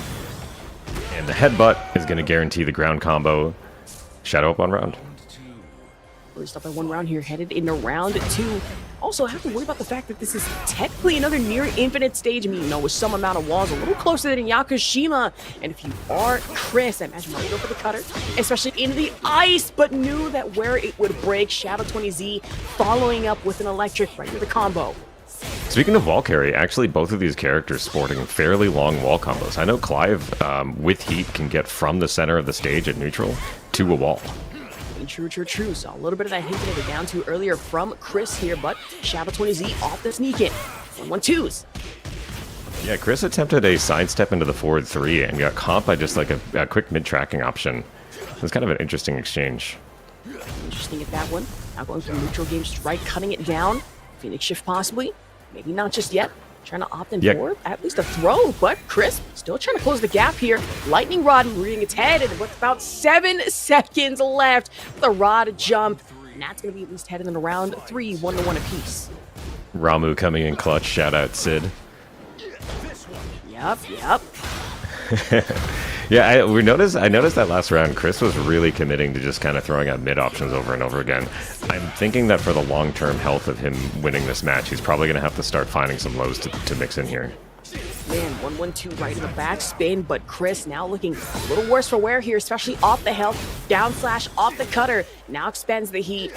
And the headbutt is going to guarantee the ground combo. Shadow up on round. Really stopped by one round here, headed into round 2. Also, I have to worry about the fact that this is technically another near infinite stage. I mean, you know, with some amount of walls, a little closer than Yakushima. And if you are Cris, I imagine you go for the cutter, especially into the ice, but knew that where it would break. Shadow20Z following up with an electric right into the combo. Speaking of wall carry, actually both of these characters sporting fairly long wall combos. I know Clive, with heat, can get from the center of the stage at neutral to a wall. True. So a little bit of that hint that we down to earlier from Cris here, but Shadow20Z off the sneak in. 1-1-2s. Yeah, Cris attempted a sidestep into the forward 3 and got caught by just like a quick mid-tracking option. It was kind of an interesting exchange. Interesting at that one. Now going for neutral game strike, cutting it down. Phoenix shift possibly. Maybe not just yet. Trying to opt in for at least a throw, but Cris still trying to close the gap here. Lightning rod reading its head, and with about 7 seconds left, the rod jump, and that's going to be at least headed in round 3, 1-1 apiece. Ramu coming in clutch. Shout out Sid. Yep. Yeah, I noticed that last round, Cris was really committing to just kind of throwing out mid options over and over again. I'm thinking that for the long-term health of him winning this match, he's probably going to have to start finding some lows to mix in here. Man, 1-1-2 right in the back spin, but Cris now looking a little worse for wear here, especially off the health, down slash off the cutter, now expands the heat.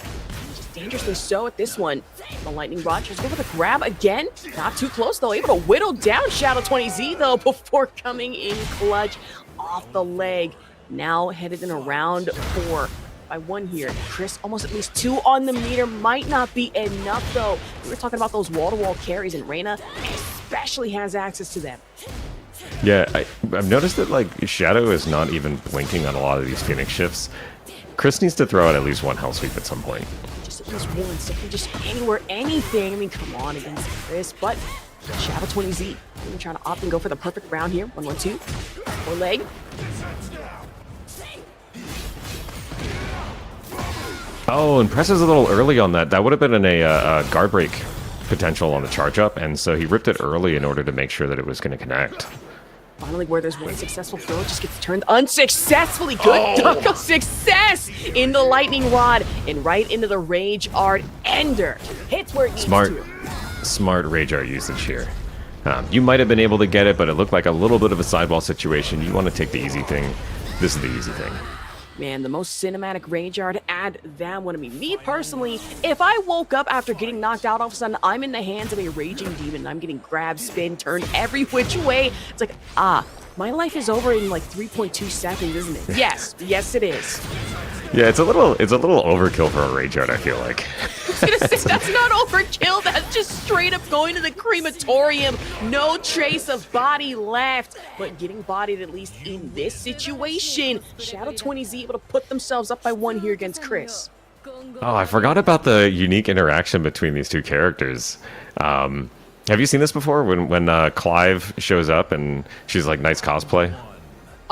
Just dangerously so at this one. The lightning rod just go for the grab again. Not too close though, able to whittle down Shadow20Z though before coming in clutch off the leg. Now headed in round 4 by 1 here. Cris almost at least 2 on the meter, might not be enough though. We were talking about those wall-to-wall carries, and Reina especially has access to them. Yeah, I've noticed that like Shadow is not even blinking on a lot of these Phoenix shifts. Cris needs to throw out at least 1 hell sweep at some point. Just at least 1, simply just anywhere, anything. I mean, come on against Cris, but Shadow20Z really trying to opt and go for the perfect round here. 1-1-2, 4 leg. Oh, and presses a little early on that. That would have been a guard break potential on the charge up, and so he ripped it early in order to make sure that it was going to connect. Finally, where there's one successful throw, it just gets turned unsuccessfully. Good duck of success in the lightning rod and right into the rage art ender. Hits where it needs to. Smart ReyJr usage here. You might have been able to get it, but it looked like a little bit of a sidewall situation. You want to take the easy thing. This is the easy thing. Man, the most cinematic ReyJr to add that one to me. Me personally, if I woke up after getting knocked out, all of a sudden I'm in the hands of a raging demon and I'm getting grabbed, spin, turned every which way. It's like, my life is over in like 3.2 seconds, isn't it? Yes, it is. Yeah, it's a little overkill for a ReyJr, I feel like. I was gonna say, that's not overkill, that's just straight up going to the crematorium. No trace of body left, but getting bodied at least in this situation. Shadow20Z able to put themselves up by 1 here against Cris. Oh, I forgot about the unique interaction between these two characters. Have you seen this before? When Clive shows up and she's like, nice cosplay?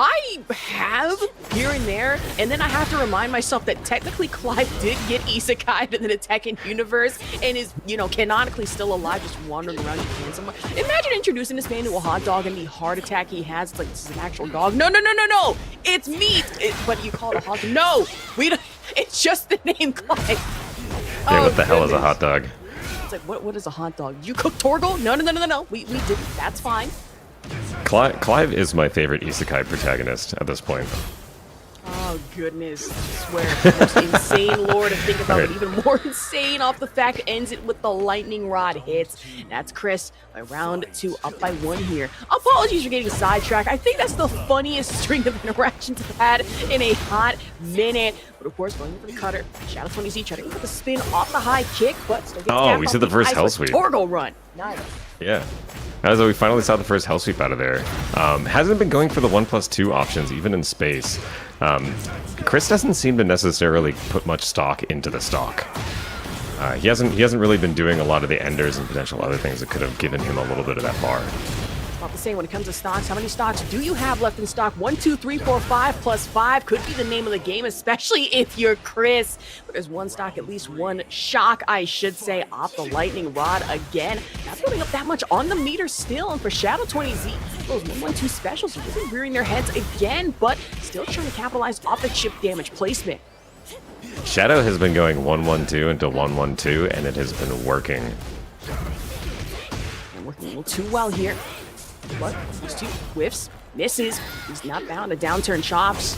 I have here and there, and then I have to remind myself that technically Clive did get isekai'd in the Tekken universe and is, canonically still alive, just wandering around Japan somewhere. Imagine introducing this man to a hot dog and the heart attack he has. It's like, this is an actual dog. No, it's meat. But you call it a hot dog. No, we don't. It's just the name Clive. Yeah, what the hell is a hot dog? It's like, what is a hot dog? You cook Torgal? No. We didn't. That's fine. Clive is my favorite isekai protagonist at this point. Oh, goodness. I swear. The most insane lore to think about, but even more insane off the fact ends it with the lightning rod hits. That's Cris by round 2, up by 1 here. Apologies for getting sidetracked. I think that's the funniest string of interactions I've had in a hot minute. But of course, going for the cutter. Shadow20Z trying to go for the spin off the high kick, but still gets Oh, we see the first hell sweep. Torgal run. Nice. Yeah. As we finally saw the first hell sweep out of there. Hasn't been going for the 1+2 options, even in space. Cris doesn't seem to necessarily put much stock into the stock. He hasn't really been doing a lot of the enders and potential other things that could have given him a little bit of that bar. About to say, when it comes to stocks, how many stocks do you have left in stock? 1, 2, 3, 4, 5 plus 5 could be the name of the game, especially if you're Cris. But there's one stock, at least one shock, I should say, off the lightning rod again. Not building up that much on the meter still, and for Shadow20Z, those 1-1-2 specials are really rearing their heads again, but still trying to capitalize off the chip damage placement. Shadow has been going 1-1-2 into 1-1-2, and it has been working. And working a little too well here. But these 2 whiffs, misses. He's not bound to downturn chops.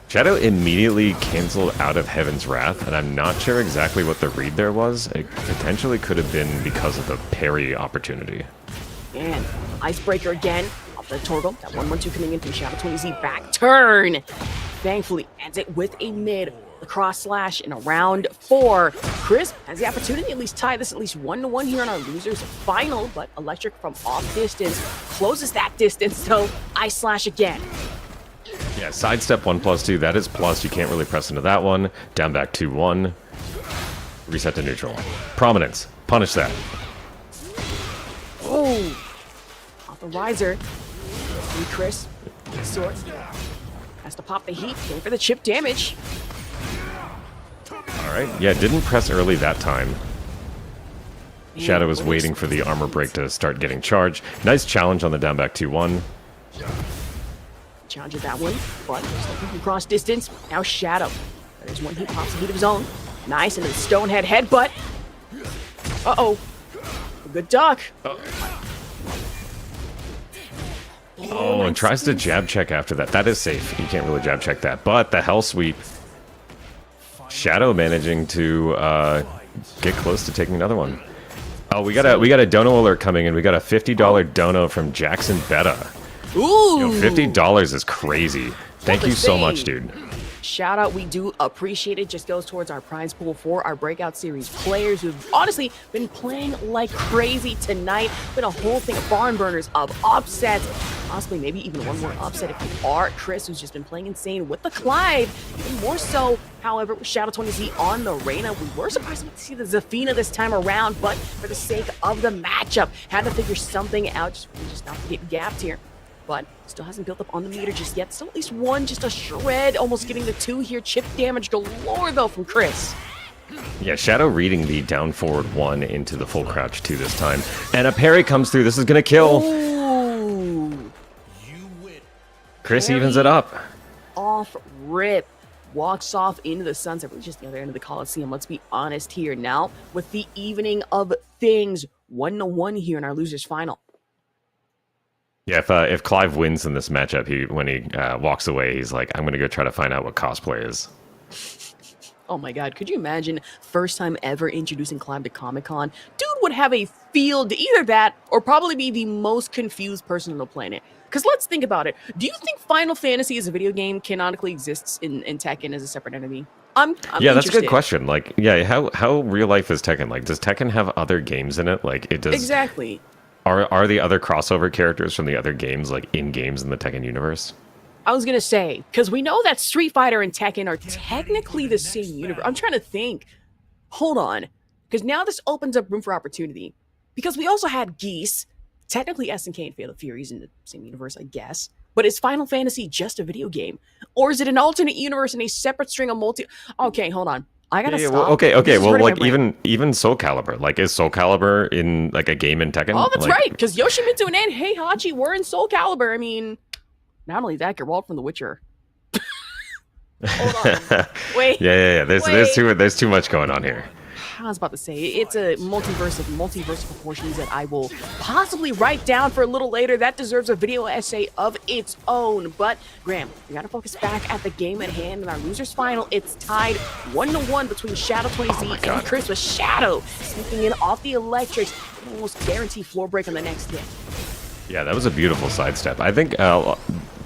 Shadow immediately canceled out of Heaven's Wrath, and I'm not sure exactly what the read there was. It potentially could have been because of the parry opportunity. And Icebreaker again, off the Torgal. That 1-1-2 coming in from Shadow20Z back turn. Thankfully ends it with a mid. The cross slash in a round 4. Cris has the opportunity to at least tie this at least 1-1 here on our losers final, but Electric from off distance closes that distance, so Ice Slash again. Yeah, sidestep 1+2, that is plus. You can't really press into that one. Down back 2-1. Reset to neutral. Prominence. Punish that. Oh! Off the riser. And Cris, sword. Has to pop the heat, going for the chip damage. Alright, yeah, didn't press early that time. Shadow was waiting for the armor break to start getting charged. Nice challenge on the down back 2-1. Challenge at that one, but still from cross distance. Now Shadow. There's one, he pops a heat of his own. Nice, into the Stonehead headbutt. Uh-oh. A good duck. Oh, and tries to jab check after that. That is safe. You can't really jab check that. But the hell sweep. Shadow managing to get close to taking another one. Oh, we got a dono alert coming in. We got a $50 dono from Jackson Betta. Ooh! $50 is crazy. Thank you so much, dude. Shout out, we do appreciate it. Just goes towards our prize pool for our Breakout Series players who've honestly been playing like crazy tonight. Been a whole thing of barn burners, of upsets, possibly maybe even one more upset if you are Cris, who's just been playing insane with the Clive. Even more so, however, with Shadow20Z on the Reina. We were surprised to see the Zafina this time around, but for the sake of the matchup, had to figure something out just not to get gapped here. But still hasn't built up on the meter just yet. Still at least one, just a shred, almost getting the 2 here. Chip damage galore, though, from Cris. Yeah, Shadow reading the down forward 1 into the full crouch 2 this time. And a parry comes through. This is going to kill. Ooh. Cris evens it up. Off rip. Walks off into the sunset. We're just the other end of the Coliseum. Let's be honest here now. With the evening of things, 1-1 here in our losers final. Yeah, if Clive wins in this matchup, when he walks away, he's like, I'm going to go try to find out what cosplay is. Oh my god, could you imagine first time ever introducing Clive to Comic-Con? Dude would have a field to either that or probably be the most confused person on the planet. Because let's think about it. Do you think Final Fantasy as a video game canonically exists in Tekken as a separate entity? I'm yeah, that's a interested. good question. Like, yeah, how real life is Tekken? Like, does Tekken have other games in it? Like, it does. Exactly. Are the other crossover characters from the other games like in games in the Tekken universe? I was gonna say, because we know that Street Fighter and Tekken are technically the same universe. I'm trying to think. Hold on. Because now this opens up room for opportunity. Because we also had Geese, technically SNK and Fatal Furies in the same universe, I guess. But is Final Fantasy just a video game? Or is it an alternate universe in a separate string of multi... Okay, hold on. I gotta stop. Well, okay. This is Well, hurting my like brain. even Soul Calibur, like is Soul Calibur in like a game in Tekken? Oh, that's Like, right, because Yoshimitsu and Heihachi were in Soul Calibur. I mean, not only that, Geralt from The Witcher. Hold on. Wait. Yeah. There's Wait. there's too much going on here. I was about to say, it's a multiverse of proportions that I will possibly write down for a little later. That deserves a video essay of its own. But, Graham, we gotta focus back at the game at hand. In our losers final, it's tied 1-1 between Shadow20Z and Cris, with Shadow sneaking in off the electrics. Almost guarantee floor break on the next hit. Yeah, that was a beautiful sidestep. I think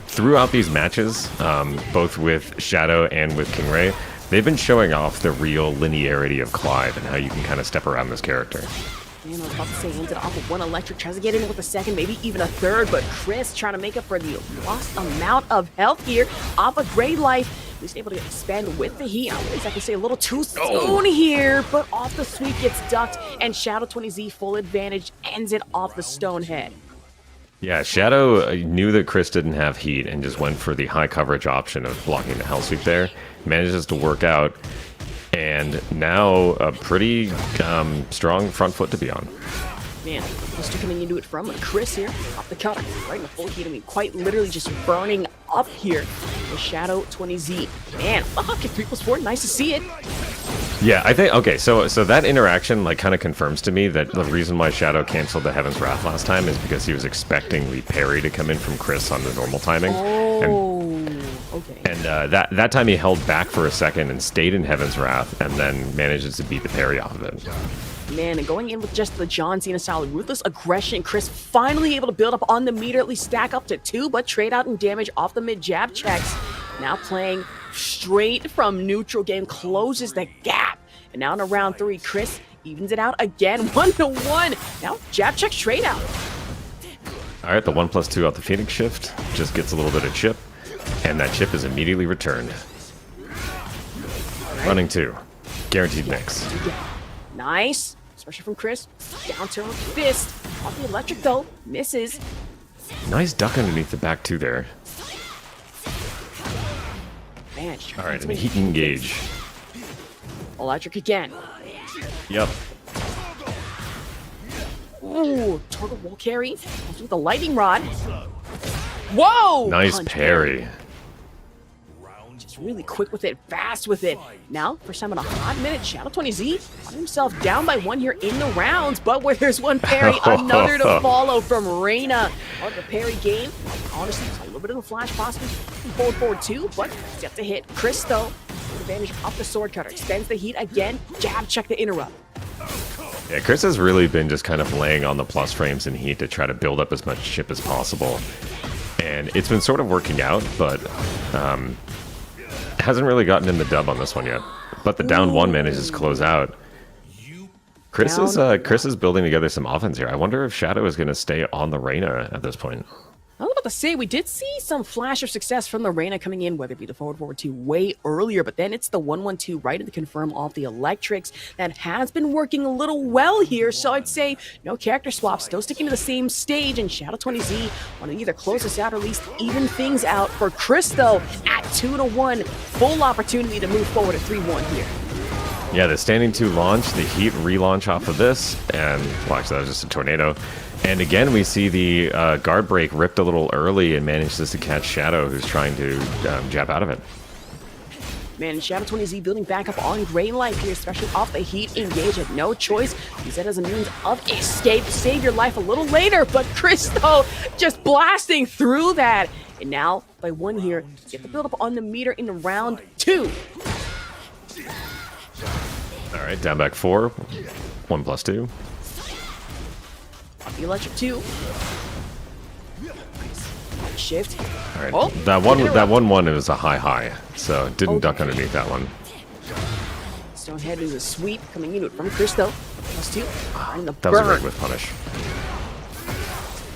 throughout these matches, both with Shadow and with KingRey, they've been showing off the real linearity of Clive and how you can kind of step around this character. Man, I was about to say, ended off with one electric, tries to get in with a second, maybe even a third, but Cris trying to make up for the lost amount of health here off a Great Life. He's able to expand with the heat. I guess I can say a little too soon here, but off the sweep gets ducked, and Shadow20Z full advantage ends it off the stone head. Yeah, Shadow knew that Cris didn't have heat and just went for the high coverage option of blocking the hell sweep there. Manages to work out, and now a pretty strong front foot to be on. Man, Mr. coming into it from Cris here, off the counter, right in the full heat. I mean, quite literally just burning up here with Shadow20Z. Man, fuck, 3+4, nice to see it. Yeah, I think, okay, so that interaction like kind of confirms to me that the reason why Shadow canceled the Heaven's Wrath last time is because he was expecting the parry to come in from Cris on the normal timing. Okay. And that time he held back for a second and stayed in Heaven's Wrath and then manages to beat the parry off of it. Man, and going in with just the John Cena style ruthless aggression, Cris finally able to build up on the meter, at least stack up to 2, but trade out in damage off the mid jab checks. Now playing straight from neutral game, closes the gap. And now in a round 3, Cris evens it out again, 1-1. Now jab check trade out. All right, the 1+2 out the Phoenix shift just gets a little bit of chip, and that chip is immediately returned. Right. Running 2, guaranteed mix. Nice, especially from Cris. Down turn with fist. Off the electric though, misses. Nice duck underneath the back 2 there. Man, All right, and he can engage. electric again. Yep. Ooh, target wall carry. With the lightning rod. Whoa! Nice Punch parry. Just really quick with it, fast with it. Now, first time in a hot minute, Shadow20Z found himself down by 1 here in the rounds, but where there's one parry, another to follow from Reyna. On the parry game, honestly, a little bit of a flash possibly forward 2, but set to hit. Cris, though, advantage off the sword cutter, extends the heat again, jab check to interrupt. Yeah, Cris has really been just kind of laying on the plus frames in heat to try to build up as much chip as possible. And it's been sort of working out, but hasn't really gotten in the dub on this one yet. But the down 1 manages to close out. Cris is building together some offense here. I wonder if Shadow is going to stay on the Reyna at this point. I was about to say, we did see some flash of success from the Reyna coming in, whether it be the forward 2 way earlier, but then it's the 1-1-2 right in the confirm off the electrics that has been working a little well here, so I'd say no character swaps, still sticking to the same stage, and Shadow20Z want to either close this out or at least even things out. For Cris, though, at 2-1, full opportunity to move forward at 3-1 here. Yeah, the standing 2 launch, the heat relaunch off of this, and, well, actually, that was just a tornado. And again, we see the guard break ripped a little early and manages to catch Shadow, who's trying to jab out of it. Man, Shadow20Z building back up on Great Life here, especially off the heat engage at no choice. Use that as a means of escape, save your life a little later, but Cris, though, just blasting through that. And now, by 1 here, get the build up on the meter in round 2. All right, down back 4, 1+2. The electric 2. Shift. All right, Oh, that 1-1 was a high, so didn't duck underneath that one. Stonehead is a sweep coming into it from Cris, though. +2. And the That was a burn. rig with punish.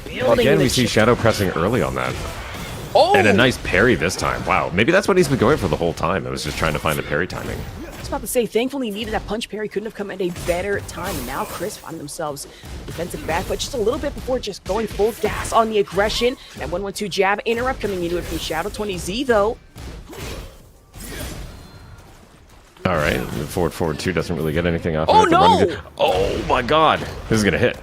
Building Again, the we see chip. Shadow pressing early on that. Oh! And a nice parry this time. Wow, maybe that's what he's been going for the whole time. It was just trying to find the parry timing. was about to say, thankfully needed that punch parry. Couldn't have come at a better time. And now Cris finding themselves defensive back, but just a little bit before just going full gas on the aggression. That 1-1-2 jab interrupt coming into it from Shadow20Z though. All right, the forward 2 doesn't really get anything off. Oh of it. no! Oh my God, this is gonna hit.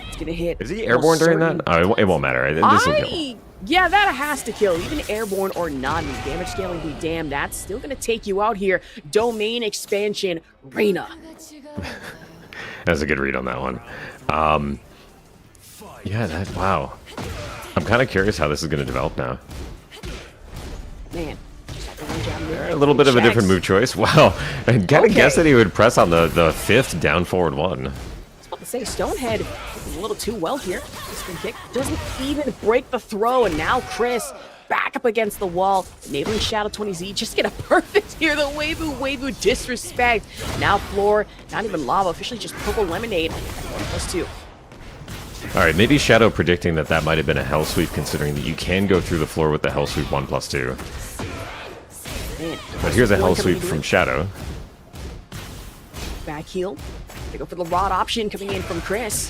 It's gonna hit. Is he airborne during that? Oh, it won't matter. This will kill. Yeah, that has to kill. Even airborne or not, the damage scaling be damned. That's still gonna take you out here. Domain expansion, Reina. That's a good read on that one. Yeah, wow. I'm kind of curious how this is gonna develop now. Man. A little bit of a different move choice. Wow, I kind of guessed that he would press on the 5th down forward 1. I was about to say, Stonehead is a little too well here. Spin kick doesn't even break the throw, and now Cris back up against the wall, enabling Shadow20Z just get a perfect here. The Waifu disrespect. Now floor, not even lava, officially just purple lemonade. 1+2. All right, maybe Shadow predicting that might have been a hell sweep, considering that you can go through the floor with the hell sweep 1+2. Man, but here's a hell sweep from Shadow. Back heel. They go for the rod option coming in from Cris.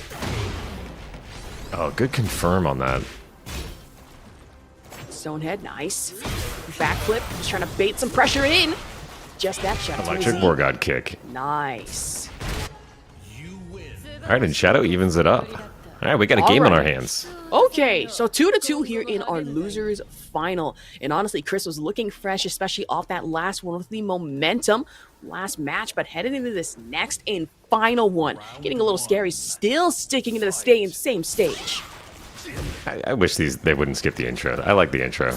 Oh, good confirm on that. Stonehead, nice. Backflip, just trying to bait some pressure in. Just that shot. Electric War God kick. Nice. All right, and Shadow evens it up. All right, we got a game on our hands. Okay, so 2-2 here in our losers final. And honestly, Cris was looking fresh, especially off that last one with the momentum last match, but headed into this next and final one. Getting a little scary, still sticking into the same stage. I wish they wouldn't skip the intro. I like the intro.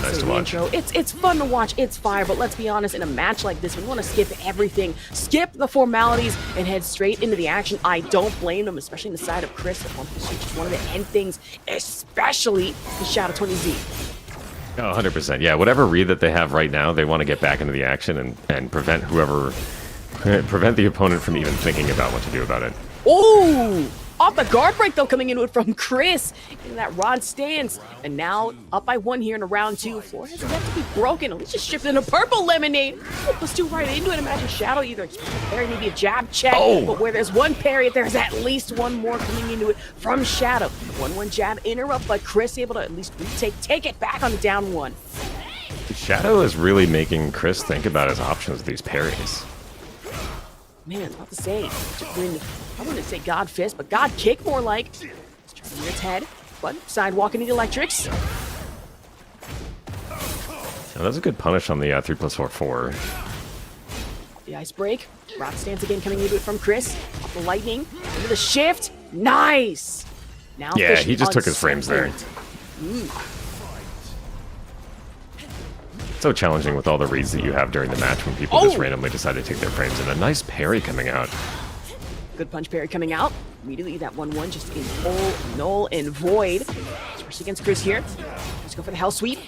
Nice to watch. Intro. It's fun to watch, it's fire, but let's be honest, in a match like this, we want to skip everything, skip the formalities, and head straight into the action. I don't blame them, especially in the side of Cris. Just wanted to end things, especially the Shadow20Z. Oh, 100%. Yeah, whatever read that they have right now, they want to get back into the action and prevent the opponent from even thinking about what to do about it. Oh! Off the guard break, though, coming into it from Cris in that rod stance. And now up by 1 here in a round 2. Floor has yet to be broken. At least just shifted into purple lemonade. Let's do right into it. Imagine Shadow either parry, maybe a jab check. Oh. But where there's one parry, there's at least one more coming into it from Shadow. 1-1 jab interrupt, but Cris able to at least take it back on the down 1. Shadow is really making Cris think about his options with these parries. Man, I was about to say, I wouldn't say God Fist, but God Kick more like. Let's try to near its head, but sidewalk into the electrics. Oh, that's a good punish on the 3+4. The ice break, rock stance again coming into it from Cris. Off the lightning, into the shift, nice! Now yeah, he just took his frames there. So challenging with all the reads that you have during the match when people just randomly decide to take their frames, and a nice parry coming out. Good punch parry coming out. Immediately that 1-1 just in full null and void. Especially against Cris here. Let's go for the hell sweep.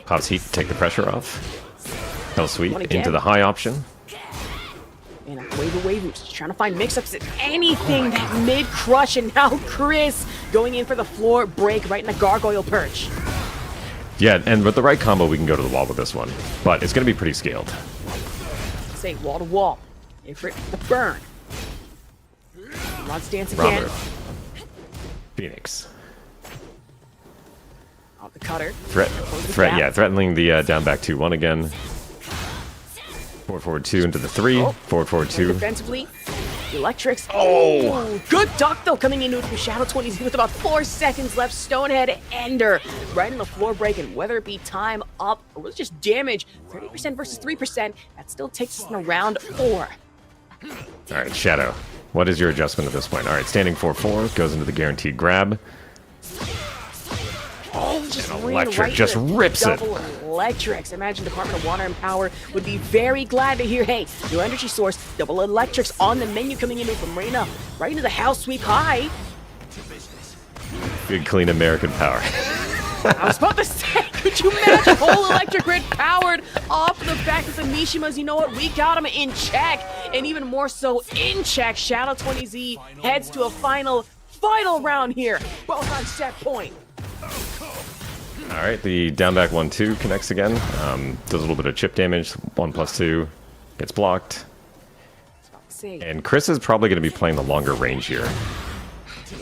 Pops heat to take the pressure off. Hell sweep into the high option. And a Waifu, just trying to find mix-ups at anything, that mid-crush, and now Cris going in for the floor break right in the gargoyle perch. Yeah, and with the right combo, we can go to the wall with this one. But it's going to be pretty scaled. Say wall to wall. In for the burn. Rod stance again. Phoenix. Out the cutter. Threatening the down back 2-1 again. Forward 2 into the 3. Forward 2. Defensively. Electrics. Oh! Good duck, though, coming into it from Shadow20Z with about 4 seconds left. Stonehead Ender right in the floor break, and whether it be time up or was just damage, 30% versus 3%, that still takes us in a round 4. All right, Shadow. What is your adjustment at this point? All right, standing 4-4 goes into the guaranteed grab. Oh, just electric right just rips it. Double electrics. Imagine Department of Water and Power would be very glad to hear, hey, new energy source, double electrics on the menu coming in from Reina, right into the house sweep high. Good, clean American power. I was about to say, could you imagine whole electric grid powered off the back of the Mishimas? You know what? We got him in check, and even more so in check. Shadow20Z heads to a final round here. Both on set point. All right, the down back 1-2 connects again. Does a little bit of chip damage. 1+2 gets blocked. And Cris is probably going to be playing the longer range here.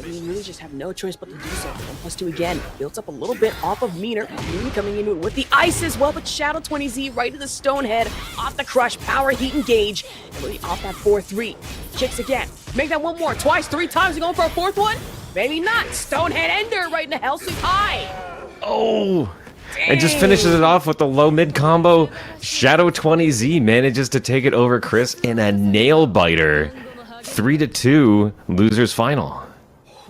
We really just have no choice but to do so. 1+2 again. Builds up a little bit off of Meaner. Meaner coming in with the ice as well, but Shadow 20Z right to the Stonehead. Off the crush, power, heat, engage. And really off that 4-3. Kicks again. Make that one more. Twice, 3 times. Going for a 4th one? Maybe not. Stonehead Ender right in the Hellsing High. Oh! And just finishes it off with the low mid combo. Shadow 20Z manages to take it over Cris in a nail biter. 3-2, losers final.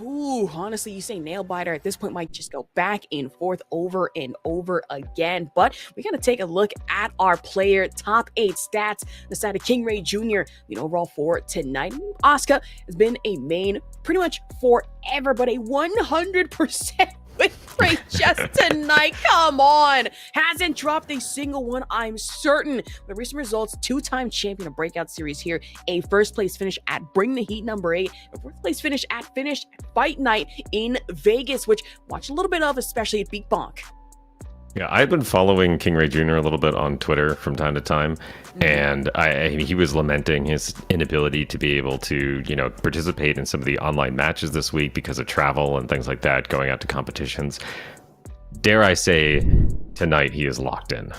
Ooh, honestly, you say nail biter at this point might just go back and forth over and over again. But we gotta take a look at our player top 8 stats. The side of KingReyJr, overall for tonight. Asuka has been a main pretty much forever, but a 100% win rate just tonight. Come on. Hasn't dropped a single one, I'm certain. The recent results, 2-time champion of Breakout Series here, a first place finish at Bring the Heat number 8, a fourth place finish at Fight Night in Vegas, which watch a little bit of, especially at Beak Bonk. Yeah, I've been following KingReyJr a little bit on Twitter from time to time, and he was lamenting his inability to be able to, participate in some of the online matches this week because of travel and things like that, going out to competitions. Dare I say, tonight he is locked in.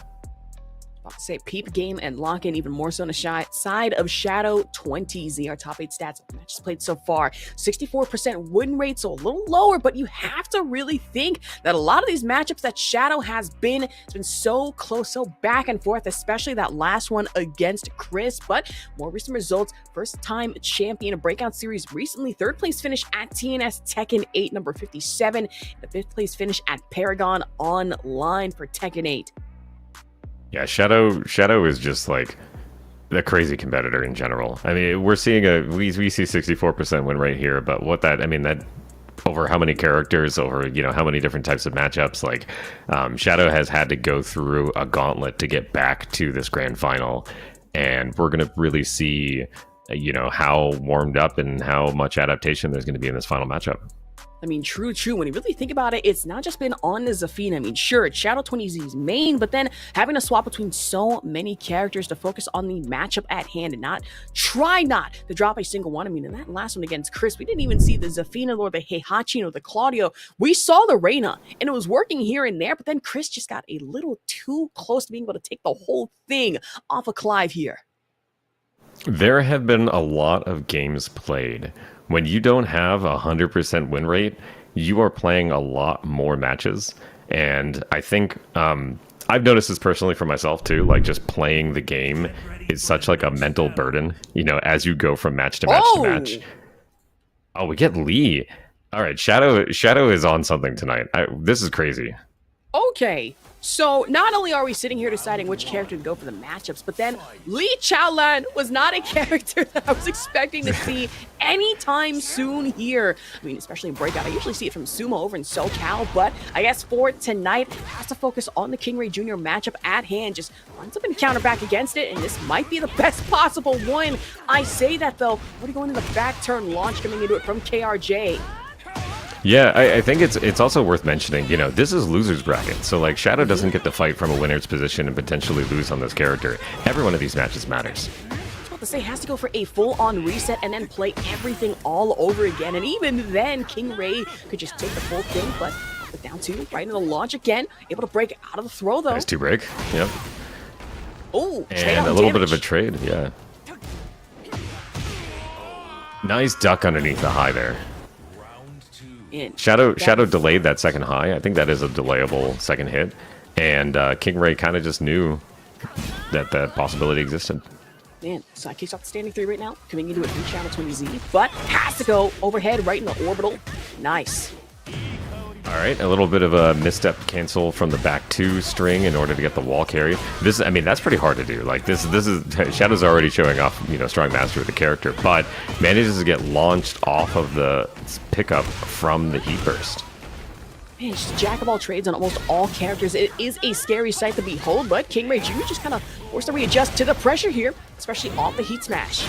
About to say peep game and lock in even more so on the side of Shadow 20Z. Our top 8 stats of matches played so far. 64% win rate, so a little lower, but you have to really think that a lot of these matchups that Shadow has been, it's been so close, so back and forth, especially that last one against Cris. But more recent results, first time champion of Breakout Series recently, 3rd place finish at TNS Tekken 8, number 57, and a 5th place finish at Paragon Online for Tekken 8. Yeah, Shadow is just like the crazy competitor in general. I mean, we're seeing we see 64% win rate here, but that over how many characters, over how many different types of matchups, like Shadow has had to go through a gauntlet to get back to this grand final, and we're gonna really see how warmed up and how much adaptation there's going to be in this final matchup. I mean, true. When you really think about it, it's not just been on the Zafina. I mean, sure, it's Shadow 20Z's main, but then having to swap between so many characters to focus on the matchup at hand and try not to drop a single one. I mean, in that last one against Cris, we didn't even see the Zafina or the Heihachi or the Claudio. We saw the Reina, and it was working here and there, but then Cris just got a little too close to being able to take the whole thing off of Clive here. There have been a lot of games played. When you don't have 100% win rate, you are playing a lot more matches. And I think I've noticed this personally for myself too, like just playing the game is such like a mental burden, as you go from match to match to match. Oh, we get Lee. All right, Shadow is on something tonight. This is crazy. Okay, so not only are we sitting here deciding which character to go for the matchups, but then Lee Chaolan was not a character that I was expecting to see anytime soon here. I mean, especially in Breakout. I usually see it from Sumo over in SoCal, but I guess for tonight, has to focus on the KingReyJr matchup at hand. Just finds up and counter back against it, and this might be the best possible one. I say that, though. Already going into the back turn launch coming into it from KRJ. Yeah, I think it's also worth mentioning, this is loser's bracket, so like Shadow doesn't get to fight from a winner's position and potentially lose on this character. Every one of these matches matters. I was about to say, has to go for a full-on reset and then play everything all over again, and even then, KingRey could just take the full thing, but down 2, right into the launch again, able to break out of the throw, though. Nice 2 break, yep. Oh, and a little bit of a trade, yeah. Nice duck underneath the high there. Shadow delayed that second high. I think that is a delayable second hit. And KingRey kind of just knew that that possibility existed. Man, so I kicks off the standing 3 right now, coming into it from Shadow 20Z, but has to go overhead right in the orbital. Nice. All right, a little bit of a misstep cancel from the back 2 string in order to get the wall carry. That's pretty hard to do. Like this is Shadow's already showing off, strong mastery of the character, but manages to get launched off of the pickup from the heat burst. Man, just jack of all trades on almost all characters. It is a scary sight to behold, but KingReyJr just kind of forced to readjust to the pressure here, especially off the heat smash.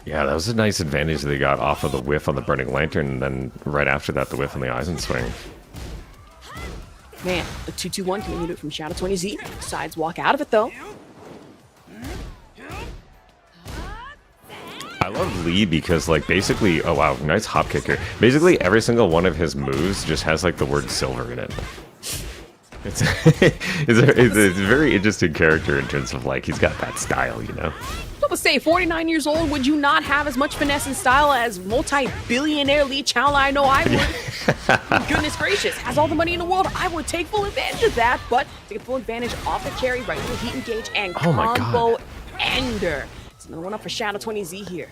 Yeah, that was a nice advantage they got off of the whiff on the Burning Lantern, and then right after that, the whiff on the Eisen Swing. Man, a 2-2-1 coming into it from Shadow20Z. Decides walk out of it though. I love Lee because, like, basically, oh wow, nice hop kicker. Basically, every single one of his moves just has, like, the word silver in it. It's it's a very interesting character in terms of, like, he's got that style, you know? I would say 49 years old, would you not have as much finesse and style as multi-billionaire Lee Chao? I know I would. Goodness gracious, has all the money in the world. I would take full advantage of that, but take full advantage off the carry, right into heat engage, and combo ender. It's another one up for Shadow20Z here.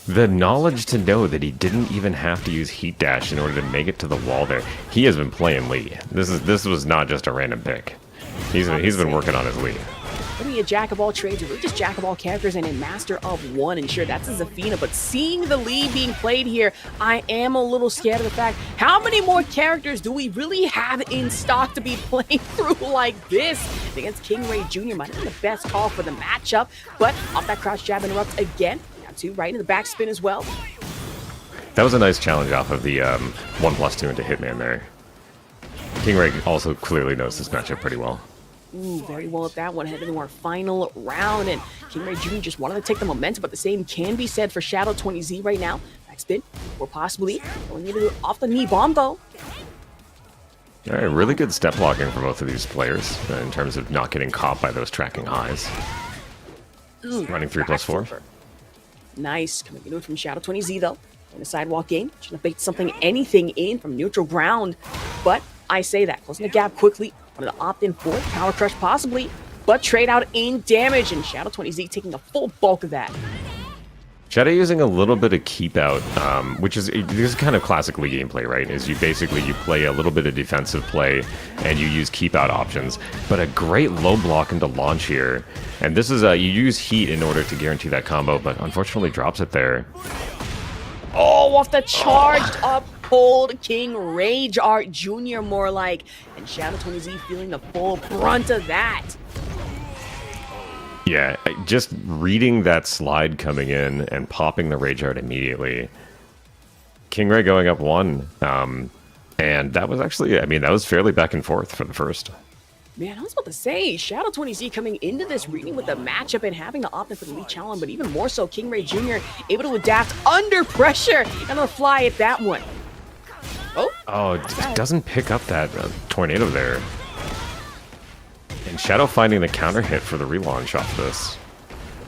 The knowledge to know that he didn't even have to use Heat Dash in order to make it to the wall there. He has been playing Lee. This was not just a random pick. He's been working on his Lee. Really a jack of all trades, or really just jack of all characters and a master of one. And sure, that's a Zafina, but seeing the Lee being played here, I am a little scared of the fact, how many more characters do we really have in stock to be playing through like this? Against KingReyJr might have been the best call for the matchup, but off that crouch jab interrupt again. Now two right in the backspin as well. That was a nice challenge off of the 1+2 into Hitman there. KingRey also clearly knows this matchup pretty well. Ooh, very well at that one. Heading into our final round, and KingReyJr just wanted to take the momentum, but the same can be said for Shadow20Z right now. Backspin, or possibly going into off the knee bomb though. All right, really good step blocking for both of these players in terms of not getting caught by those tracking highs. Ooh, running 3+4. Nice, coming into it from Shadow20Z though. In a sidewalk game, trying to bait something, anything in from neutral ground, but I say that closing the gap quickly. Wanted to opt in for it, power crush possibly, but trade out in damage, and Shadow20Z taking the full bulk of that. Shadow using a little bit of keep out, which is this is kind of classic League gameplay, right? Is you play a little bit of defensive play and you use keep out options, but a great low block into launch here. And this is you use heat in order to guarantee that combo, but unfortunately drops it there. Oh, off the charged up hold, KingReyJr Jr. more like, and Shadow20Z feeling the full brunt of that. Yeah, just reading that slide coming in and popping the Rage Art immediately. KingRey going up 1, and that was actually, I mean, that was fairly back and forth for the first. Man, I was about to say, Shadow20Z coming into this reading with the matchup and having to opt in for the lead challenge, but even more so, KingReyJr able to adapt under pressure and on the fly at that one. Oh, it doesn't pick up that tornado there. And Shadow finding the counter hit for the relaunch off this.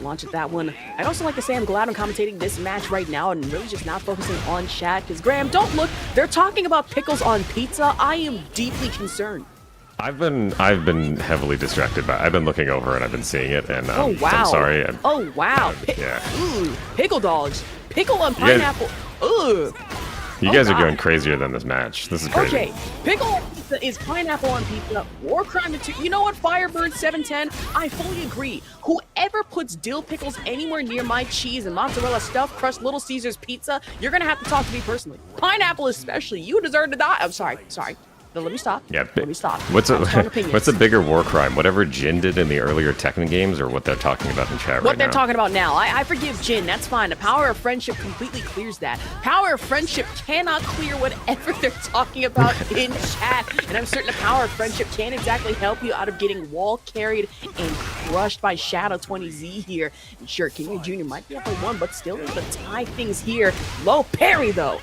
Launch at that one. I'd also like to say I'm glad I'm commentating this match right now and really just not focusing on chat, because Graham, don't look, they're talking about pickles on pizza. I am deeply concerned. I've been heavily distracted by. I've been looking over and I've been seeing it, and oh wow! I'm sorry. Oh wow! Yeah. Ooh, pickle dogs, pickle on pineapple. Ooh. You guys are going crazier than this match. This is crazy. Okay, pickle on pizza is pineapple on pizza. War crime material. You know what, Firebird710? I fully agree. Whoever puts dill pickles anywhere near my cheese and mozzarella stuffed crust Little Caesars pizza, you're gonna have to talk to me personally. Pineapple especially. You deserve to die. I'm sorry. No, let me stop. Yeah, let me stop. What's a bigger war crime? Whatever Jin did in the earlier Tekken games, or what they're talking about in chat right now? What they're talking about now. I forgive Jin. That's fine. The power of friendship completely clears that. Power of friendship cannot clear whatever they're talking about in chat. And I'm certain the power of friendship can't exactly help you out of getting wall carried and crushed by Shadow20Z here. And sure, KingReyJr might be up by 1, but still able to tie things here. Low parry though.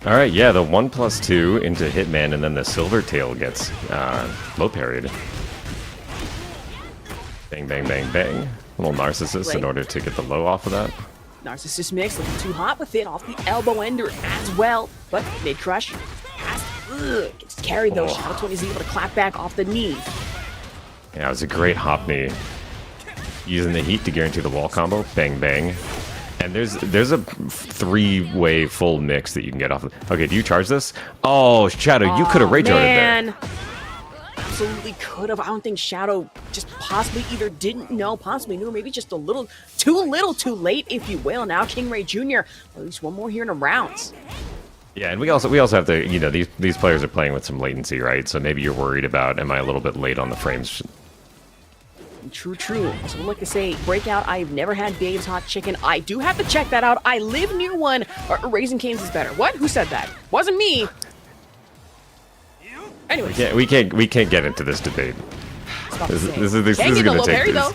All right, yeah, the 1+2 into Hitman, and then the Silvertail gets low parried. Bang, bang, bang, bang. A little Narcissist in order to get the low off of that. Narcissist mix, looking too hot with it, off the elbow ender as well. But mid crush, gets carried though. Shadow20Z able to clap back off the knee. Yeah, it was a great hop knee. Using the heat to guarantee the wall combo. Bang, bang. And there's a 3-way full mix that you can get off of. Okay, do you charge this? Oh, Shadow, you could have Rage Arted there. Absolutely could have. I don't think Shadow just possibly either didn't know, possibly knew, or maybe just a little too late, if you will. Now KingReyJr, at least one more here in the rounds. Yeah, and we also have to, you know, these players are playing with some latency, right? So maybe you're worried about, am I a little bit late on the frames? True. Also, I'd like to say, Breakout, I've never had Dave's Hot Chicken. I do have to check that out. I live near one. Raising Cane's is better. What? Who said that? Wasn't me. Anyways, Yeah, we can't get into this debate. This is Can't going get to a little take berry, this.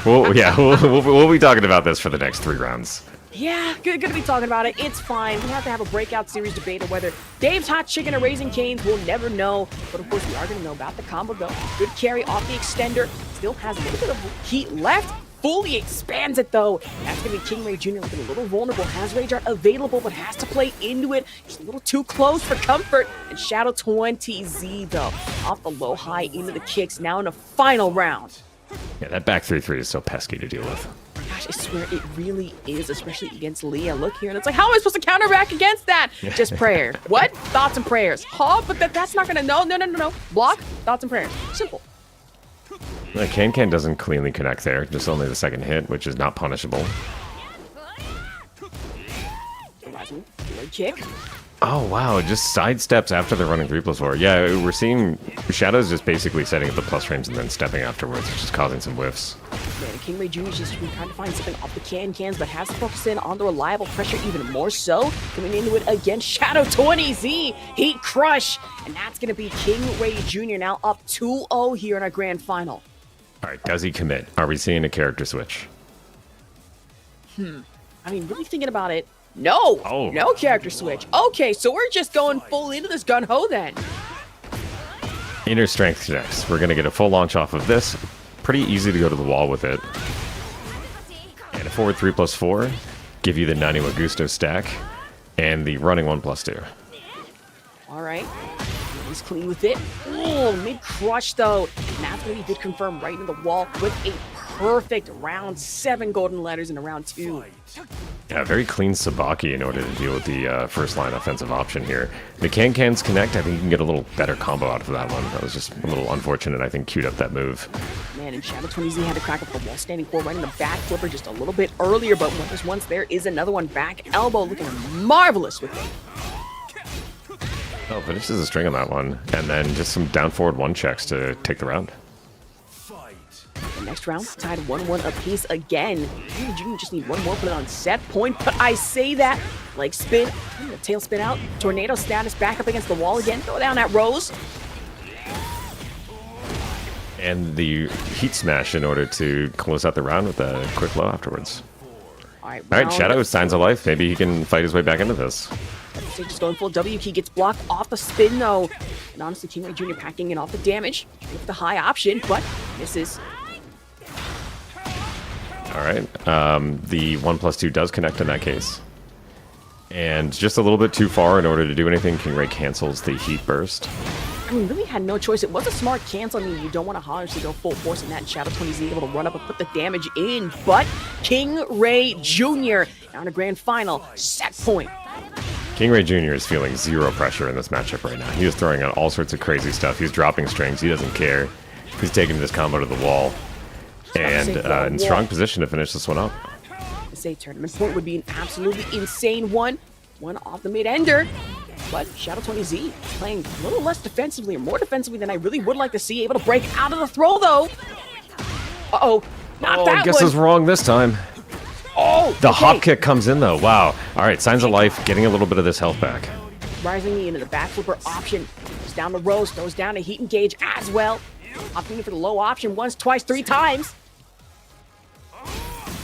though. Well, yeah, we'll be talking about this for the next 3 rounds. Yeah, good to be talking about it. It's fine. We have to have a breakout series debate of whether Dave's hot chicken or Raising Cane's. We'll never know. But of course, we are going to know about the combo though. Good carry off the extender. Still has a little bit of heat left. Fully expands it though. That's going to be KingReyJr looking a little vulnerable. Has Rage Art available, but has to play into it. He's a little too close for comfort. And Shadow 20Z though, off the low high into the kicks. Now in the final round. Yeah, that back 3-3 is so pesky to deal with. Gosh, I swear it really is, especially against Lidia. Look here, and it's like, how am I supposed to counter back against that? Just prayer. What? Thoughts and prayers. Huh? But that's not gonna, no. Block, thoughts and prayers. Simple. Can doesn't cleanly connect there, just only the second hit, which is not punishable. Kick. Oh, wow, just sidesteps after the running 3+4. Yeah, we're seeing Shadow's just basically setting up the plus frames and then stepping afterwards, which is causing some whiffs. Man, KingReyJr is just trying to find something off the cans, but has to focus in on the reliable pressure even more so. Coming into it against Shadow 20Z, Heat Crush, and that's going to be KingReyJr now up 2-0 here in our grand final. All right, does he commit? Are we seeing a character switch? I mean, really thinking about it, no! Oh. No character switch. Okay, so we're just going full into this gun-ho then. Inner strength next. We're going to get a full launch off of this. Pretty easy to go to the wall with it. And a forward 3+4. Give you the 90 Gusto stack. And the running 1+2. All right. He's clean with it. Oh, mid-crush though. And that's what he did confirm right into the wall with a perfect round 7 golden letters in a round 2. Yeah, very clean Sabaki in order to deal with the first line offensive option here. The cans connect. I think you can get a little better combo out of that one. That was just a little unfortunate. I think queued up that move. Man, and Shadow 20Z had to crack up the wall standing core right in the back flipper just a little bit earlier, but once there is another one back elbow looking marvelous with it. Oh, finishes a string on that one. And then just some down forward 1 checks to take the round. The next round, tied 1-1 apiece again. You just need one more, put it on set point, but I say that, leg spin, tail spin out, tornado status back up against the wall again, throw down that Rose. And the heat smash in order to close out the round with a quick low afterwards. All right, Shadow, signs of life. Maybe he can fight his way back into this. So just going full W key, gets blocked off the spin though. And honestly, KingReyJr packing in off the damage with the high option, but misses. All right. The 1+2 does connect in that case. And just a little bit too far in order to do anything. KingRey cancels the heat burst. I mean, really had no choice. It was a smart cancel. I mean, you don't want to honestly go full force in that, and Shadow 20Z able to run up and put the damage in. But KingReyJr on a grand final, set point. KingReyJr is feeling zero pressure in this matchup right now. He is throwing out all sorts of crazy stuff. He's dropping strings. He doesn't care. He's taking this combo to the wall. And in strong position to finish this one up. The say tournament point would be an absolutely insane one. One off the mid-ender. But Shadow 20Z is playing a little less defensively, or more defensively than I really would like to see. Able to break out of the throw, though. Uh-oh. Not that I guess one. I was wrong this time. Oh, The hop kick comes in, though. Wow. All right, signs of life, getting a little bit of this health back. Rising into the back flipper option. Goes down the Rose, goes down to Heat Engage as well. Opting for the low option once, twice, 3 times.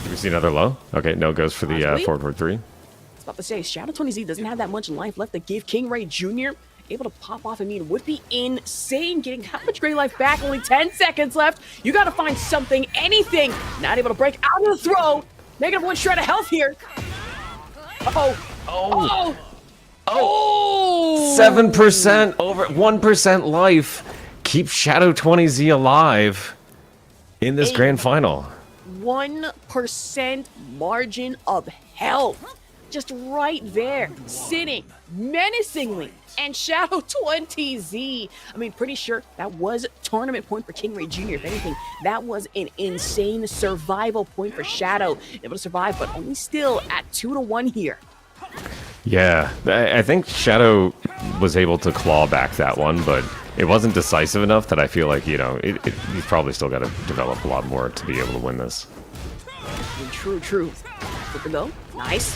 Do we see another low? Okay, no, goes for the forward 3. I was about to say, Shadow 20Z doesn't have that much life left to give. KingReyJr able to pop off and mean would be insane. Getting how much gray life back? Only 10 seconds left. You got to find something, anything. Not able to break out of the throw. -1 shred of health here. Uh-oh. Oh. 7%, over 1% life. Keep Shadow 20Z alive in this grand final. 1% margin of health. Just right there, sitting menacingly. And Shadow 20Z, I mean, pretty sure that was tournament point for KingReyJr. If anything, that was an insane survival point for Shadow. Able to survive, but only still at 2-1 here. Yeah, I think Shadow was able to claw back that one, but it wasn't decisive enough that I feel like, you know, he's probably still got to develop a lot more to be able to win this. True. Flip and go. Nice.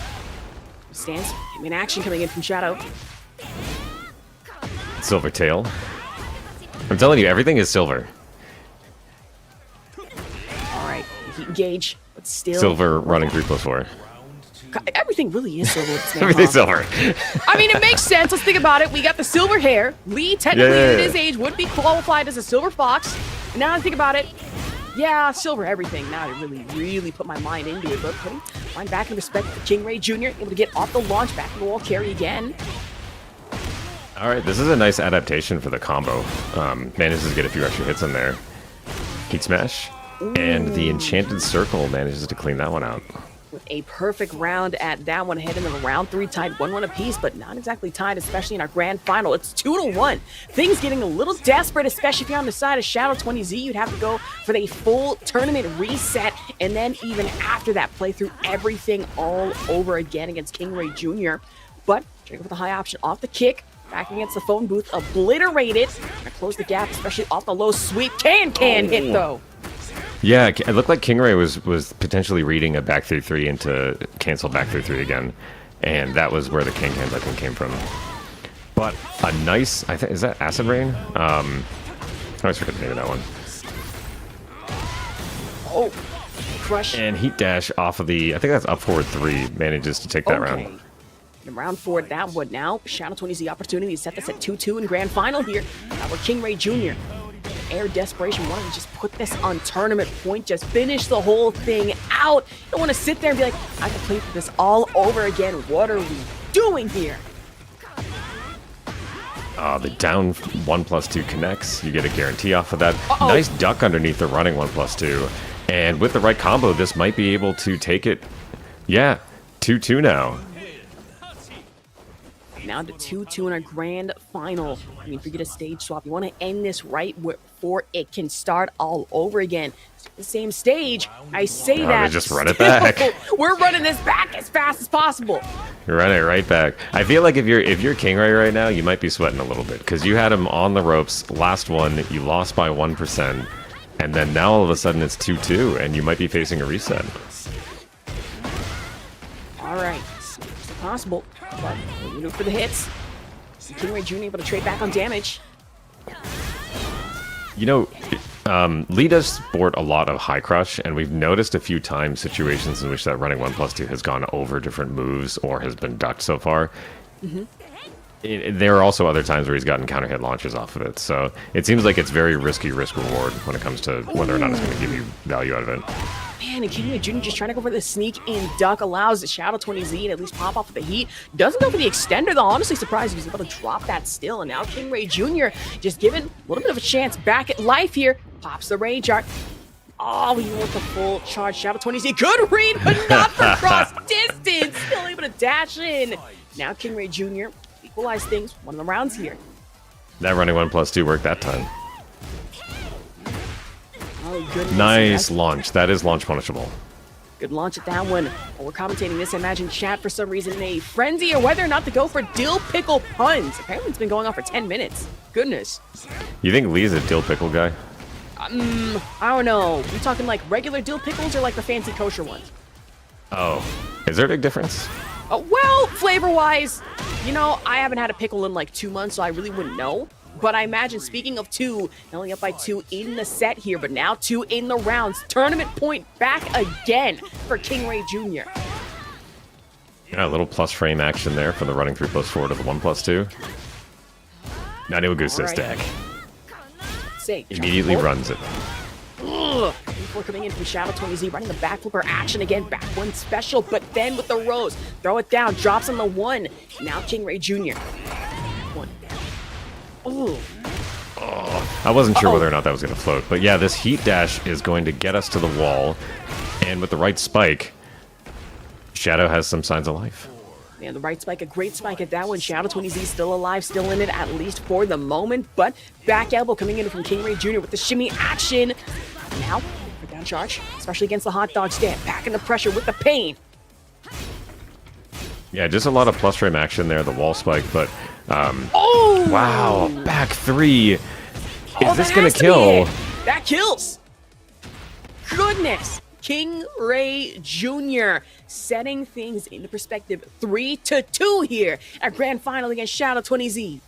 Stance. In action coming in from Shadow. Silver tail. I'm telling you, everything is silver. All right, heat engage, but still. Silver running 3+4. Everything really is silver. With this man, Everything's huh? silver. I mean, it makes sense. Let's think about it. We got the silver hair. Lee, technically, Yeah. at his age, would be qualified as a silver fox. And now I think about it. Yeah, silver everything. Now I really put my mind into it. But putting mine back in respect for KingReyJr, able to get off the launch, back in the wall carry again. All right, this is a nice adaptation for the combo. Manages to get a few extra hits in there. Heat smash. And the Enchanted Circle manages to clean that one out. With a perfect round at that one, heading into round 3, tied 1-1 apiece, but not exactly tied, especially in our grand final. It's 2-1. Things getting a little desperate, especially if you're on the side of Shadow20Z. You'd have to go for the full tournament reset, and then even after that, play through everything all over again against KingReyJr. But check out the high option off the kick, back against the phone booth, obliterated. Gonna close the gap, especially off the low sweep. Can hit though. Yeah, it looked like KingRey was potentially reading a back 3-3 into cancel back 3-3 again, and that was where the king hands I think came from. But a nice, I think, is that Acid Rain? I always forget the name of that one. Oh, crush. And Heat Dash off of the, I think that's up forward 3, manages to take that round. In round 4, that would now Shadow20Z opportunity to set this at 2-2 in grand final here. Now we're KingReyJr. Air desperation, wanting to just put this on tournament point, just finish the whole thing out. You don't want to sit there and be like, I can play for this all over again. What are we doing here? The down 1+2 connects. You get a guarantee off of that. Uh-oh. Nice duck underneath the running 1+2. And with the right combo, this might be able to take it. Yeah, 2-2 now. Now to 2-2 in our grand final. I mean, if you get a stage swap, you want to end this right before it can start all over again. It's the same stage. I say that. Just run it back. We're running this back as fast as possible. You're running it right back. I feel like if you're KingRey right now, you might be sweating a little bit because you had him on the ropes. Last one, you lost by 1%, and then now all of a sudden it's 2-2, and you might be facing a reset. All right, it's possible, but you know, for the hits, KingReyJr. able to trade back on damage. You know, Lee does sport a lot of high crush, and we've noticed a few times situations in which that running 1+2 has gone over different moves or has been ducked so far. There are also other times where he's gotten counter hit launches off of it, so it seems like it's very risky risk-reward when it comes to whether or not it's going to give you value out of it. Man, and KingReyJr. just trying to go for the sneak in duck, allows the Shadow20Z to at least pop off with the heat. Doesn't go for the extender though. Honestly surprised he was able to drop that still. And now KingReyJr. just given a little bit of a chance back at life here. Pops the rage art. Oh, he went the full charge. Shadow20Z, good read, but not for cross distance. Still able to dash in. Now KingReyJr. equalize things. One of the rounds here. That running 1+2 worked that time. Oh, goodness. Nice launch. That is launch punishable. Good launch at that one. While we're commentating this, I imagine chat for some reason in a frenzy or whether or not to go for dill pickle puns. Apparently it's been going on for 10 minutes. Goodness. You think Lee's a dill pickle guy? I don't know. You talking like regular dill pickles or like the fancy kosher ones? Oh. Is there a big difference? Well, flavor-wise, you know, I haven't had a pickle in like 2 months, so I really wouldn't know. But I imagine, speaking of 2, not only up by 2 in the set here, but now 2 in the rounds. Tournament point back again for KingReyJr. Yeah, a little plus frame action there for the running 3+4 to the 1+2. Nanu Gusa stack. Say, Immediately runs it. Ugh. Before coming in from Shadow20Z, running the back flipper action again, back one special, but then with the rose, throw it down, drops on the 1. Now KingReyJr. 1. Ooh. Oh, I wasn't sure whether or not that was going to float, but yeah, this heat dash is going to get us to the wall, and with the right spike, Shadow has some signs of life. Man, the right spike, a great spike at that one. Shadow20Z still alive, still in it, at least for the moment, but back elbow coming in from KingReyJr. with the shimmy action. Now, for down charge, especially against the hot dog stand, back in the pressure with the pain. Yeah, just a lot of plus frame action there, the wall spike, but Oh! wow, back 3. Is this that going has to be kill? it. That kills. Goodness. KingReyJr. setting things into perspective. 3-2 here at grand final against Shadow20Z.